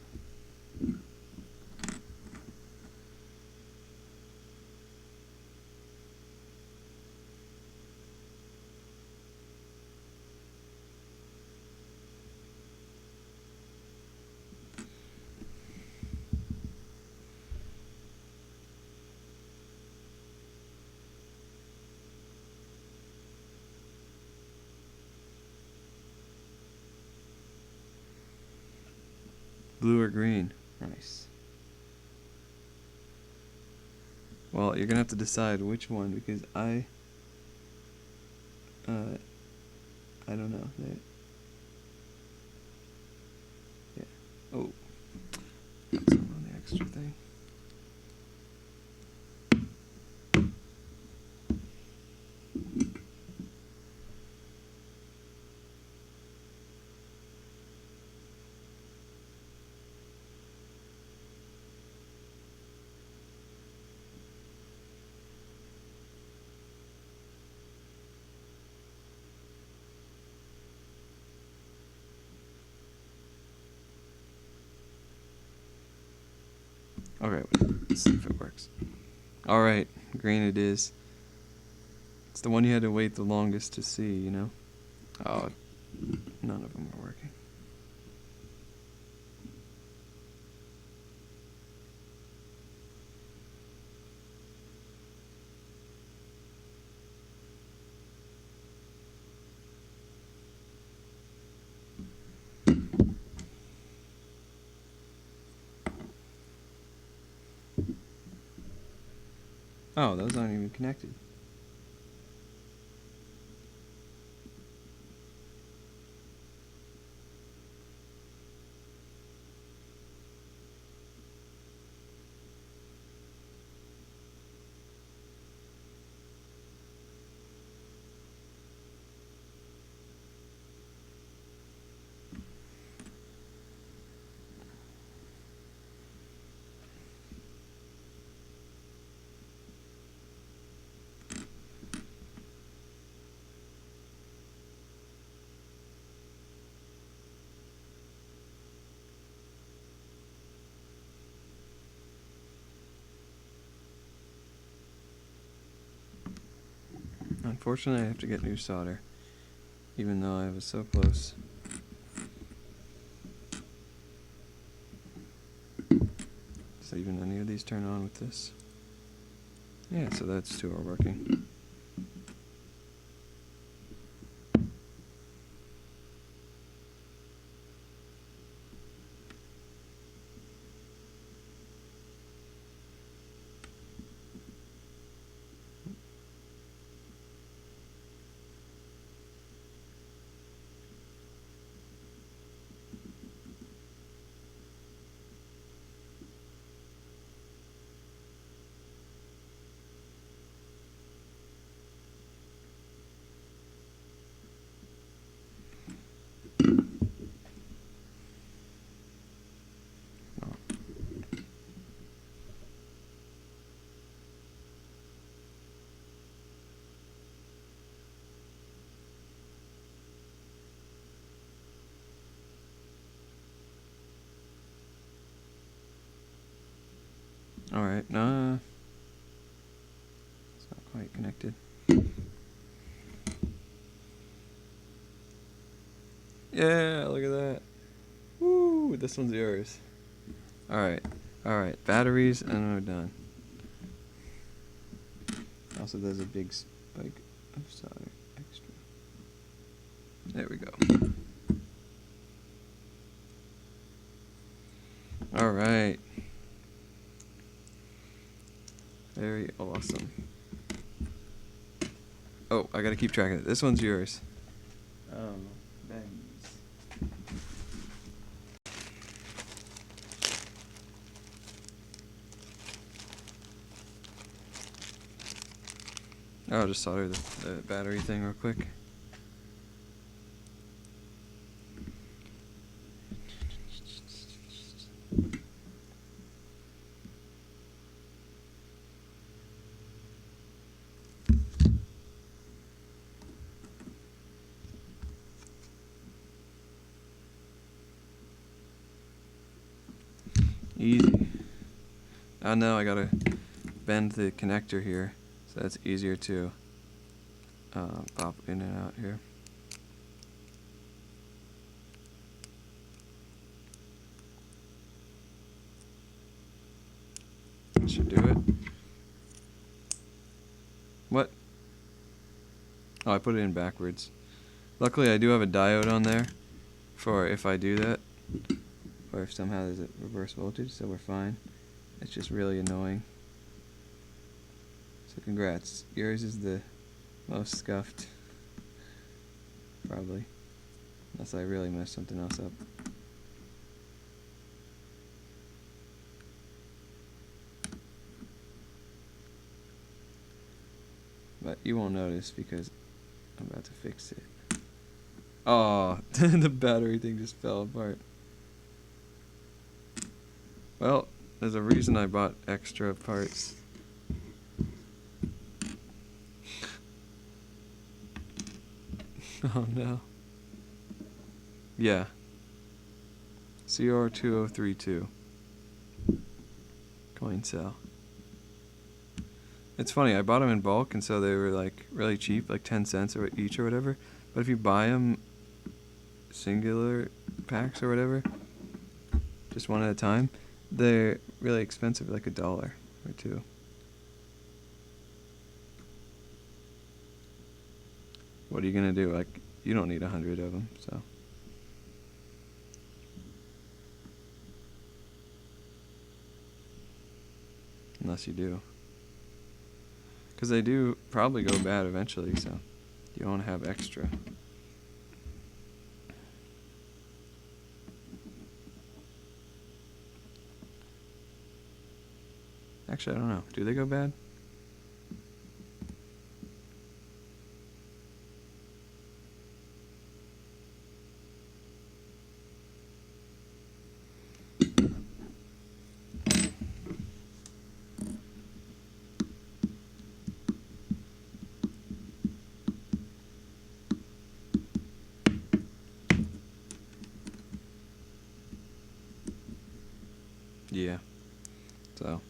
Blue or green? Nice. Well, you're gonna have to decide which one, because I don't know. Yeah. Oh. Got some on the extra thing. Okay, let's see if it works. Alright, green it is. It's the one you had to wait the longest to see, you know? Oh, none of them are working. Oh, those aren't even connected. Unfortunately, I have to get new solder, even though I was so close. Does even any of these turn on with this? Yeah, so that's two are working. Alright, nah. It's not quite connected. Yeah, look at that. Woo, this one's yours. Alright, alright. Batteries, and we're done. Also, there's a big spike of solder extra. There we go. Alright. Very awesome. Oh, I gotta keep track of it. This one's yours. Baggies. I'll just solder the battery thing real quick. Easy. Oh no, I gotta bend the connector here, so that's easier to pop in and out here. That should do it. What? Oh, I put it in backwards. Luckily, I do have a diode on there for if I do that, or if somehow there's a reverse voltage, so we're fine. It's just really annoying. So congrats. Yours is the most scuffed. Probably. Unless I really messed something else up. But you won't notice because I'm about to fix it. Oh, the battery thing just fell apart. Well, there's a reason I bought extra parts. Oh no. Yeah. CR2032. Coin cell. It's funny, I bought them in bulk, and so they were like really cheap, like 10 cents or each or whatever. But if you buy them singular packs or whatever, just one at a time, they're really expensive, like $1 or $2. What are you gonna do? Like, you don't need 100 of them, so. Unless you do. Because they do probably go bad eventually, so you don't have extra. Actually, I don't know. Do they go bad? Yeah. So,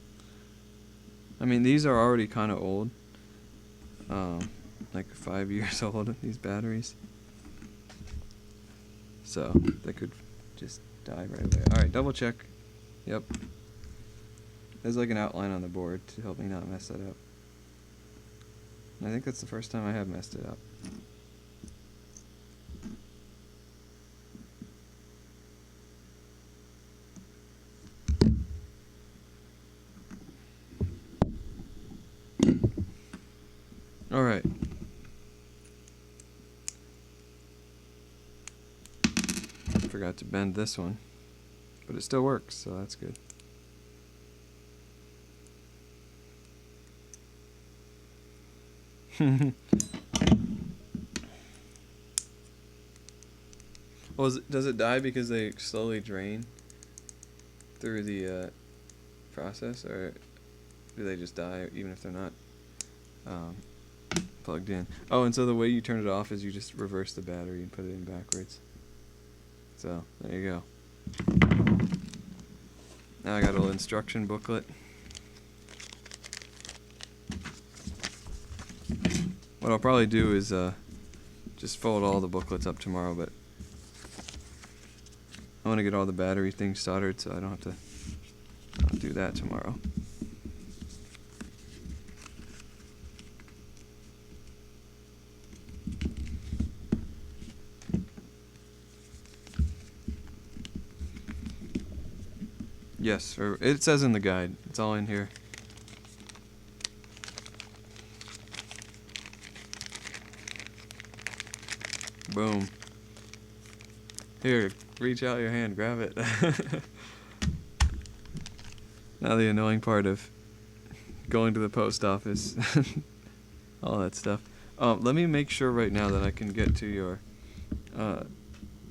I mean, these are already kind of old. Like 5 years old, these batteries. So, they could just die right away. Alright, double check. Yep. There's like an outline on the board to help me not mess that up. And I think that's the first time I have messed it up. Alright. Forgot to bend this one, but it still works, so that's good. Well, does it die because they slowly drain through the process, or do they just die even if they're not plugged in? Oh, and so the way you turn it off is you just reverse the battery and put it in backwards. So, there you go. Now I got a little instruction booklet. What I'll probably do is just fold all the booklets up tomorrow, but I want to get all the battery things soldered so I don't have to do that tomorrow. Yes, or it says in the guide. It's all in here. Boom. Here, reach out your hand, grab it. Now the annoying part of going to the post office. All that stuff. Let me make sure right now that I can get to your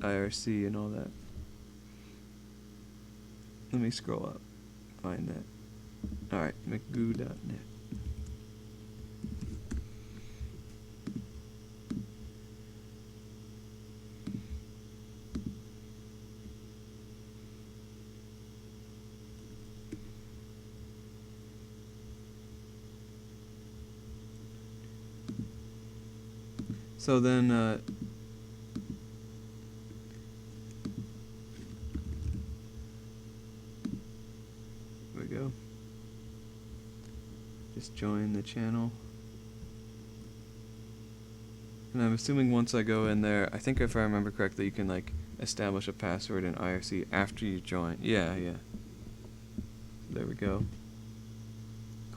IRC and all that. Let me scroll up. Find that. Alright, mcgoo.net. So then, here we go. Just join the channel. And I'm assuming once I go in there, I think if I remember correctly, you can like establish a password in IRC after you join. Yeah. There we go.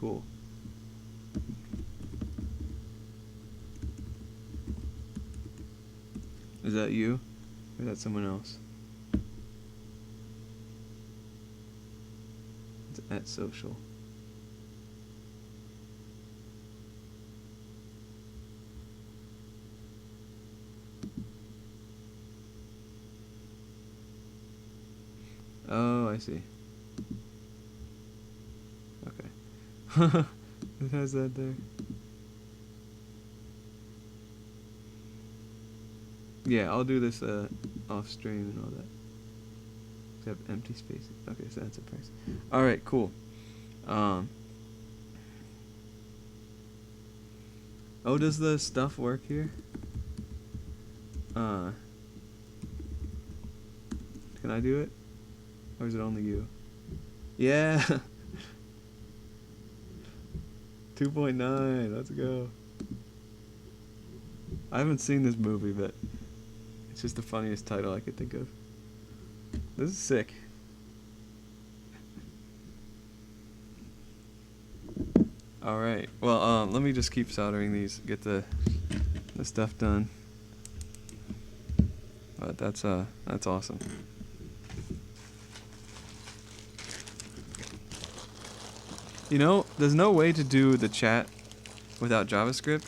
Cool. Is that you? Or is that someone else? It's at social. Oh, I see. Okay. It has that there. Yeah, I'll do this off stream and all that. Except empty spaces. Okay, so that's a price. Alright, cool. Oh, does the stuff work here? Can I do it? Or is it only you? Yeah! 2.9, let's go. I haven't seen this movie, but it's just the funniest title I could think of. This is sick. Alright, well, let me just keep soldering these, get the stuff done. But that's awesome. You know, there's no way to do the chat without JavaScript,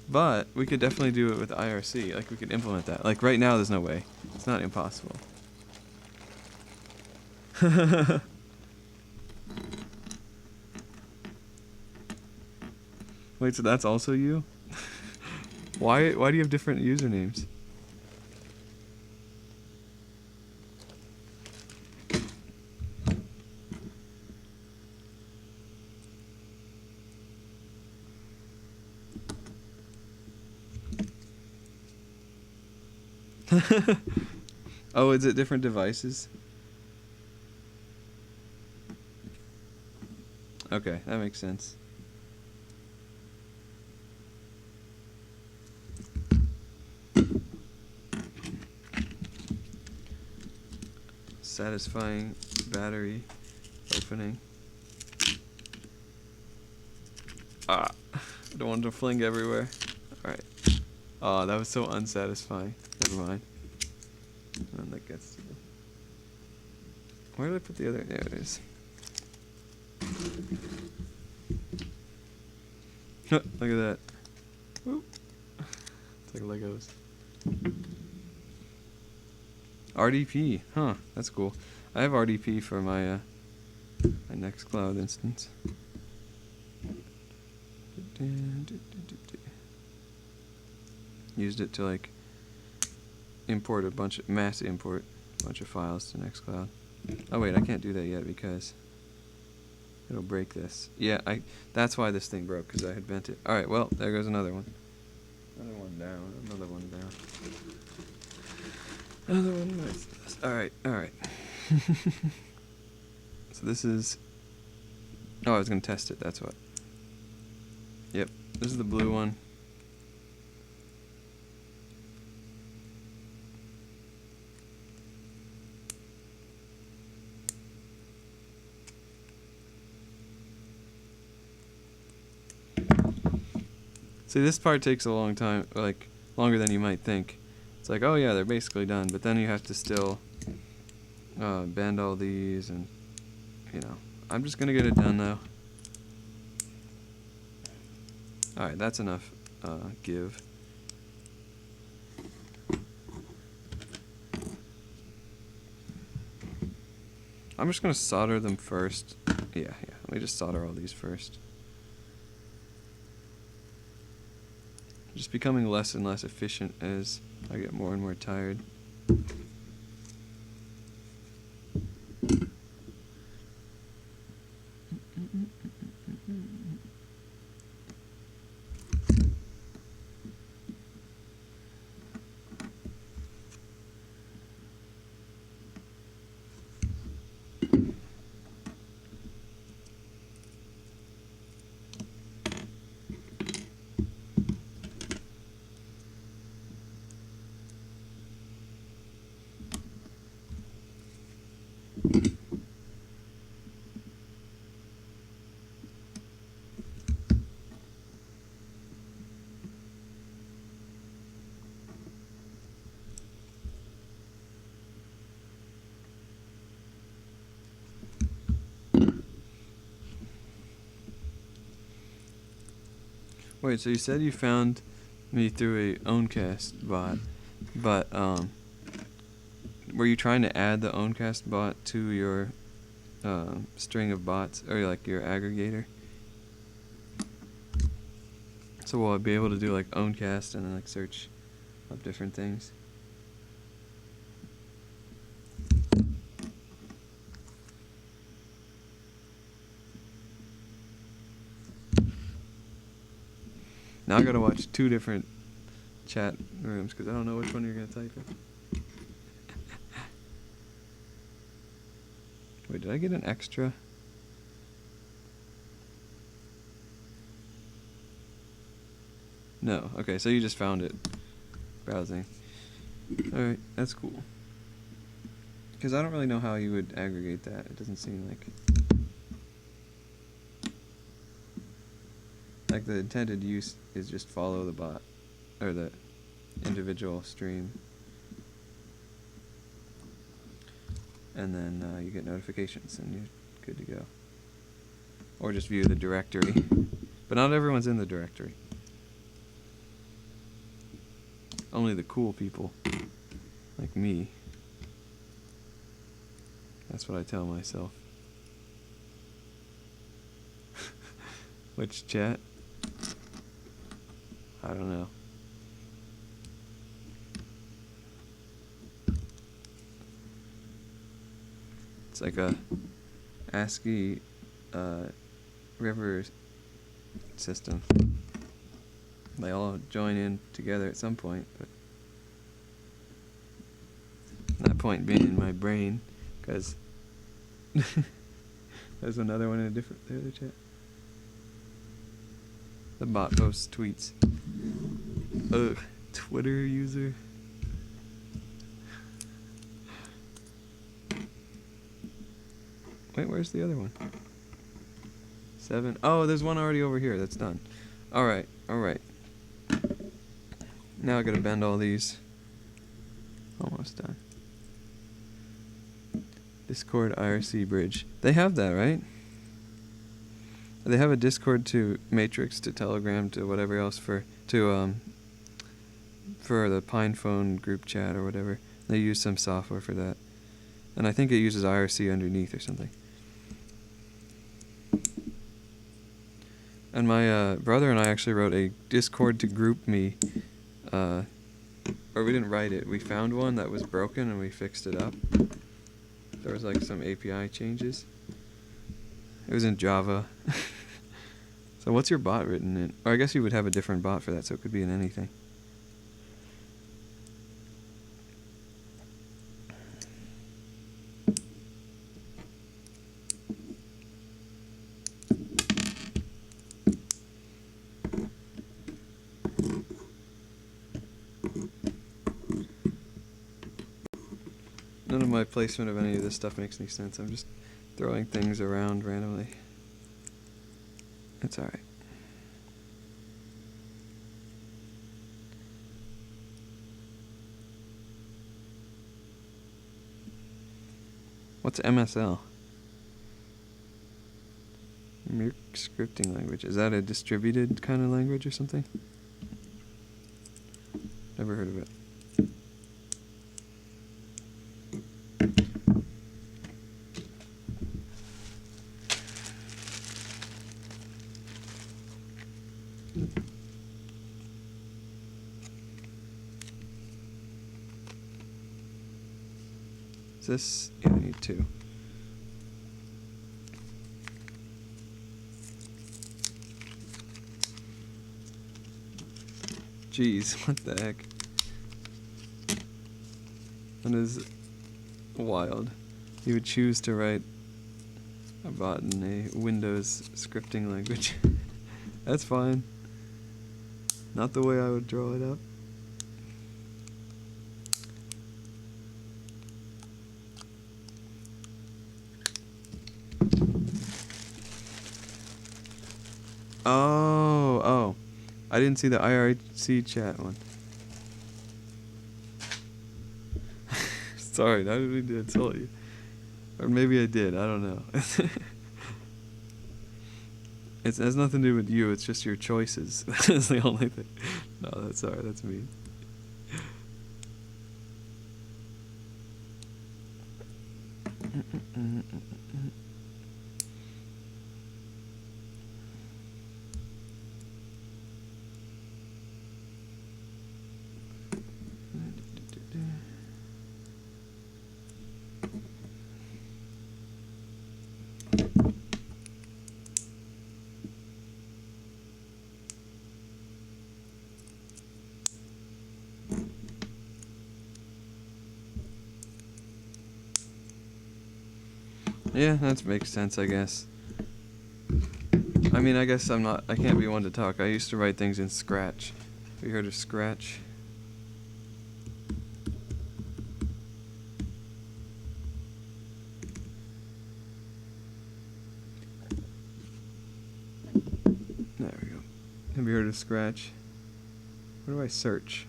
but we could definitely do it with IRC. Like, we could implement that. Like, right now, there's no way. It's not impossible. Wait, so that's also you? Why do you have different usernames? Oh, is it different devices? Okay, that makes sense. Satisfying battery opening. I don't want to fling everywhere. Alright. Oh, that was so unsatisfying. Never mind. And that gets to the... Where did I put the other? There it is. Look at that. Whoop. It's like Legos. RDP. Huh, that's cool. I have RDP for my my Nextcloud instance. Used it to like import a bunch of mass import a bunch of files to Nextcloud. Oh wait, I can't do that yet because it'll break this. Yeah, that's why this thing broke, because I had bent it. Alright, well, there goes another one. Another one down. Another one down. Another one. Nice. All right. All right. So this is. Oh, I was gonna test it. That's what. Yep. This is the blue one. See, this part takes a long time, like longer than you might think. It's like, oh yeah, they're basically done, but then you have to still bend all these, and you know, I'm just gonna get it done though. All right, that's enough give. I'm just gonna solder them first. Yeah. Let me just solder all these first. Just becoming less and less efficient as I get more and more tired. Wait, so you said you found me through a Owncast bot, but were you trying to add the Owncast bot to your string of bots, or like your aggregator? So will I be able to do like Owncast and then like search up different things? Now I gotta watch 2 different chat rooms because I don't know which one you're gonna type in. Wait, did I get an extra? No. Okay, so you just found it. Browsing. Alright, that's cool. Because I don't really know how you would aggregate that. It doesn't seem like the intended use is just follow the bot or the individual stream, and then you get notifications and you're good to go. Or just view the directory, but not everyone's in the directory. Only the cool people like me. That's what I tell myself. Which chat? I don't know. It's like a ASCII river system. They all join in together at some point, but that point being in my brain, because there's another one in the other chat. The bot posts tweets. Ugh, Twitter user. Wait, where's the other one? 7. Oh, there's one already over here. That's done. Alright, alright. Now I gotta bend all these. Almost done. Discord IRC bridge. They have that, right? They have a Discord to Matrix to Telegram to whatever else for the PinePhone group chat or whatever. They use some software for that, and I think it uses IRC underneath or something. And my brother and I actually wrote a Discord to group me, or we didn't write it. We found one that was broken and we fixed it up. There was like some API changes. It was in Java. So what's your bot written in? Or I guess you would have a different bot for that, so it could be in anything. None of my placement of any of this stuff makes any sense. I'm just throwing things around randomly. It's alright. What's MSL? Merc scripting language. Is that a distributed kind of language or something? Never heard of it. Is this? Yeah, I need two. Jeez, what the heck? That is wild. You would choose to write a bot in a Windows scripting language. That's fine. Not the way I would draw it up. Oh. I didn't see the IRC chat one. Sorry, I didn't mean to insult you. Or maybe I did, I don't know. It has nothing to do with you, it's just your choices. That's the only thing. No, that's sorry, that's me. Yeah, that makes sense, I guess. I mean, I guess I can't be one to talk. I used to write things in Scratch. Have you heard of Scratch? There we go. Have you heard of Scratch? Where do I search?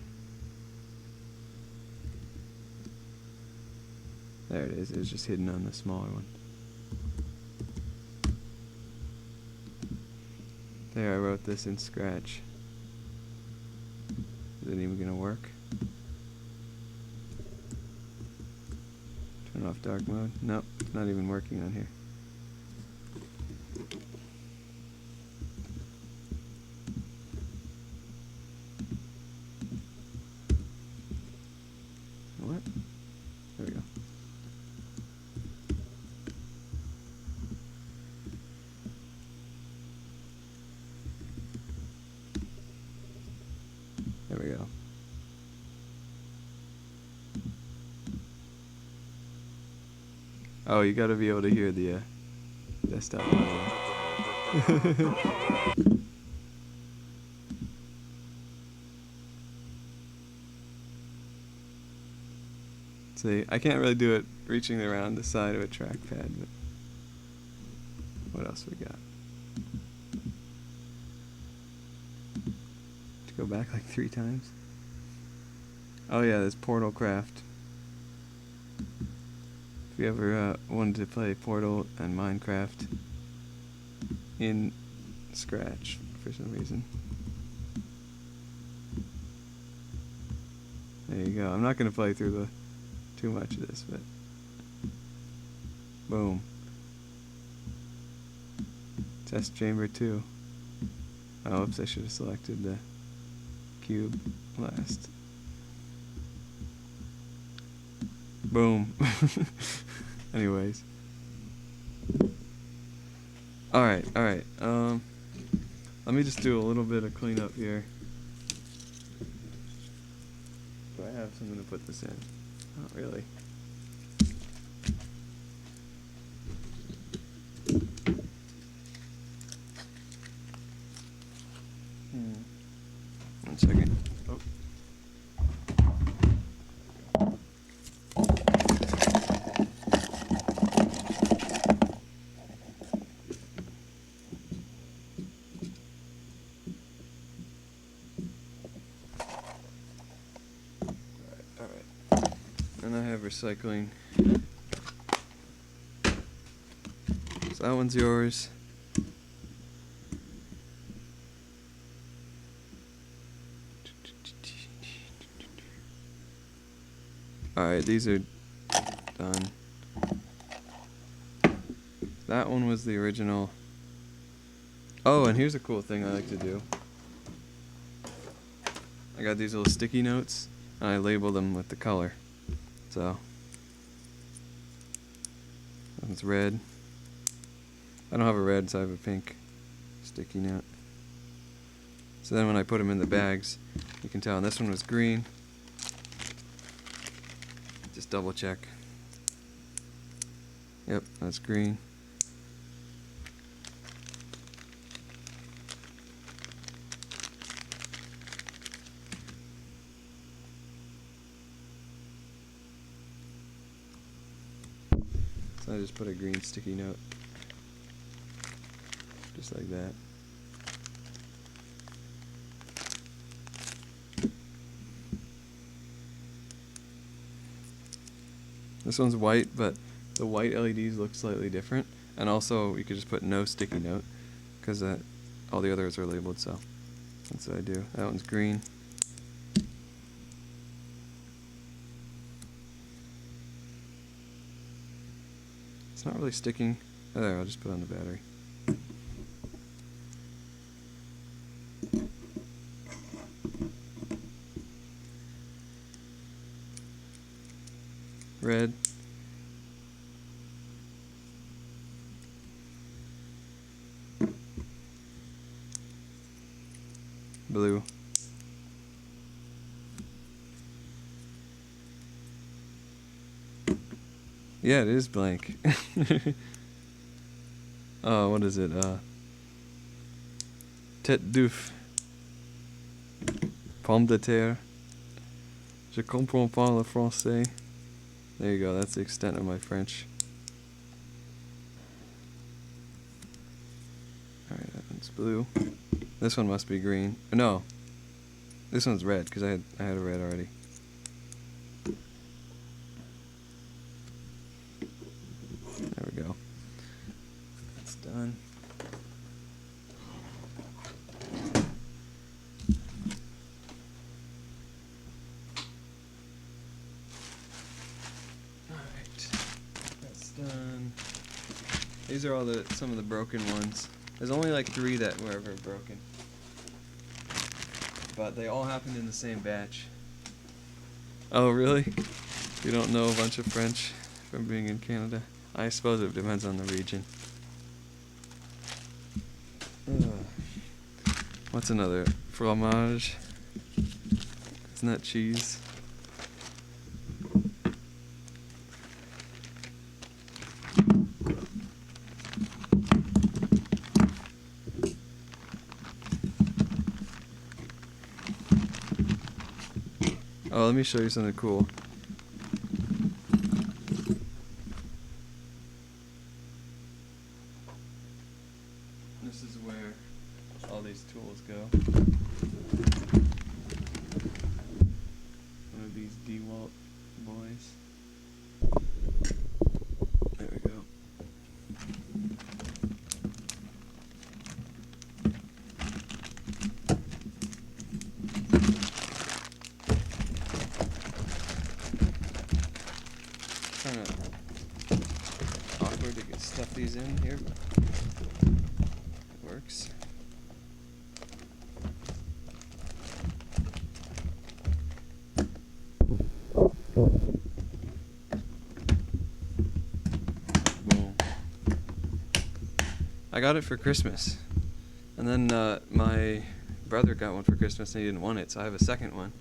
There it is. It was just hidden on the smaller one. There, I wrote this in Scratch. Is it even gonna work? Turn off dark mode. Nope, it's not even working on here. What? There we go. There we go. Oh, you gotta be able to hear the desktop audio. See, I can't really do it reaching around the side of a trackpad, but what else we got? To go back like 3 times. Oh yeah, there's Portal Craft. If you ever wanted to play Portal and Minecraft in Scratch for some reason. There you go. I'm not going to play through too much of this, but boom. Test chamber 2. Oh, oops, I should have selected the cube last. Boom. Anyways. Alright. Let me just do a little bit of cleanup here. Do I have something to put this in? Not really. One second. Oh. And I have recycling. So that one's yours. Alright, these are done. That one was the original. Oh, and here's a cool thing I like to do. I got these little sticky notes, and I label them with the color. So, that one's red. I don't have a red, so I have a pink sticky note. So then when I put them in the bags, you can tell. And this one was green. Just double check. Yep, that's green. So I just put a green sticky note. Just like that. This one's white, but the white LEDs look slightly different. And also, you could just put no sticky note, because all the others are labeled, so that's what I do. That one's green. It's not really sticking. Oh, there, I'll just put it on the battery. Red. Blue. Yeah, it is blank. Oh, what is it? Tête d'œuf. Pomme de terre. Je comprends pas le français. There you go, that's the extent of my French. Alright, that one's blue. This one must be green. No, this one's red, because I had a red already. There we go. That's done. Done. These are all some of the broken ones. There's only like 3 that were ever broken, but they all happened in the same batch. Oh really? You don't know a bunch of French from being in Canada? I suppose it depends on the region. What's another? Fromage? Isn't that cheese? Oh, let me show you something cool. This is where all these tools go. One of these DeWalt boys. There we go. Kind of awkward to stuff these in here, but it works. Boom. I got it for Christmas, and then my brother got one for Christmas and he didn't want it, so I have a second one.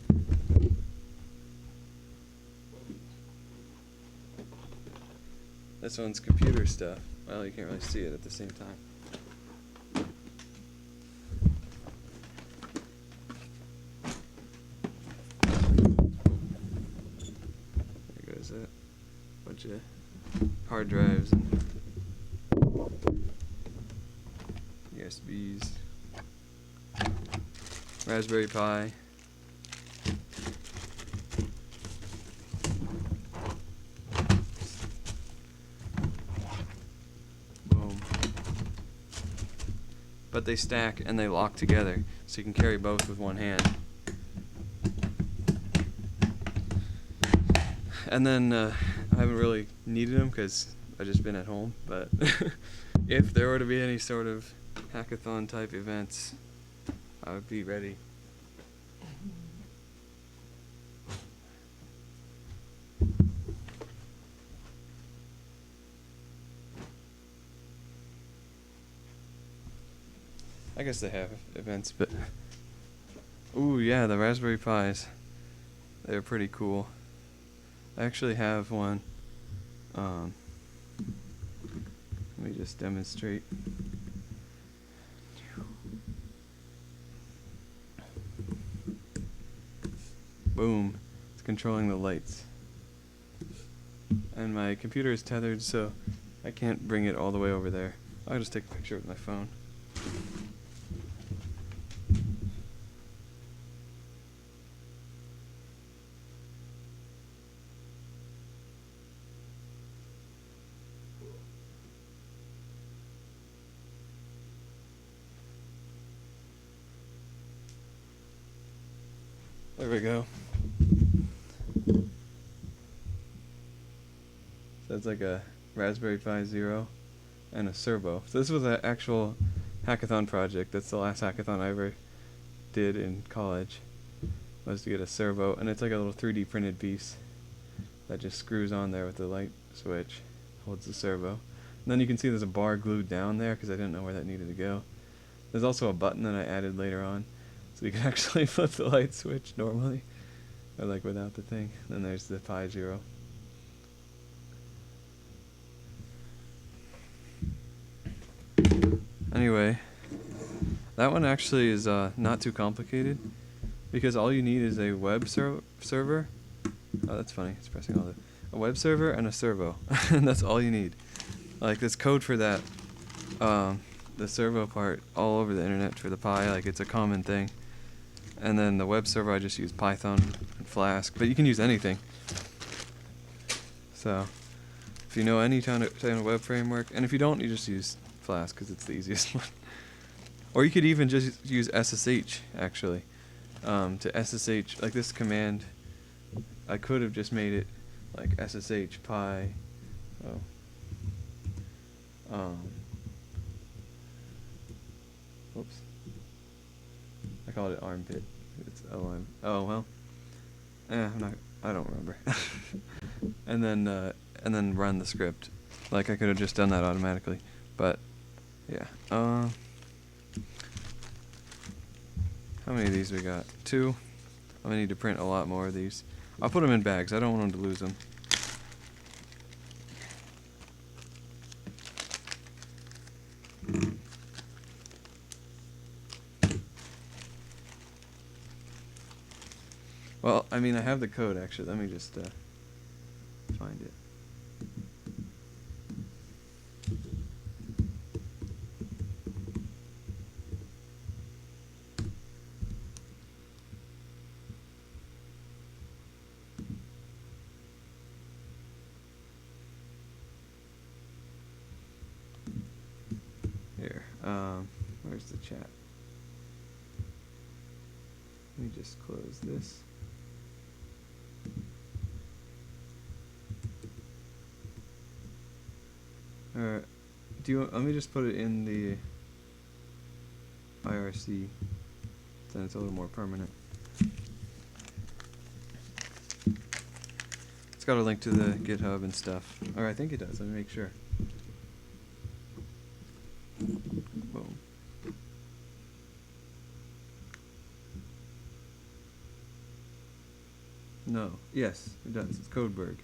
This one's computer stuff. Well, you can't really see it at the same time. There goes that. Bunch of hard drives and USBs. Raspberry Pi. but they stack and they lock together, so you can carry both with one hand. And then I haven't really needed them because I've just been at home, but if there were to be any sort of hackathon type events, I would be ready. I guess they have events, but ooh, yeah, the Raspberry Pis. They're pretty cool. I actually have one. Let me just demonstrate. Boom. It's controlling the lights. And my computer is tethered, so I can't bring it all the way over there. I'll just take a picture with my phone. There we go. So it's like a Raspberry Pi Zero and a servo. So this was an actual hackathon project. That's the last hackathon I ever did in college, was to get a servo, and it's like a little 3D printed piece that just screws on there with the light switch, holds the servo. And then you can see there's a bar glued down there because I didn't know where that needed to go. There's also a button that I added later on, so you can actually flip the light switch normally, or like without the thing. Then there's the Pi Zero. Anyway, that one actually is not too complicated, because all you need is a web server. Oh, that's funny. It's pressing all a web server and a servo, and that's all you need. Like, there's code for that. The servo part all over the internet for the Pi. Like, it's a common thing. And then the web server, I just use Python and Flask, but you can use anything. So if you know any kind of web framework, and if you don't, you just use Flask because it's the easiest one. Or you could even just use SSH, actually. To SSH, like this command, I could have just made it like SSH Pi. Whoops. I called it armpit. It's OM. Oh well. I don't remember. and then run the script. Like, I could have just done that automatically, but yeah. How many of these we got? 2. I'm gonna need to print a lot more of these. I'll put them in bags. I don't want them to lose them. Well, I mean, I have the code, actually. Let me just find it. Here. Where's the chat? Let me just close this. Alright, let me just put it in the IRC, then it's a little more permanent. It's got a link to the GitHub and stuff. Or I think it does, let me make sure. Boom. No, yes, it does, it's Codeberg.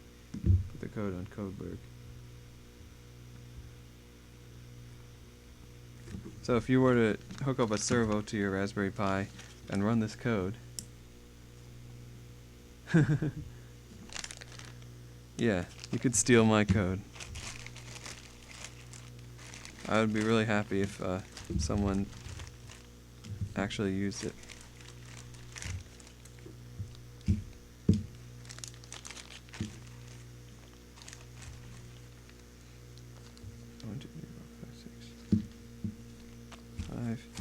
Put the code on Codeberg. So if you were to hook up a servo to your Raspberry Pi and run this code, yeah, you could steal my code. I would be really happy if someone actually used it. One, 2, 3, 4, 5, 6, 5.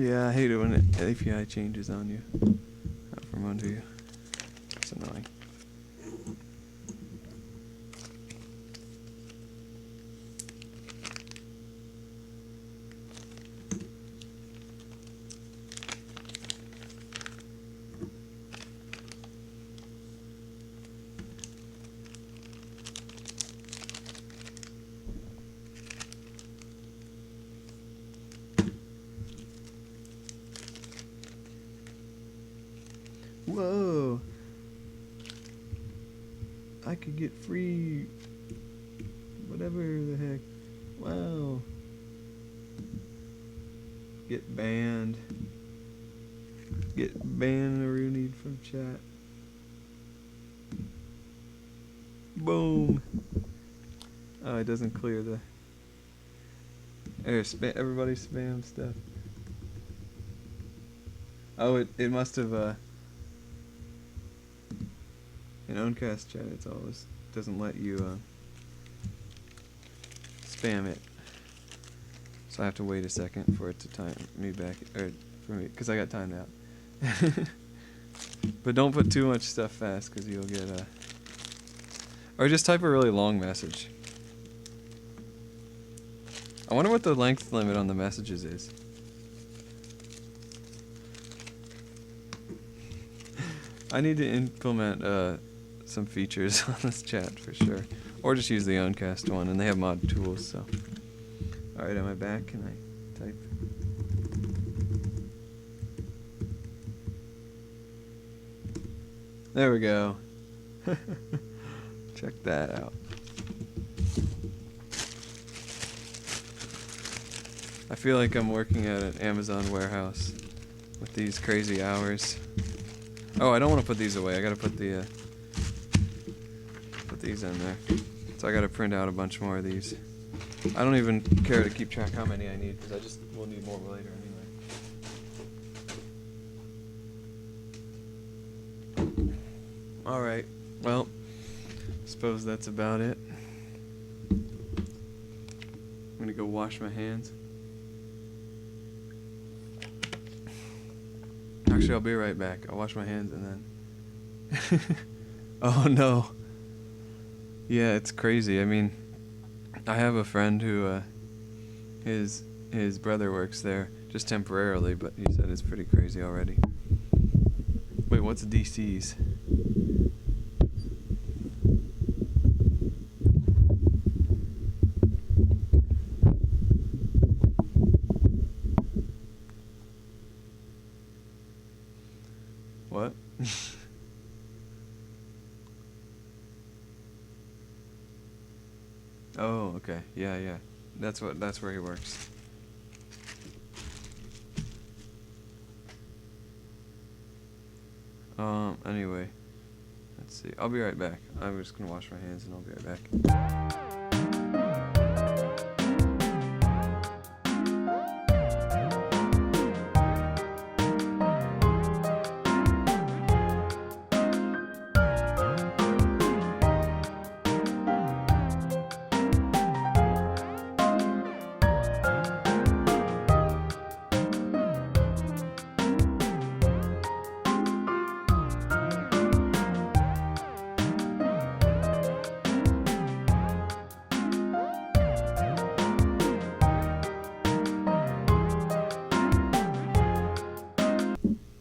Yeah, I hate it when API changes on you. Out from under you. It's annoying. Whoa! I could get free whatever the heck. Wow. Get banned. Get banned Rooney from chat. Boom. Oh, it doesn't clear the everybody spam stuff. Oh, it must have in Owncast chat it's always doesn't let you spam it. So I have to wait a second for it to time me back, or for me, because I got timed out. But don't put too much stuff fast, because you'll get or just type a really long message. I wonder what the length limit on the messages is. I need to implement some features on this chat for sure. Or just use the Owncast one, and they have mod tools, so. Alright, am I back? Can I type? There we go. Check that out. I feel like I'm working at an Amazon warehouse with these crazy hours. Oh, I don't want to put these away. I gotta put the put these in there. So I gotta print out a bunch more of these. I don't even care to keep track how many I need, because I just will need more later anyway. Alright, well, suppose that's about it. I'm gonna go wash my hands. Actually, I'll be right back. I'll wash my hands and then... Oh no. Yeah, it's crazy. I mean, I have a friend who, his brother works there, just temporarily, but he said it's pretty crazy already. Wait, what's DC's? What? Oh, okay. Yeah. That's where he works. Anyway. Let's see. I'll be right back. I'm just gonna wash my hands and I'll be right back.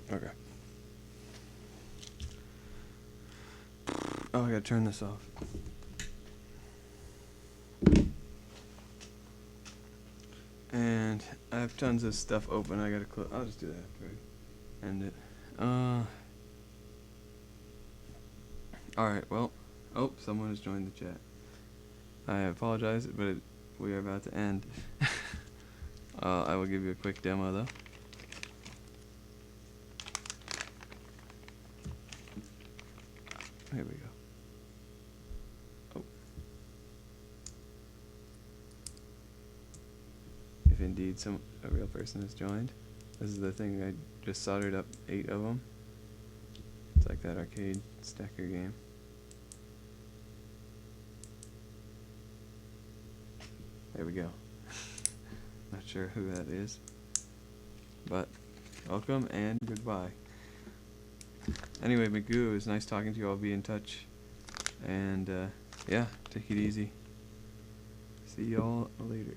Okay. Oh, I gotta turn this off. And I have tons of stuff open. I gotta close. I'll just do that after I end it. Alright, well. Oh, someone has joined the chat. I apologize, but we are about to end. I will give you a quick demo though. Here we go. Oh. If indeed a real person has joined. This is the thing, I just soldered up 8 of them. It's like that arcade stacker game. There we go. Not sure who that is. But welcome and goodbye. Anyway, Magoo, it was nice talking to you. I'll be in touch. And yeah, take it easy. See y'all later.